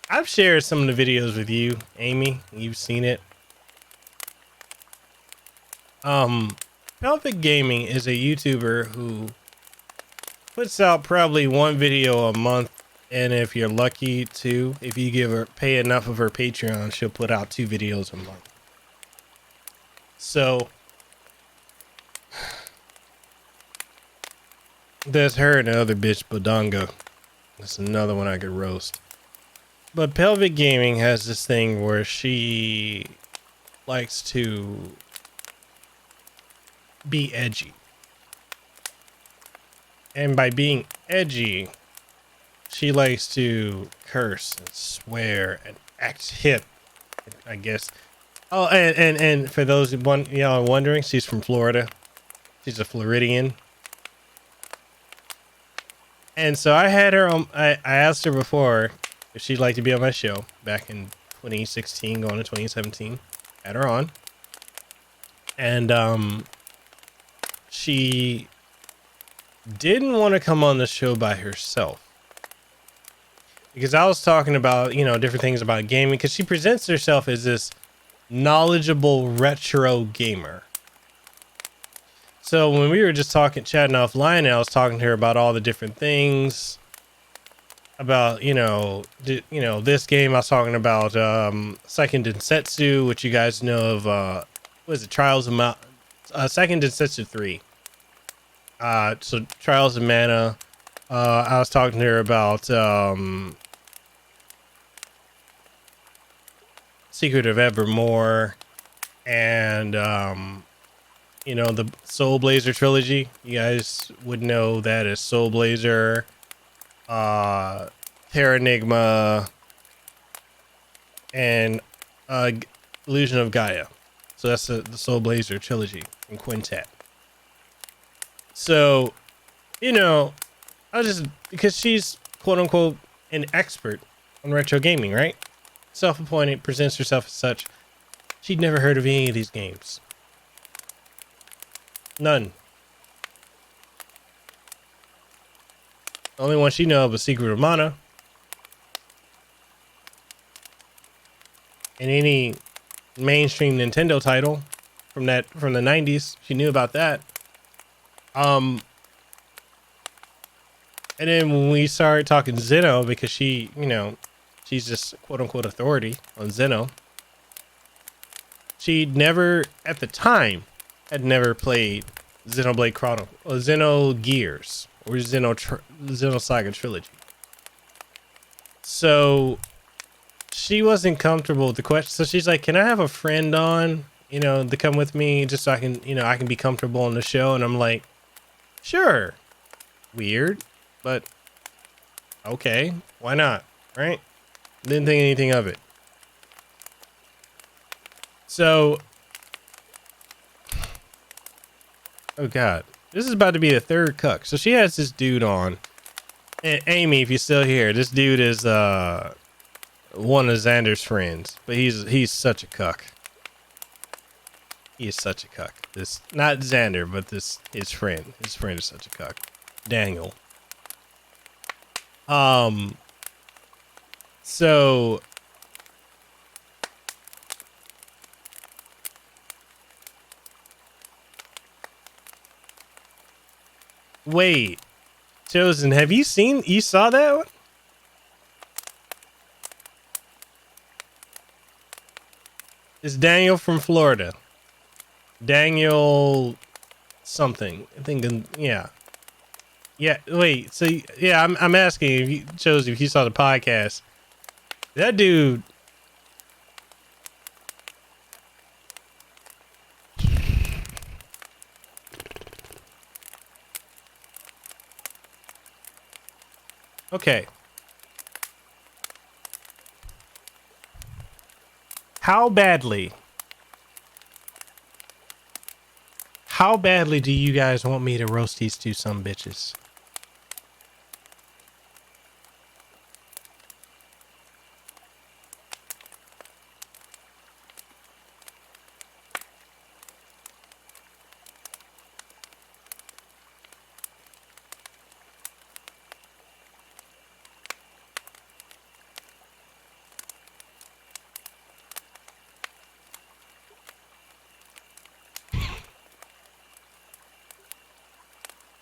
I've shared some of the videos with you, Amy. You've seen it. Pelvic Gaming is a YouTuber who puts out probably one video a month, and if you're lucky, two. If you give her pay enough of her Patreon, she'll put out 2 videos a month. So there's her and the other bitch, Badonga. That's another one I could roast. But Pelvic Gaming has this thing where she likes to be edgy. And by being edgy, she likes to curse and swear and act hip, I guess. Oh, and for those y'all wondering, she's from Florida. She's a Floridian. And so I had her on, I asked her before if she'd like to be on my show back in 2016 going to 2017. Had her on. And she didn't want to come on the show by herself. Because I was talking about, you know, different things about gaming, because she presents herself as this knowledgeable retro gamer. So when we were just chatting offline, I was talking to her about all the different things about, this game. I was talking about Second Densetsu, which you guys know of. What is it? Second Densetsu 3. So Trials of Mana. I was talking to her about Secret of Evermore, and the Soul Blazer trilogy. You guys would know that as Soul Blazer, Terranigma, and Illusion of Gaia. So that's the Soul Blazer trilogy and quintet. So, I just, because she's quote unquote an expert on retro gaming, right? Self-appointed, presents herself as such. She'd never heard of any of these games. None. The only one she know of was Secret of Mana. And any mainstream Nintendo title from the 90s, she knew about that. And then when we started talking Xeno, because she, she's just quote unquote authority on Xeno. She'd never, at the time, had never played Xenoblade Chronicle, or Xenogears, or Xenosaga Trilogy. So she wasn't comfortable with the question. So she's like, "Can I have a friend on, to come with me, just so I can, I can be comfortable on the show?" And I'm like, "Sure." Weird, but okay, why not? Right? Didn't think anything of it. So, oh god, this is about to be the 3rd cuck. So she has this dude on, and Amy, if you're still here, this dude is one of Xander's friends, but he's such a cuck. He is such a cuck. This, not Xander, but his friend. His friend is such a cuck. Daniel. So wait, Chosen, you saw that one? It's Daniel from Florida. Daniel something. I think, yeah. Yeah, wait. So yeah, I'm asking if you chose if you saw the podcast. That dude. Okay. How badly? How badly do you guys want me to roast these two some bitches?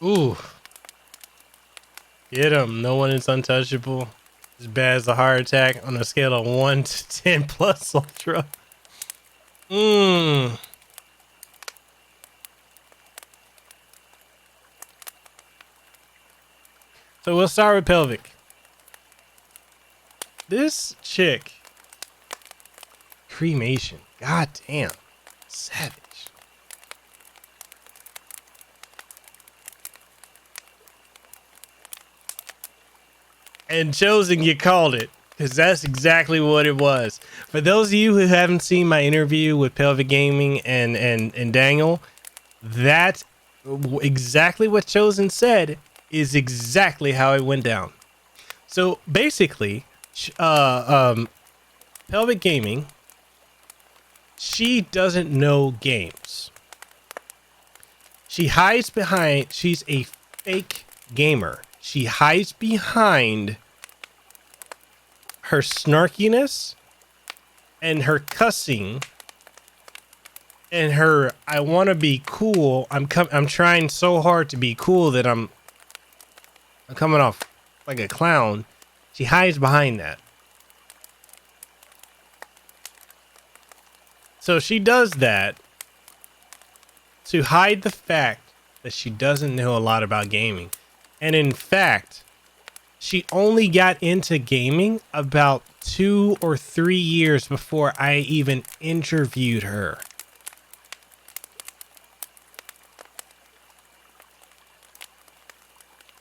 Ooh. Get him. No one is untouchable. As bad as a heart attack on a scale of 1 to 10 plus ultra. Mmm. So we'll start with pelvic. This chick. Cremation. God damn. Savage. And Chosen, you called it. Because that's exactly what it was. For those of you who haven't seen my interview with Pelvic Gaming and Daniel, that exactly what Chosen said is exactly how it went down. So basically, Pelvic Gaming, she doesn't know games. She hides behind, she's a fake gamer. She hides behind her snarkiness and her cussing and her I want to be cool. I'm trying so hard to be cool that I'm coming off like a clown. She hides behind that. So she does that to hide the fact that she doesn't know a lot about gaming. And in fact, she only got into gaming about 2 or 3 years before I even interviewed her.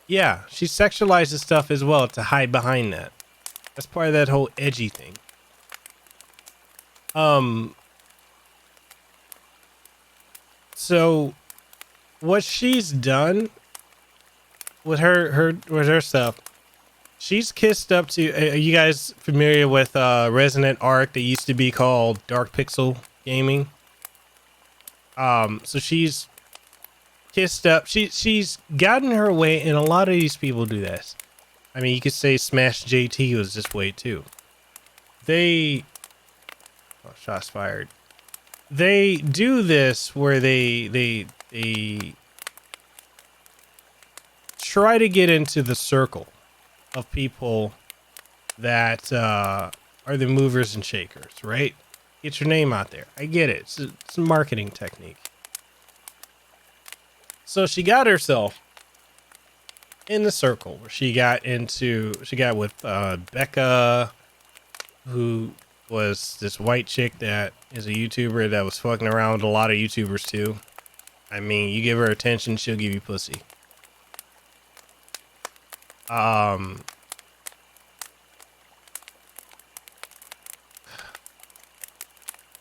Yeah, she sexualizes stuff as well to hide behind that. That's part of that whole edgy thing. So what she's done with her stuff, she's kissed up to. Are you guys familiar with Resonant Arc that used to be called Dark Pixel Gaming? So she's kissed up. She's gotten her way, and a lot of these people do this. I mean, you could say Smash JT was this way too. Shots fired. They do this where they try to get into the circle of people that are the movers and shakers, right? Get your name out there. I get it. It's a marketing technique. So she got herself in the circle where she got with Becca, who was this white chick that is a YouTuber that was fucking around with a lot of YouTubers too. I mean, you give her attention, she'll give you pussy.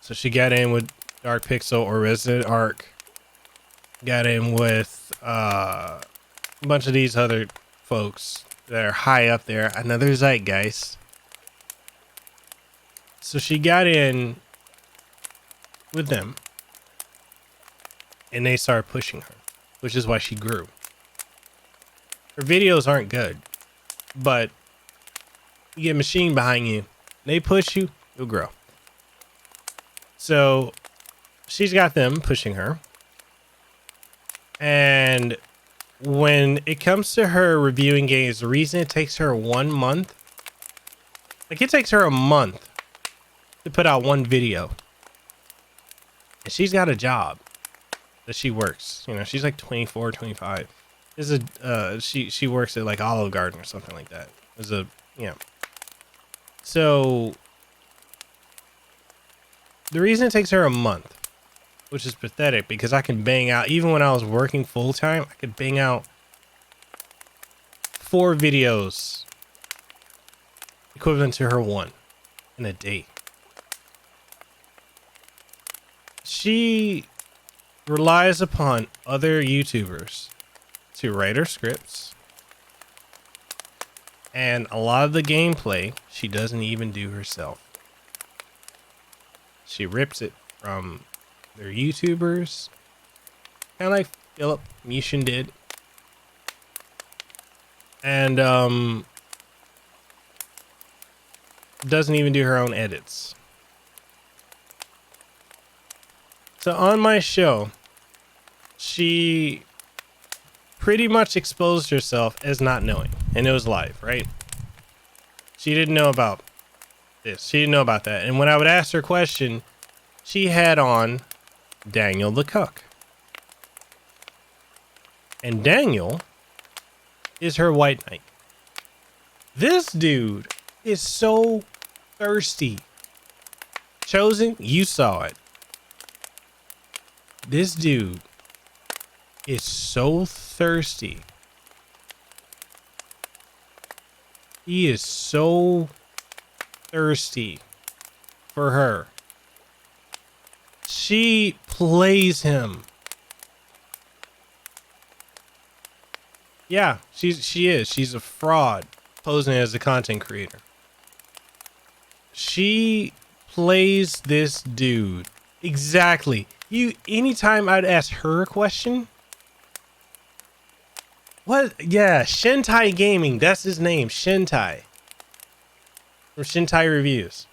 So she got in with Dark Pixel or Resident Arc. Got in with a bunch of these other folks that are high up there. Another zeitgeist. So she got in with them. And they started pushing her, which is why she grew. Her videos aren't good, but you get a machine behind you, they push you, you'll grow. So she's got them pushing her. And when it comes to her reviewing games, the reason it takes her 1 month, like it takes her a month to put out one video. And she's got a job that she works. You know, she's like 24, 25. is a she works at like Olive Garden or something like that. Is a yeah. So the reason it takes her a month, which is pathetic, because I can bang out, even when I was working full time, I could bang out 4 videos equivalent to her 1 in a day. She relies upon other YouTubers to write her scripts, and a lot of the gameplay she doesn't even do herself. She rips it from their YouTubers, kind of like Philip Mushin did, and doesn't even do her own edits. So on my show, she pretty much exposed herself as not knowing, and it was live, right? She didn't know about this. She didn't know about that. And when I would ask her a question, she had on Daniel the Cuck. And Daniel is her white knight. This dude is so thirsty. Chosen, you saw it. This dude is so thirsty. He is so thirsty for her. She plays him. Yeah, she is. She's a fraud posing as a content creator. She plays this dude. Exactly. Anytime I'd ask her a question. What? Yeah, Shentai Gaming. That's his name. Shentai. From Shentai Reviews.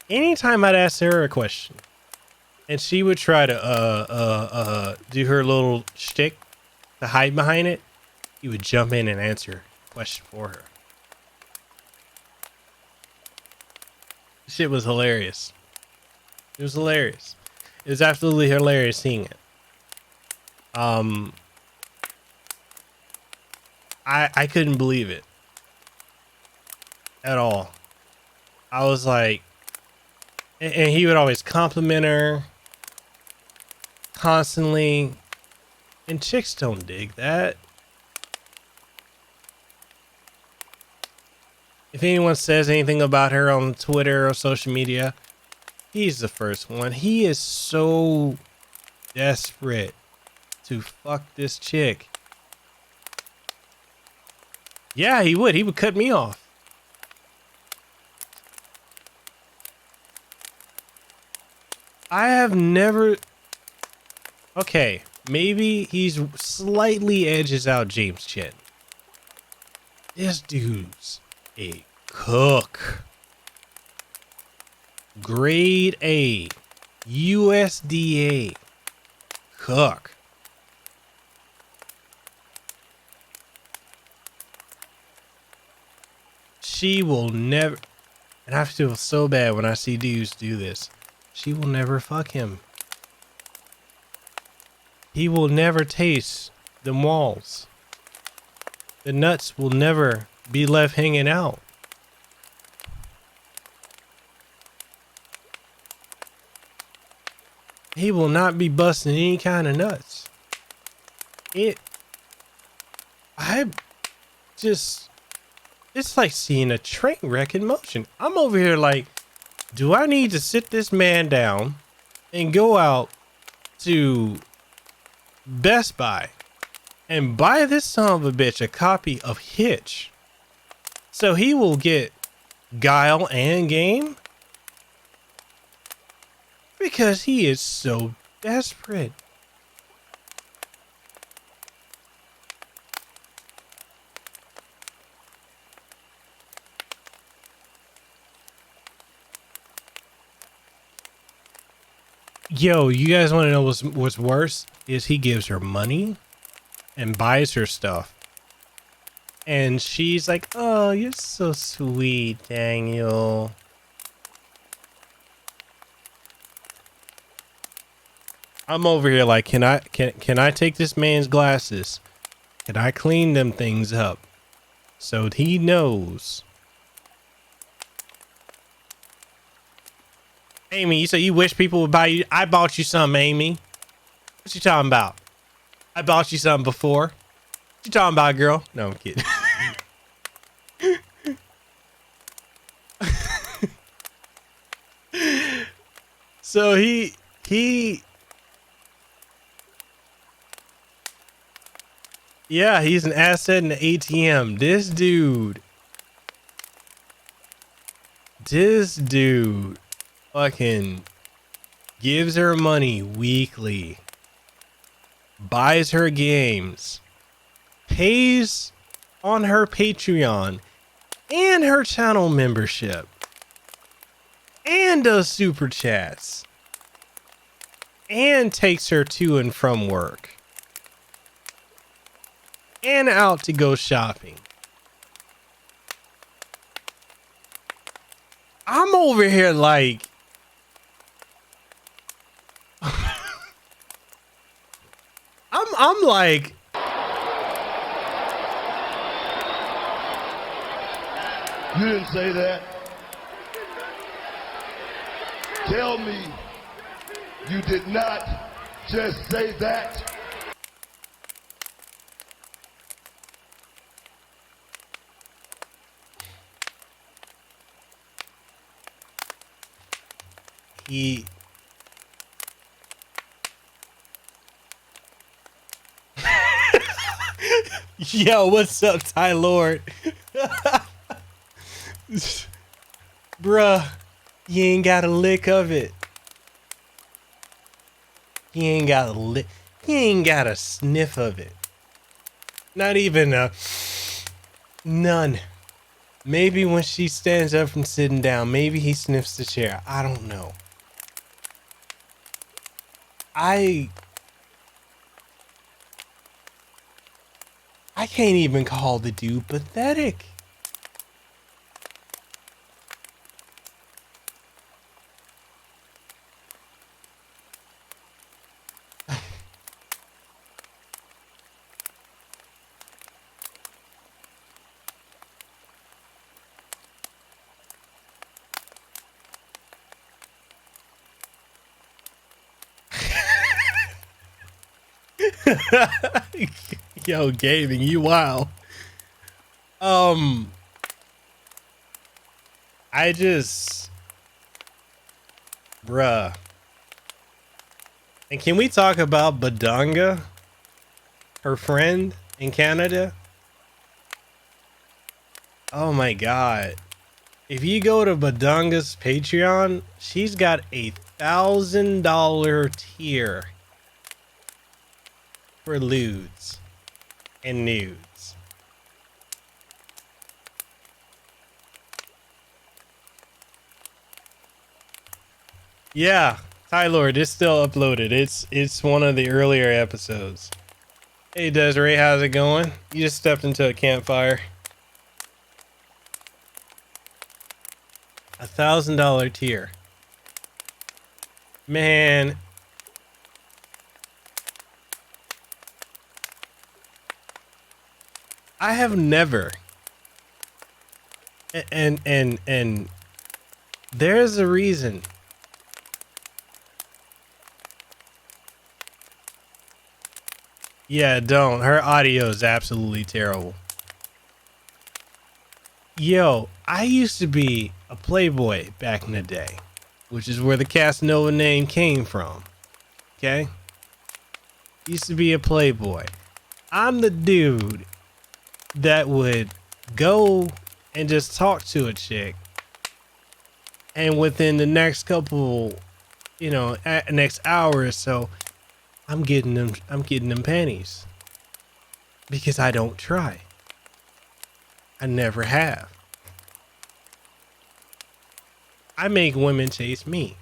Anytime I'd ask her a question, and she would try to do her little shtick to hide behind it, he would jump in and answer the question for her. Shit was hilarious. It was hilarious. It was absolutely hilarious seeing it. I couldn't believe it at all. I was like, and he would always compliment her constantly, and chicks don't dig that. If anyone says anything about her on Twitter or social media, he's the first one. He is so desperate to fuck this chick. Yeah, he would. He would cut me off. I have never... Okay, maybe he's slightly edges out James Chen. This dude's a cook. Grade A. USDA. Cook. She will never... And I feel so bad when I see dudes do this. She will never fuck him. He will never taste the walls. The nuts will never be left hanging out. He will not be busting any kind of nuts. It's like seeing a train wreck in motion. I'm over here like, do I need to sit this man down and go out to Best Buy and buy this son of a bitch a copy of Hitch so he will get Guile and Game? Because he is so desperate. Yo, you guys want to know what's worse? Is he gives her money and buys her stuff. And she's like, oh, you're so sweet, Daniel. I'm over here like, can I take this man's glasses? Can I clean them things up so he knows? Amy, you say you wish people would buy you. I bought you something, Amy. What you talking about? I bought you something before. What you talking about, girl? No, I'm kidding. So he yeah, he's an asset in the ATM. This dude fucking gives her money weekly, buys her games, pays on her Patreon and her channel membership, and does super chats, and takes her to and from work, and out to go shopping. I'm over here like, I'm like, You didn't say that. Tell me you did not just say that. he yo, what's up, Ty Lord? Bruh, you ain't got a lick of it. He ain't got a lick. He ain't got a sniff of it. Not even a none. Maybe when she stands up from sitting down, maybe he sniffs the chair. I don't know. I can't even call the dude pathetic. Yo, gaming, you wow. I just, bruh. And can we talk about Badanga, her friend in Canada? Oh my god. If you go to Badanga's Patreon, she's got $1,000 tier for lewds and nudes. Yeah, Tyler, it's still uploaded. It's one of the earlier episodes. Hey Desiree, how's it going? You just stepped into a campfire. $1,000 tier. Man. I have never. And there's a reason. Yeah, don't. Her audio is absolutely terrible. Yo, I used to be a playboy back in the day, which is where the Casanova name came from. Okay? Used to be a playboy. I'm the dude that would go and just talk to a chick, and within the next couple, next hour or so, I'm getting them panties, because I don't try. I never have. I make women chase me,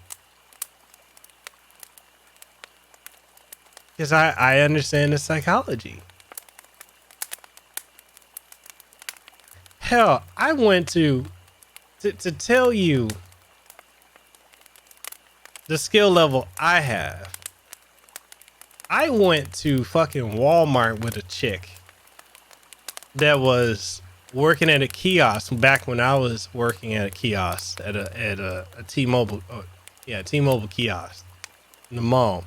because I understand the psychology. Hell, I went to tell you the skill level I have. I went to fucking Walmart with a chick that was working at a kiosk back when I was working at a kiosk at a T-Mobile, T-Mobile kiosk in the mall.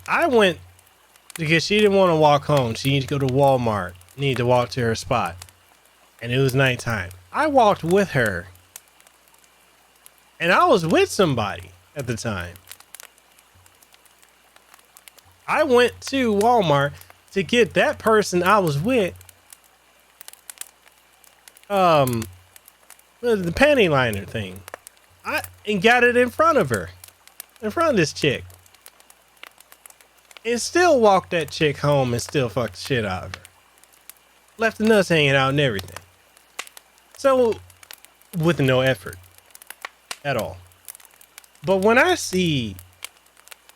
I went because she didn't want to walk home. She needed to go to Walmart, needed to walk to her spot, and it was nighttime. I walked with her, and I was with somebody at the time. I went to Walmart to get that person I was with the panty liner thing. And got it in front of her, in front of this chick, and still walked that chick home and still fucked the shit out of her. Left the nuts hanging out and everything. So, with no effort at all. But when I see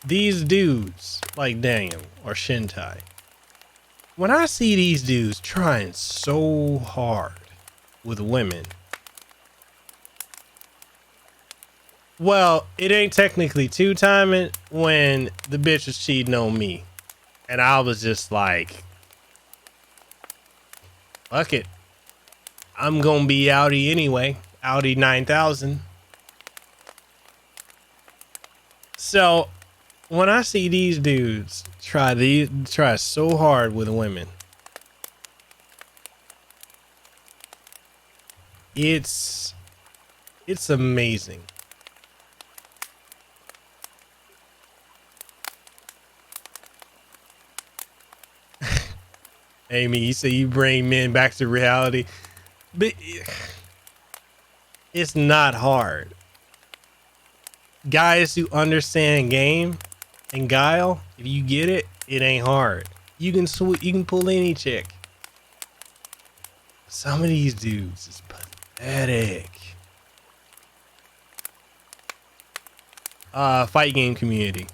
these dudes like Daniel or Shintai, when I see these dudes trying so hard with women, well, it ain't technically two-timing when the bitch was cheating on me. And I was just like, fuck it. I'm gonna be Audi anyway. Audi 9000. So when I see these dudes try so hard with women, it's amazing. Amy, you say you bring men back to reality, but it's not hard. Guys who understand game and guile, if you get it, it ain't hard. You can pull any chick. Some of these dudes is pathetic. Fight game community.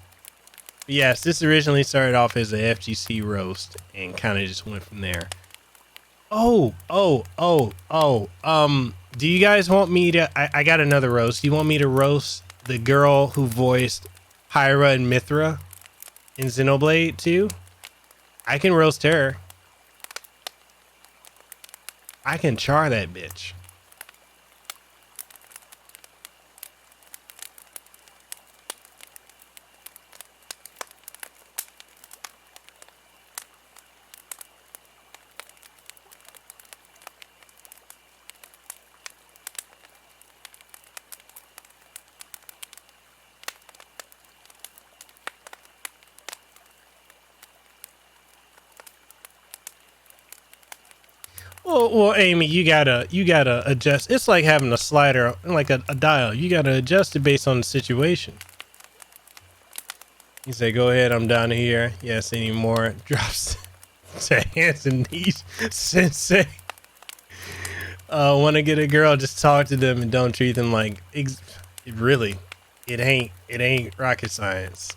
Yes, this originally started off as a FGC roast and kind of just went from there. Do you guys want me to, I got another roast. Do you want me to roast the girl who voiced Hyra and Mithra in Xenoblade 2? I can roast her. I can char that bitch. Well, Amy, you gotta adjust. It's like having a slider, like a dial. You gotta adjust it based on the situation. You say, "Go ahead, I'm down here." Yes, anymore. Drops to hands and knees. Sensei. Want to get a girl? Just talk to them and don't treat them like. It ain't rocket science.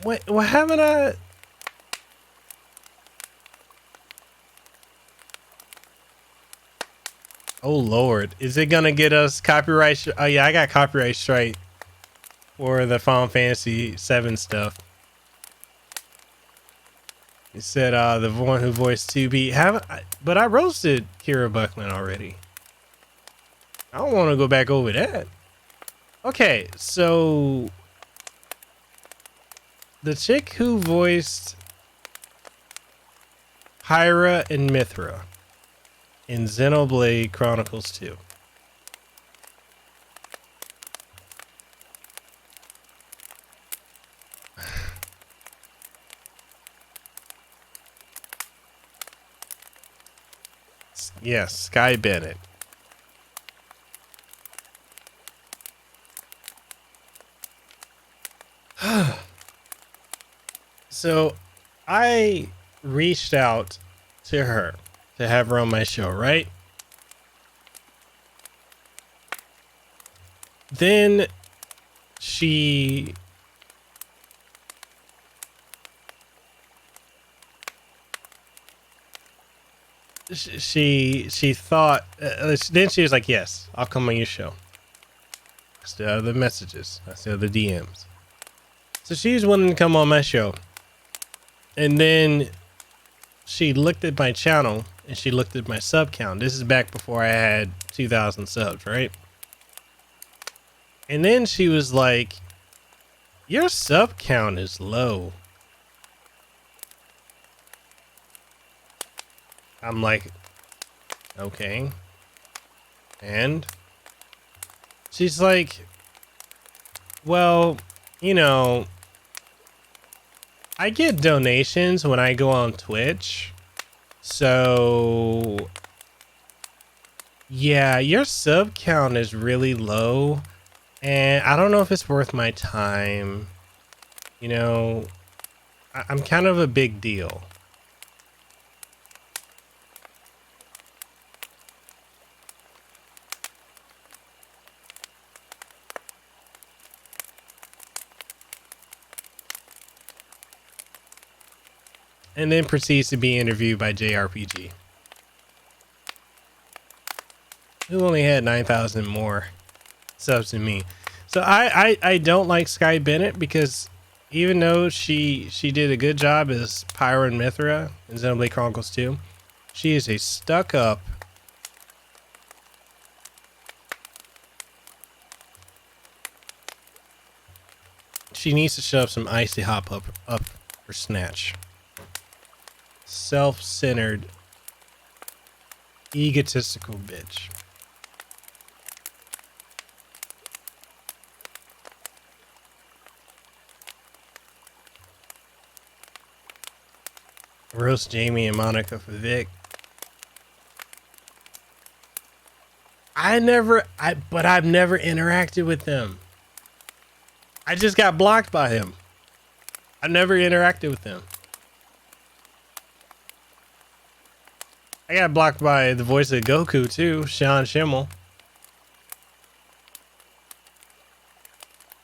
What haven't I? Oh Lord, is it gonna get us copyright? Oh yeah, I got copyright strike for the Final Fantasy VII stuff. You said the one who voiced 2B. But I roasted Kira Buckland already. I don't want to go back over that. Okay, so the chick who voiced Hyra and Mithra in Xenoblade Chronicles 2. Yes, Sky Bennett. So I reached out to her to have her on my show, right? Then she thought then she was like, yes, I'll come on your show. I still have the messages. I still have the DMs. So she's willing to come on my show. And then she looked at my channel and she looked at my sub count. This is back before I had 2,000 subs, right? And then she was like, your sub count is low. I'm like, okay. And she's like, well, you know, I get donations when I go on Twitch. So yeah, your sub count is really low. And I don't know if it's worth my time. You know, I'm kind of a big deal. And then proceeds to be interviewed by JRPG, who only had 9,000 more subs than me. So I don't like Sky Bennett because even though she did a good job as Pyro and Mithra in Xenoblade Chronicles 2, she is a stuck up she needs to shove some icy hop up her snatch. Self-centered, egotistical bitch. Roast Jamie and Monica for Vic. I've never interacted with them. I just got blocked by him. I never interacted with them. I got blocked by the voice of Goku too, Sean Schimmel.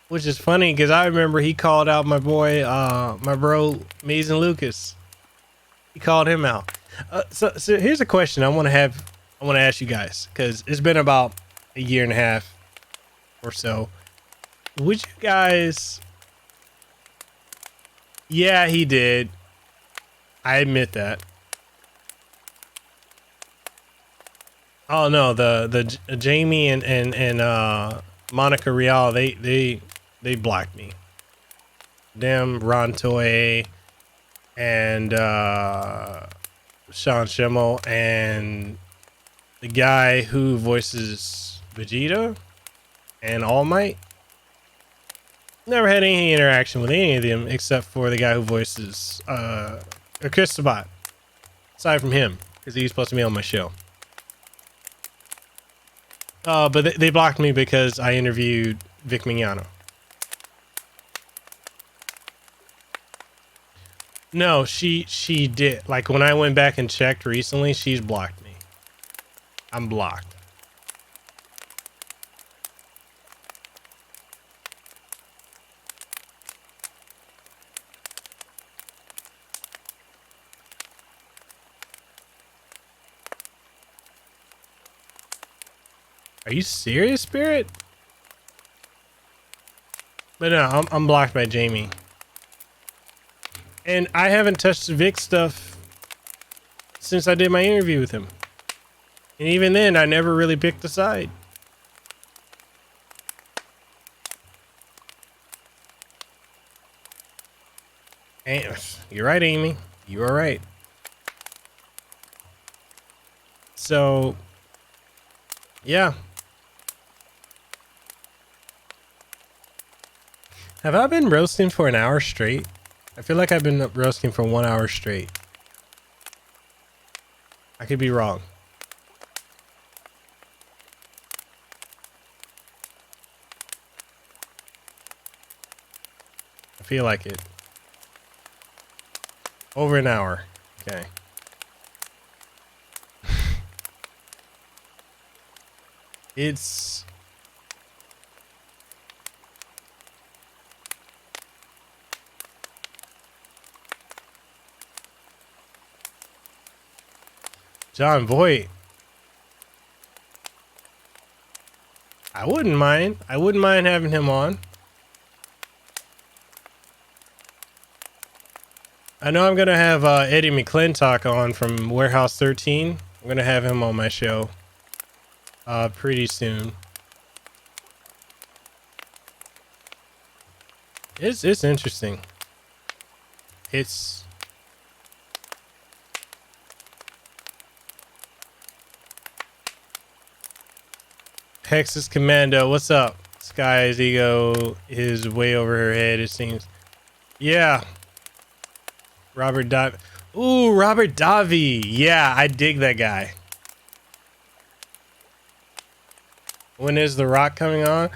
Which is funny because I remember he called out my boy, my bro, Mason Lucas. He called him out. So here's a question I want to ask you guys, because it's been about a year and a half or so. Would you guys? Yeah, he did. I admit that. Oh no, the Jamie and Monica Real, they blocked me. Them, Ron Toy, and Sean Schimmel, and the guy who voices Vegeta and All Might. Never had any interaction with any of them except for the guy who voices Chris Sabat. Aside from him, because he's supposed to be on my show. But they blocked me because I interviewed Vic Mignano. No, she did. Like when I went back and checked recently, she's blocked me. I'm blocked. Are you serious, Spirit? But no, I'm blocked by Jamie. And I haven't touched Vic stuff since I did my interview with him. And even then, I never really picked a side. And you're right, Amy. You are right. So, yeah. Have I been roasting for an hour straight? I feel like I've been roasting for 1 hour straight. I could be wrong. I feel like it. Over an hour. Okay. It's... John Voight. I wouldn't mind. I wouldn't mind having him on. I know I'm gonna have Eddie McClintock on from Warehouse 13. I'm gonna have him on my show pretty soon. It's interesting. It's Hexus Commando, what's up? Sky's ego is way over her head, it seems. Yeah. Robert Davi. Ooh, Robert Davi. Yeah, I dig that guy. When is The Rock coming on?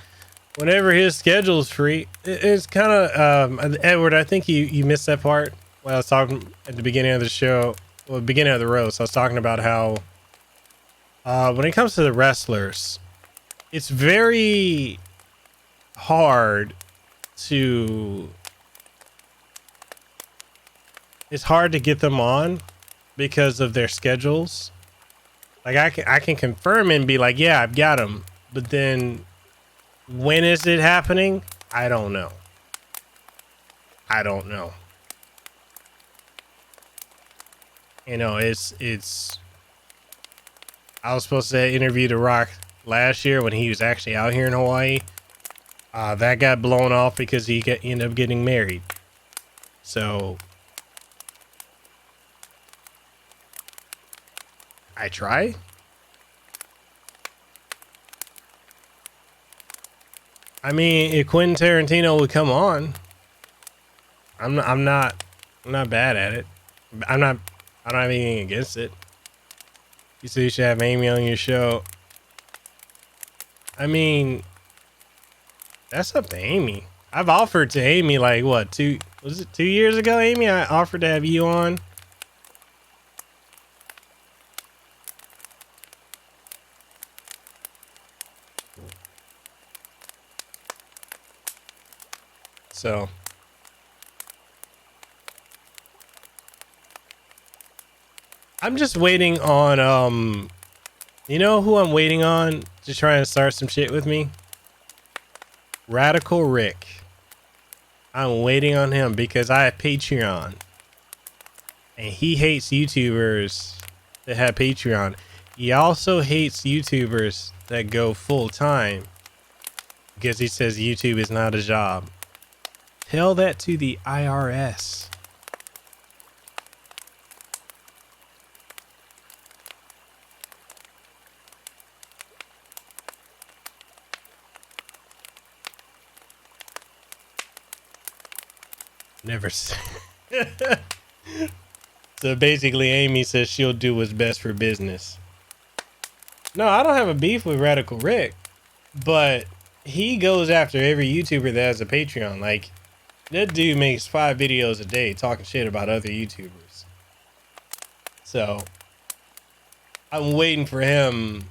Whenever his schedule's free. It's kind of Edward, I think you missed that part when I was talking at the beginning of the show. Well, beginning of the roast, I was talking about how when it comes to the wrestlers, it's very hard to get them on because of their schedules. Like I can confirm and be like, yeah, I've got them, but then when is it happening? I don't know. You know, it's I was supposed to interview The Rock last year when he was actually out here in Hawaii. That got blown off because he ended up getting married. So I try. I mean, if Quentin Tarantino would come on, I'm not bad at it. I don't have anything against it. You said you should have Amy on your show. I mean, that's up to Amy. I've offered to Amy like what, 2 years ago, Amy? I offered to have you on. So I'm just waiting on you know who I'm waiting on to try and start some shit with me? Radical Rick. I'm waiting on him because I have Patreon. And he hates YouTubers that have Patreon. He also hates YouTubers that go full time because he says YouTube is not a job. Tell that to the IRS. Never. So basically, Amy says she'll do what's best for business. No, I don't have a beef with Radical Rick, but he goes after every YouTuber that has a Patreon. Like, that dude makes 5 videos a day talking shit about other YouTubers. So I'm waiting for him.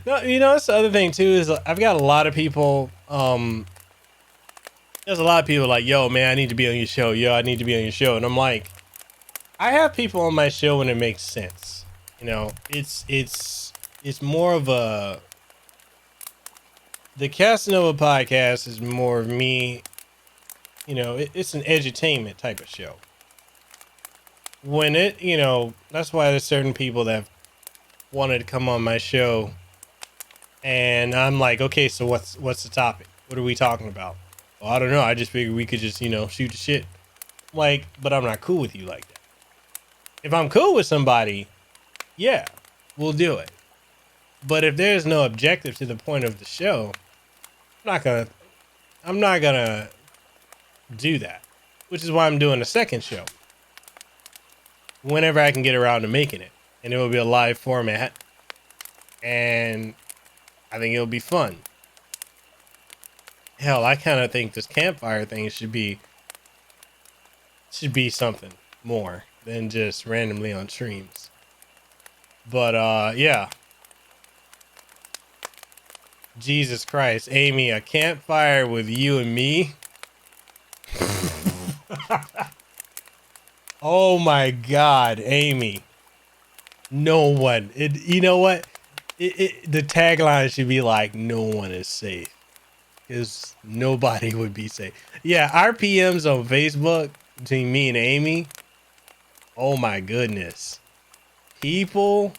No, you know, that's the other thing too, is I've got a lot of people, there's a lot of people like, yo man, I need to be on your show. Yo, I need to be on your show. And I'm like, I have people on my show when it makes sense. You know, it's more of the Casanova podcast is more of me, you know, it's an edutainment type of show. When it, you know, that's why there's certain people that wanted to come on my show and I'm like, okay, so what's the topic? What are we talking about? Well, I don't know. I just figured we could just, you know, shoot the shit. Like, but I'm not cool with you like that. If I'm cool with somebody, yeah, we'll do it. But if there's no objective to the point of the show, I'm not gonna do that. Which is why I'm doing a second show. Whenever I can get around to making it. And it will be a live format. And I think it'll be fun. Hell, I kind of think this campfire thing should be something more than just randomly on streams. But yeah. Jesus Christ, Amy, a campfire with you and me? Oh my God, Amy. No one. You know what? The tagline should be like, no one is safe. Because nobody would be safe. Yeah, our PMs on Facebook between me and Amy. Oh my goodness. People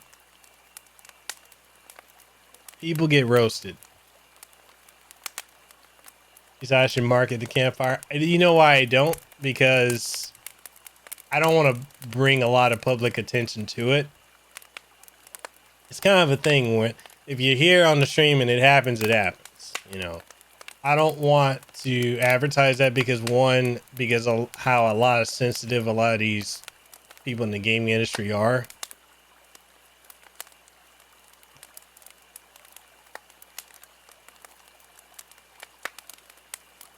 get roasted. I should market the campfire. You know why I don't? Because I don't want to bring a lot of public attention to it. It's kind of a thing where if you're here on the stream and it happens, you know. I don't want to advertise that because of how a lot of these people in the gaming industry are.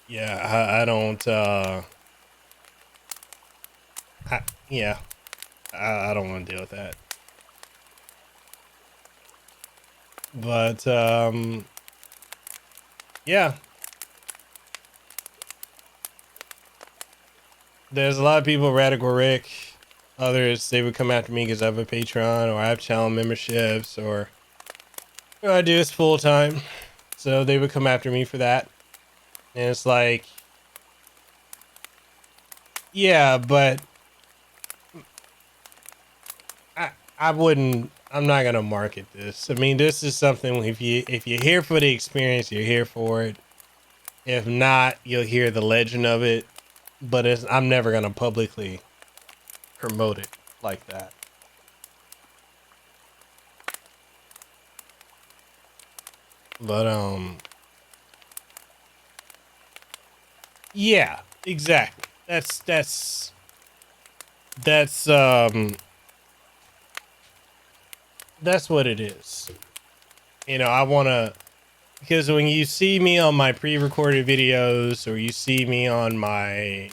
Yeah, I don't I don't want to deal with that. But yeah. There's a lot of people, Radical Rick, others, they would come after me because I have a Patreon or I have channel memberships or what I do is full time. So they would come after me for that. And it's like, yeah, but I'm not gonna market this. I mean, this is something if you're here for the experience, you're here for it. If not, you'll hear the legend of it. But I'm never gonna publicly promote it like that. But yeah, exactly. That's what it is. You know, I want to, because when you see me on my pre-recorded videos or you see me on my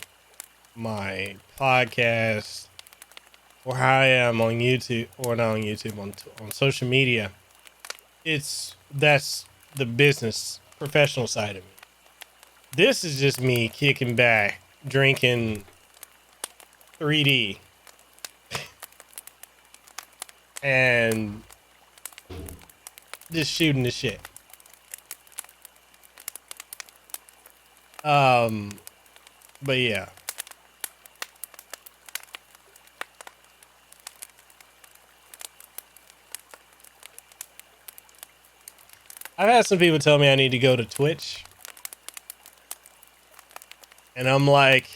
podcast or how I am on YouTube or not on YouTube on social media, that's the business professional side of me. This is just me kicking back, drinking 3D and just shooting the shit. But yeah. I've had some people tell me I need to go to Twitch. And I'm like,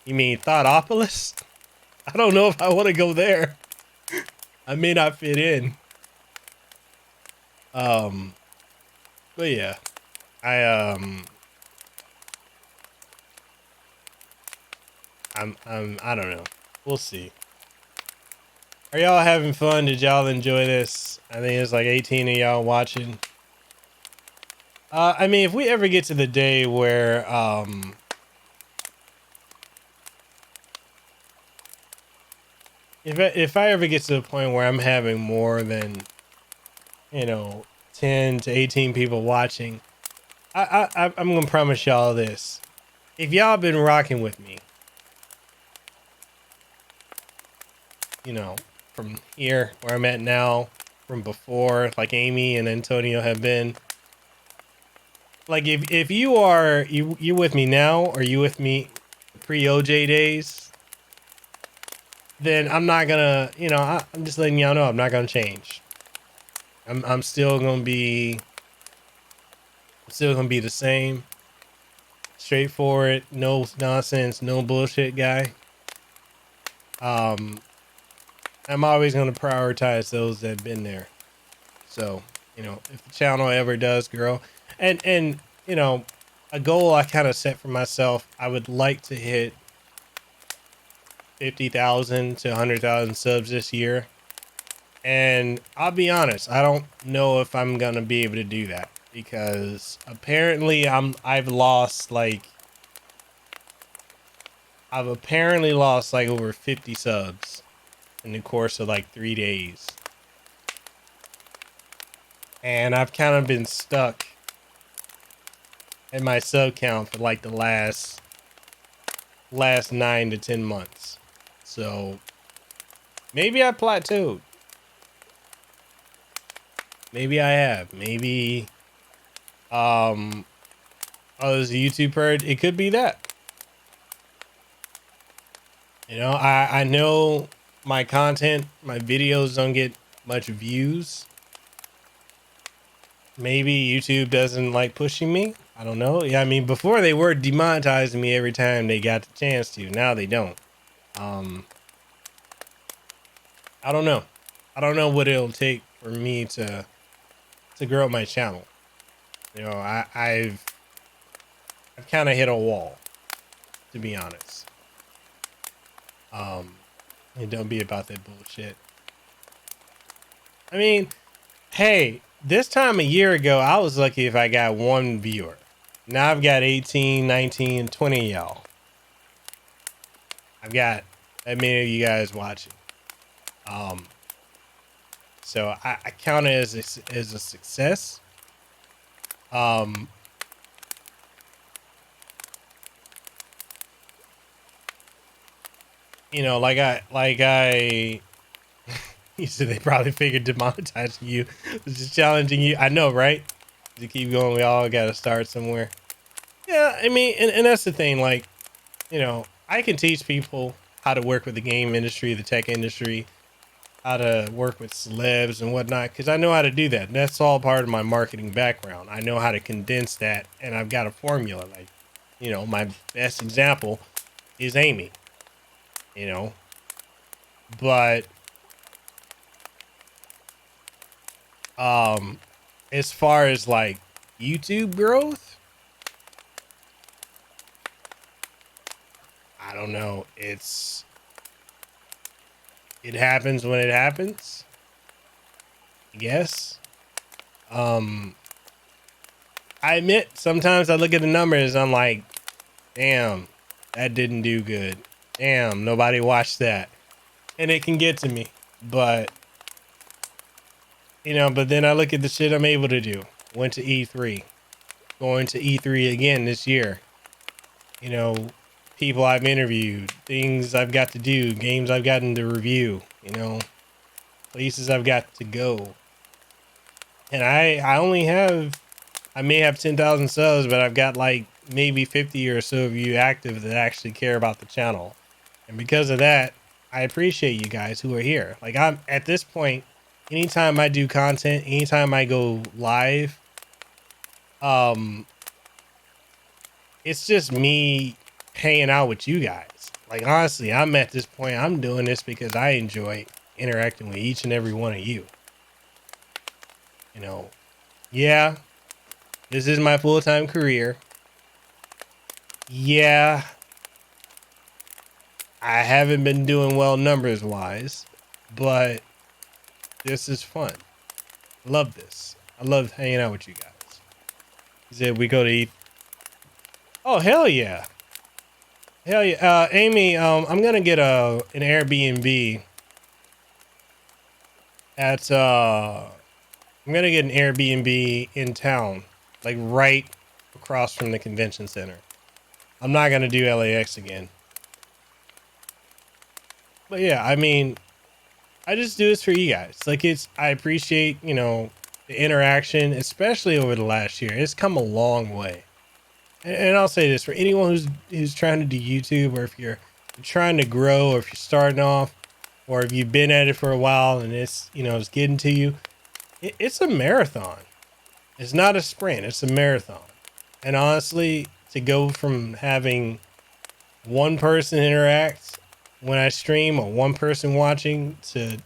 you mean Thoughtpolis? I don't know if I want to go there. I may not fit in. But yeah. I don't know. We'll see. Are y'all having fun? Did y'all enjoy this? I think it's like 18 of y'all watching. I mean, if we ever get to the day where if I ever get to the point where I'm having more than, you know, 10 to 18 people watching, I'm gonna promise y'all this. If y'all been rocking with me, you know, from here where I'm at now, from before, like Amy and Antonio have been, like if you are you with me now or you with me pre-OJ days, then I'm not gonna, you know, I'm just letting y'all know I'm not gonna change. I'm still gonna be the same, straightforward, no nonsense, no bullshit guy. I'm always gonna prioritize those that have been there. So, you know, if the channel ever does grow, and you know, a goal I kind of set for myself, I would like to hit 50,000 to 100,000 subs this year. And I'll be honest, I don't know if I'm gonna be able to do that because apparently I've apparently lost like over 50 subs in the course of like 3 days. And I've kind of been stuck at my sub count for like the last 9 to 10 months. So maybe I plateaued. Maybe I have. Maybe oh, there's a YouTube bird. It could be that. You know, I know my content, my videos don't get much views. Maybe YouTube doesn't like pushing me. I don't know. Yeah, I mean, before they were demonetizing me every time they got the chance to. Now they don't. I don't know. I don't know what it'll take for me to grow my channel. You know, I've kind of hit a wall, to be honest. And don't be about that bullshit. I mean, hey, this time a year ago, I was lucky if I got 1 viewer. Now I've got 18, 19, 20 y'all. I've got that many of you guys watching. So I count it as a success. You know, like I you said they probably figured demonetizing you was just challenging you. I know, right? To keep going, we all got to start somewhere. Yeah, I mean, and that's the thing. Like, you know, I can teach people how to work with the game industry, the tech industry, how to work with celebs and whatnot, because I know how to do that. That's all part of my marketing background. I know how to condense that, and I've got a formula. Like, you know, my best example is Amy. You know, but as far as like YouTube growth, I don't know. It happens when it happens, I guess. I admit sometimes I look at the numbers, I'm like, damn, that didn't do good. Damn, nobody watched that. And it can get to me, but you know, but then I look at the shit I'm able to do. Went to E3, going to E3 again this year. You know, people I've interviewed, things I've got to do, games I've gotten to review, you know, places I've got to go. And I only have, I may have 10,000 subs, but I've got like maybe 50 or so of you active that actually care about the channel. And because of that, I appreciate you guys who are here. Like, I'm at this point, anytime I do content, anytime I go live, it's just me hanging out with you guys. Like, honestly, I'm at this point, I'm doing this because I enjoy interacting with each and every one of you. You know, yeah, this is my full-time career. Yeah, I haven't been doing well numbers wise, but this is fun. I love this. I love hanging out with you guys. He said we go to eat. Oh, hell yeah. Hell yeah. Amy, I'm gonna get an Airbnb at I'm gonna get an Airbnb in town, like right across from the convention center. I'm not gonna do LAX again. But yeah, I mean, I just do this for you guys. Like, I appreciate, you know, the interaction, especially over the last year. It's come a long way. And I'll say this for anyone who's trying to do YouTube, or if you're trying to grow, or if you're starting off, or if you've been at it for a while and it's, you know, it's getting to you, it's a marathon. It's not a sprint, it's a marathon. And honestly, to go from having one person interact when I stream, or one person watching, to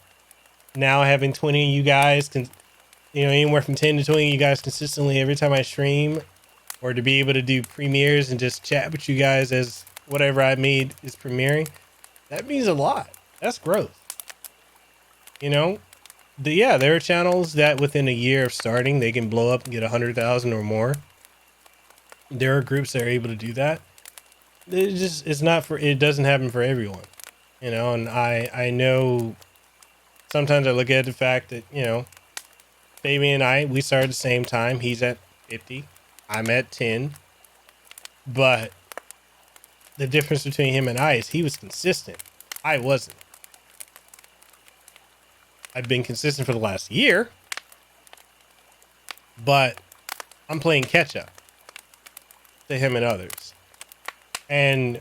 now having 20 of you guys, you know, anywhere from 10 to 20 of you guys consistently every time I stream, or to be able to do premieres and just chat with you guys as whatever I made is premiering, that means a lot. That's growth. You know, there are channels that within a year of starting, they can blow up and get 100,000 or more. There are groups that are able to do that. It doesn't happen for everyone, you know. And I know sometimes I look at the fact that, you know, Fabian and we started at the same time. He's at 50, I'm at 10. But the difference between him and I is he was consistent. I wasn't. I've been consistent for the last year, but I'm playing catch up to him and others. And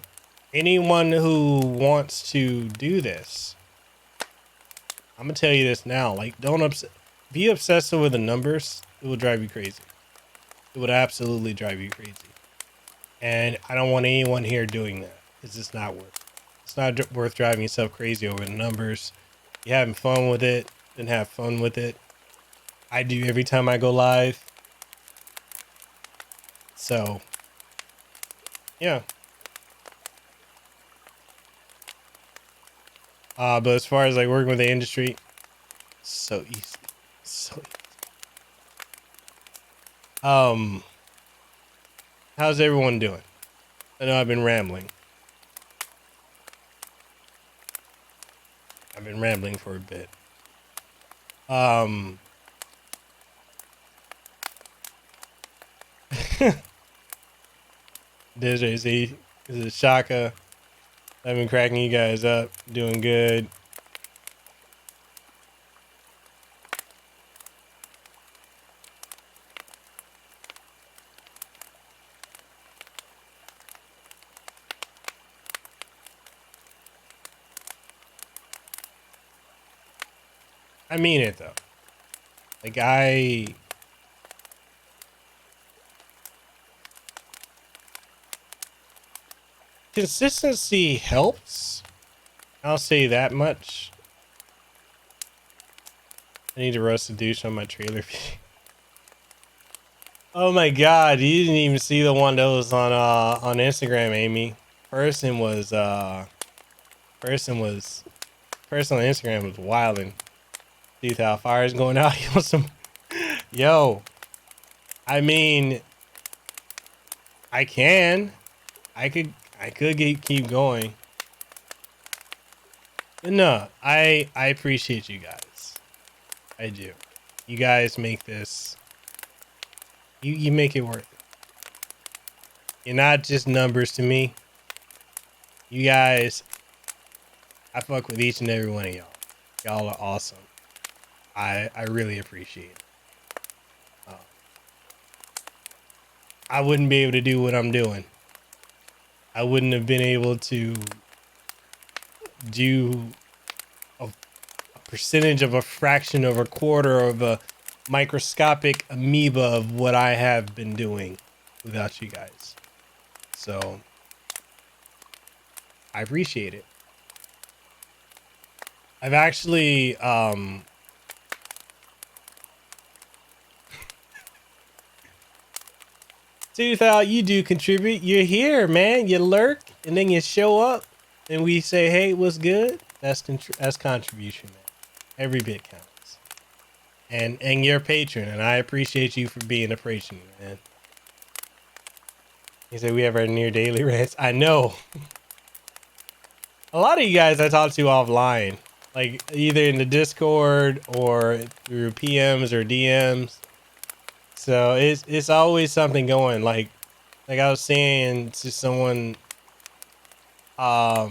anyone who wants to do this, I'm gonna tell you this now. Like, don't be obsessed over the numbers. It will drive you crazy. It would absolutely drive you crazy. And I don't want anyone here doing that. It's not worth driving yourself crazy over the numbers. You having fun with it, then have fun with it. I do every time I go live. So, yeah. But as far as like working with the industry, so easy. So easy. How's everyone doing? I know I've been rambling. I've been rambling for a bit. This is Shaka. I've been cracking you guys up, doing good. I mean it though. Like consistency helps. I'll say that much. I need to roast a douche on my trailer. Oh my god, you didn't even see the one that was on Instagram, Amy. Person on Instagram was wilding. See how fire is going out. He wants some. Yo, I mean, I could keep going. But no, I appreciate you guys. I do. You guys make this. You make it worth it. You're not just numbers to me. You guys, I fuck with each and every one of y'all. Y'all are awesome. I really appreciate it. I wouldn't be able to do what I'm doing. I wouldn't have been able to do a percentage of a fraction of a quarter of a microscopic amoeba of what I have been doing without you guys. So I appreciate it. I've actually dude, Thao, you do contribute. You're here, man. You lurk and then you show up and we say, hey, what's good? That's contribution, man. Every bit counts. And you're a patron, and I appreciate you for being a patron, man. He said we have our near daily rants. I know. A lot of you guys I talk to offline, like either in the Discord or through PMs or DMs. So it's always something going. Like I was saying to someone, I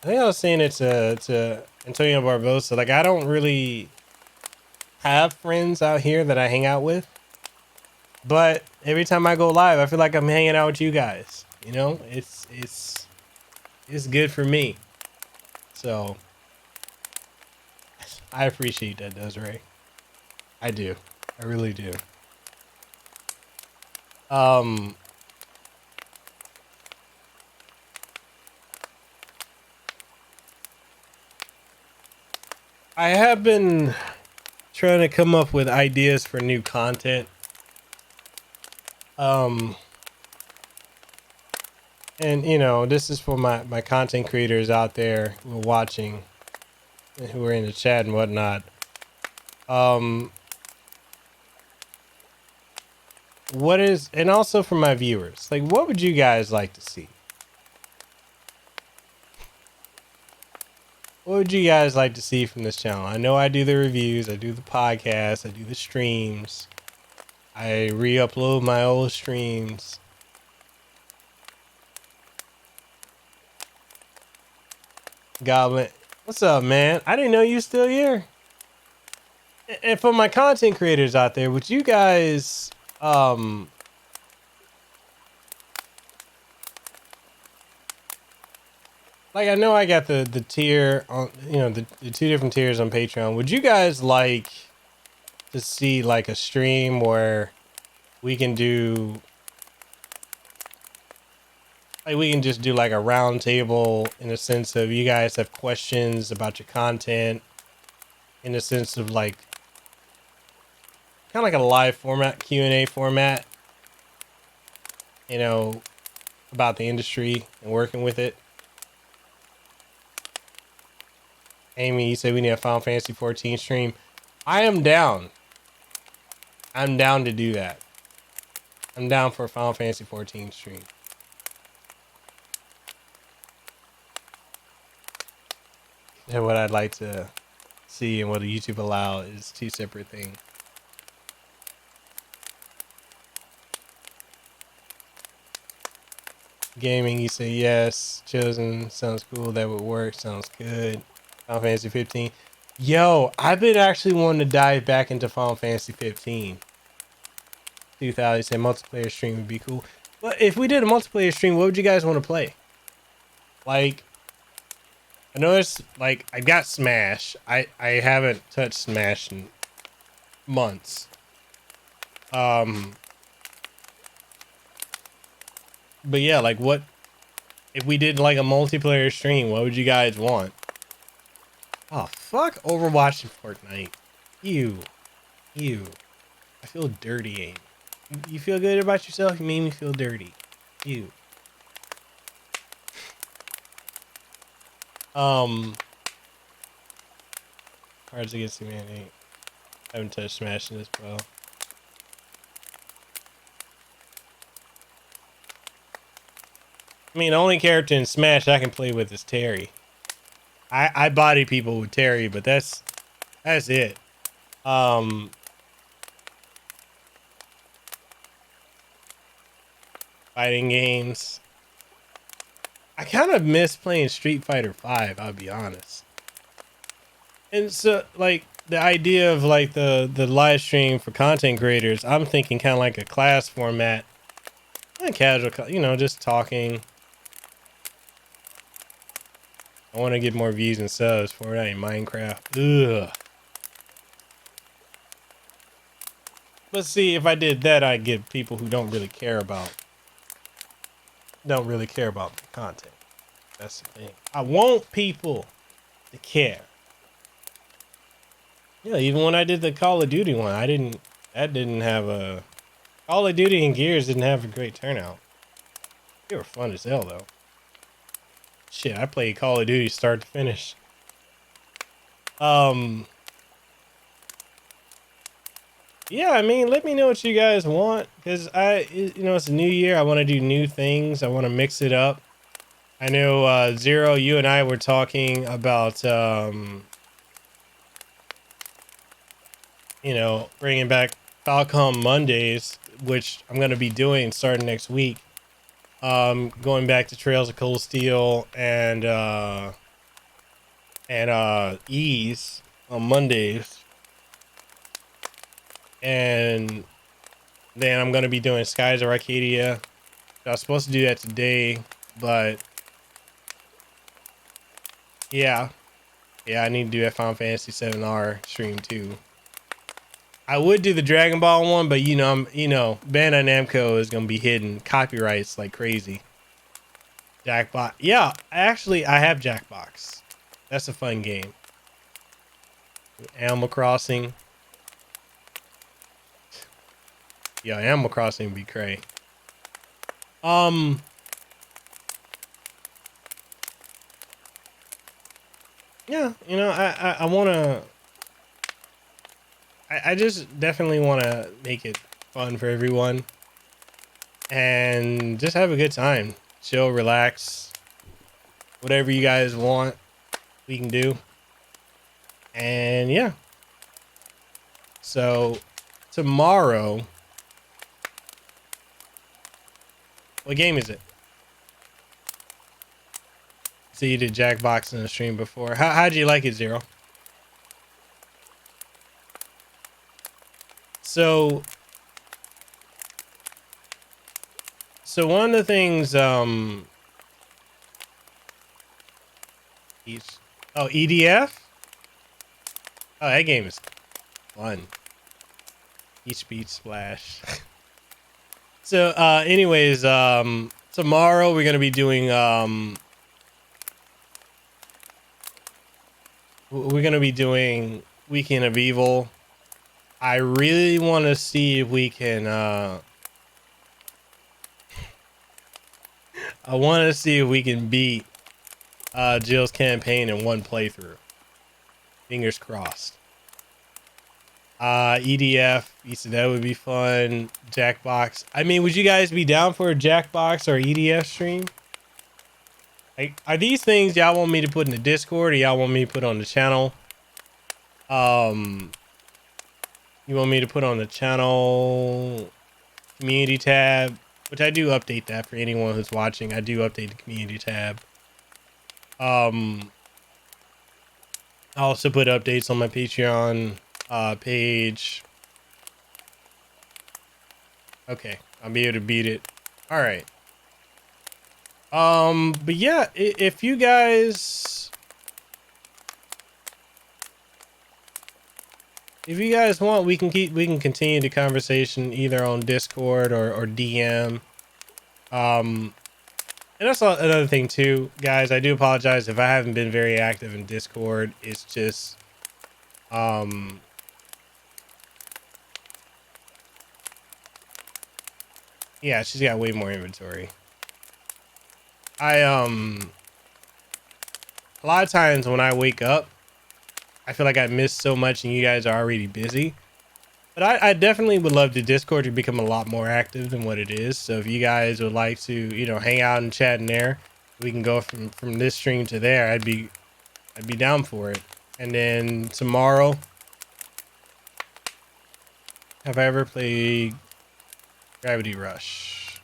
think I was saying it to Antonio Barbosa. Like, I don't really have friends out here that I hang out with, but every time I go live, I feel like I'm hanging out with you guys. You know, it's good for me. So I appreciate that, Desiree. I do. I really do. I have been trying to come up with ideas for new content. And you know, this is for my content creators out there who are watching and who are in the chat and whatnot. And also for my viewers, like, what would you guys like to see? What would you guys like to see from this channel? I know I do the reviews, I do the podcast, I do the streams. I re-upload my old streams. Goblin. What's up, man? I didn't know you still here. And for my content creators out there, would you guys like, I know I got the tier on, you know, the 2 different tiers on Patreon. Would you guys like to see like a stream where we can do, like, we can just do like a round table in the sense of you guys have questions about your content, in the sense of like kind of like a live format, Q&A format, you know, about the industry and working with it. Amy, you said we need a Final Fantasy 14 stream. I am down. I'm down to do that. I'm down for a Final Fantasy 14 stream. And what I'd like to see and what YouTube allow is 2 separate things. Gaming, you say yes. Chosen, sounds cool. That would work. Sounds good. Final Fantasy 15. Yo, I've been actually wanting to dive back into Final Fantasy 15. 2000, say multiplayer stream would be cool. But if we did a multiplayer stream, what would you guys want to play? Like, I know it's like, I got Smash. I haven't touched Smash in months. But yeah, like, what if we did like a multiplayer stream? What would you guys want? Oh, fuck Overwatch and Fortnite. Ew. I feel dirty, Aim. You feel good about yourself? You made me feel dirty. Ew. Cards Against Humanity. I haven't touched Smash in this, bro. I mean, the only character in Smash I can play with is Terry. I body people with Terry, but that's it. Fighting games. I kind of miss playing Street Fighter 5, I'll be honest. And so, like, the idea of like the live stream for content creators, I'm thinking kind of like a class format, kind of casual, you know, just talking. I want to get more views and subs for Fortnite and Minecraft. Ugh. Let's see, if I did that, I'd get people who don't really care about the content. That's the thing. I want people to care. Yeah, even when I did the Call of Duty one, that didn't have a, Call of Duty and Gears didn't have a great turnout. They were fun as hell though. Shit, I played Call of Duty start to finish. Yeah, I mean, let me know what you guys want, because you know, it's a new year. I want to do new things. I want to mix it up. I know, Zero, you and I were talking about, you know, bringing back Falcom Mondays, which I'm going to be doing starting next week. Going back to Trails of Cold Steel and Ease on Mondays. And then I'm going to be doing Skies of Arcadia. I was supposed to do that today, but yeah, I need to do that Final Fantasy 7R stream too. I would do the Dragon Ball one, but you know, Bandai Namco is going to be hitting copyrights like crazy. Jackbox. Yeah, actually, I have Jackbox. That's a fun game. Animal Crossing. Yeah, Animal Crossing would be cray. Yeah, you know, I want to, I just definitely want to make it fun for everyone and just have a good time. Chill, relax, whatever you guys want, we can do. And yeah. So tomorrow, what game is it? see you did Jackbox in the stream before. How'd you like it, Zero? So one of the things, EDF? Oh, that game is fun. Each Beat Splash. So, anyways, tomorrow we're gonna be doing, Weekend of Evil. I really want to see if we can, I want to see if we can beat, Jill's campaign in one playthrough. Fingers crossed. EDF, you said that would be fun. Jackbox. I mean, would you guys be down for a Jackbox or EDF stream? Like, are these things y'all want me to put in the Discord or y'all want me to put on the channel? You want me to put on the channel community tab, which I do update that for anyone who's watching. I do update the community tab. I also put updates on my Patreon page. Okay, I'll be able to beat it. All right. But yeah, if you guys want, we can continue the conversation either on Discord or DM. And that's another thing too, guys. I do apologize if I haven't been very active in Discord. It's just, yeah, she's got way more inventory. A lot of times when I wake up, I feel like I missed so much and you guys are already busy. But I definitely would love the Discord to become a lot more active than what it is. So if you guys would like to, you know, hang out and chat in there, we can go from this stream to there. I'd be down for it. And then tomorrow, have I ever played Gravity Rush?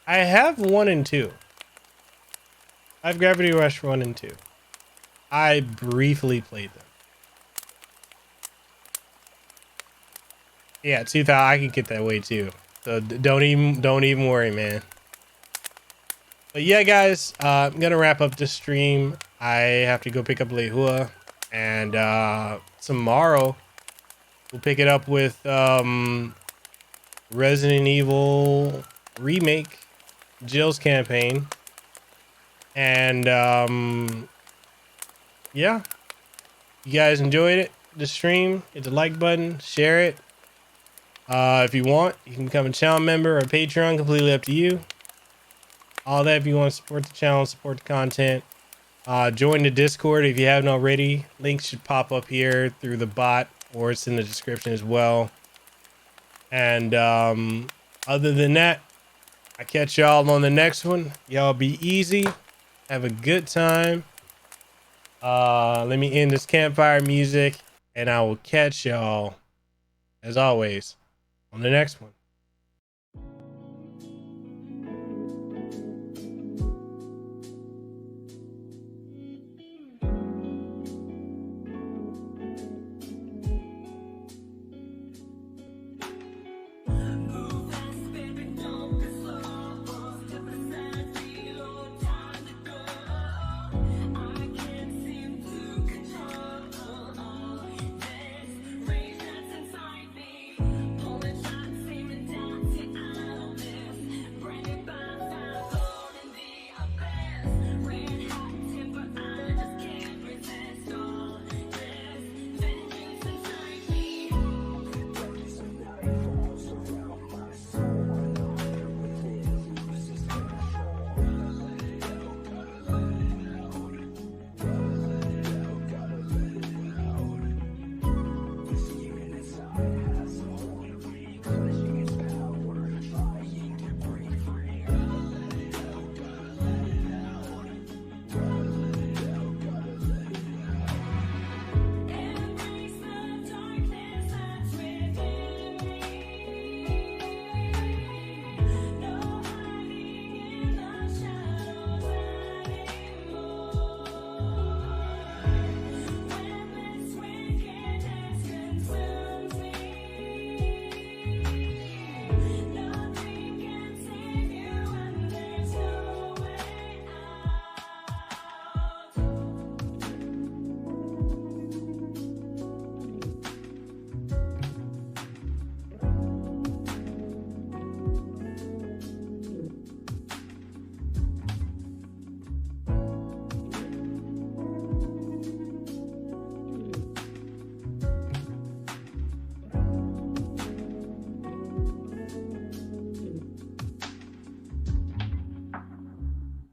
I have 1 and 2. I have Gravity Rush 1 and 2. I briefly played them. Yeah, 2000. I can get that way too. So don't even worry, man. But yeah, guys, I'm gonna wrap up this stream. I have to go pick up Lehua, and tomorrow we'll pick it up with Resident Evil Remake, Jill's campaign, and yeah, you guys enjoyed the stream, hit the like button, share it. If you want, you can become a channel member or Patreon, completely up to you. All that if you want to support the channel, support the content. Join the Discord if you haven't already. Links should pop up here through the bot, or it's in the description as well. And other than that, I catch y'all on the next one. Y'all be easy. Have a good time. Let me end this campfire music, and I will catch y'all, as always, on the next one.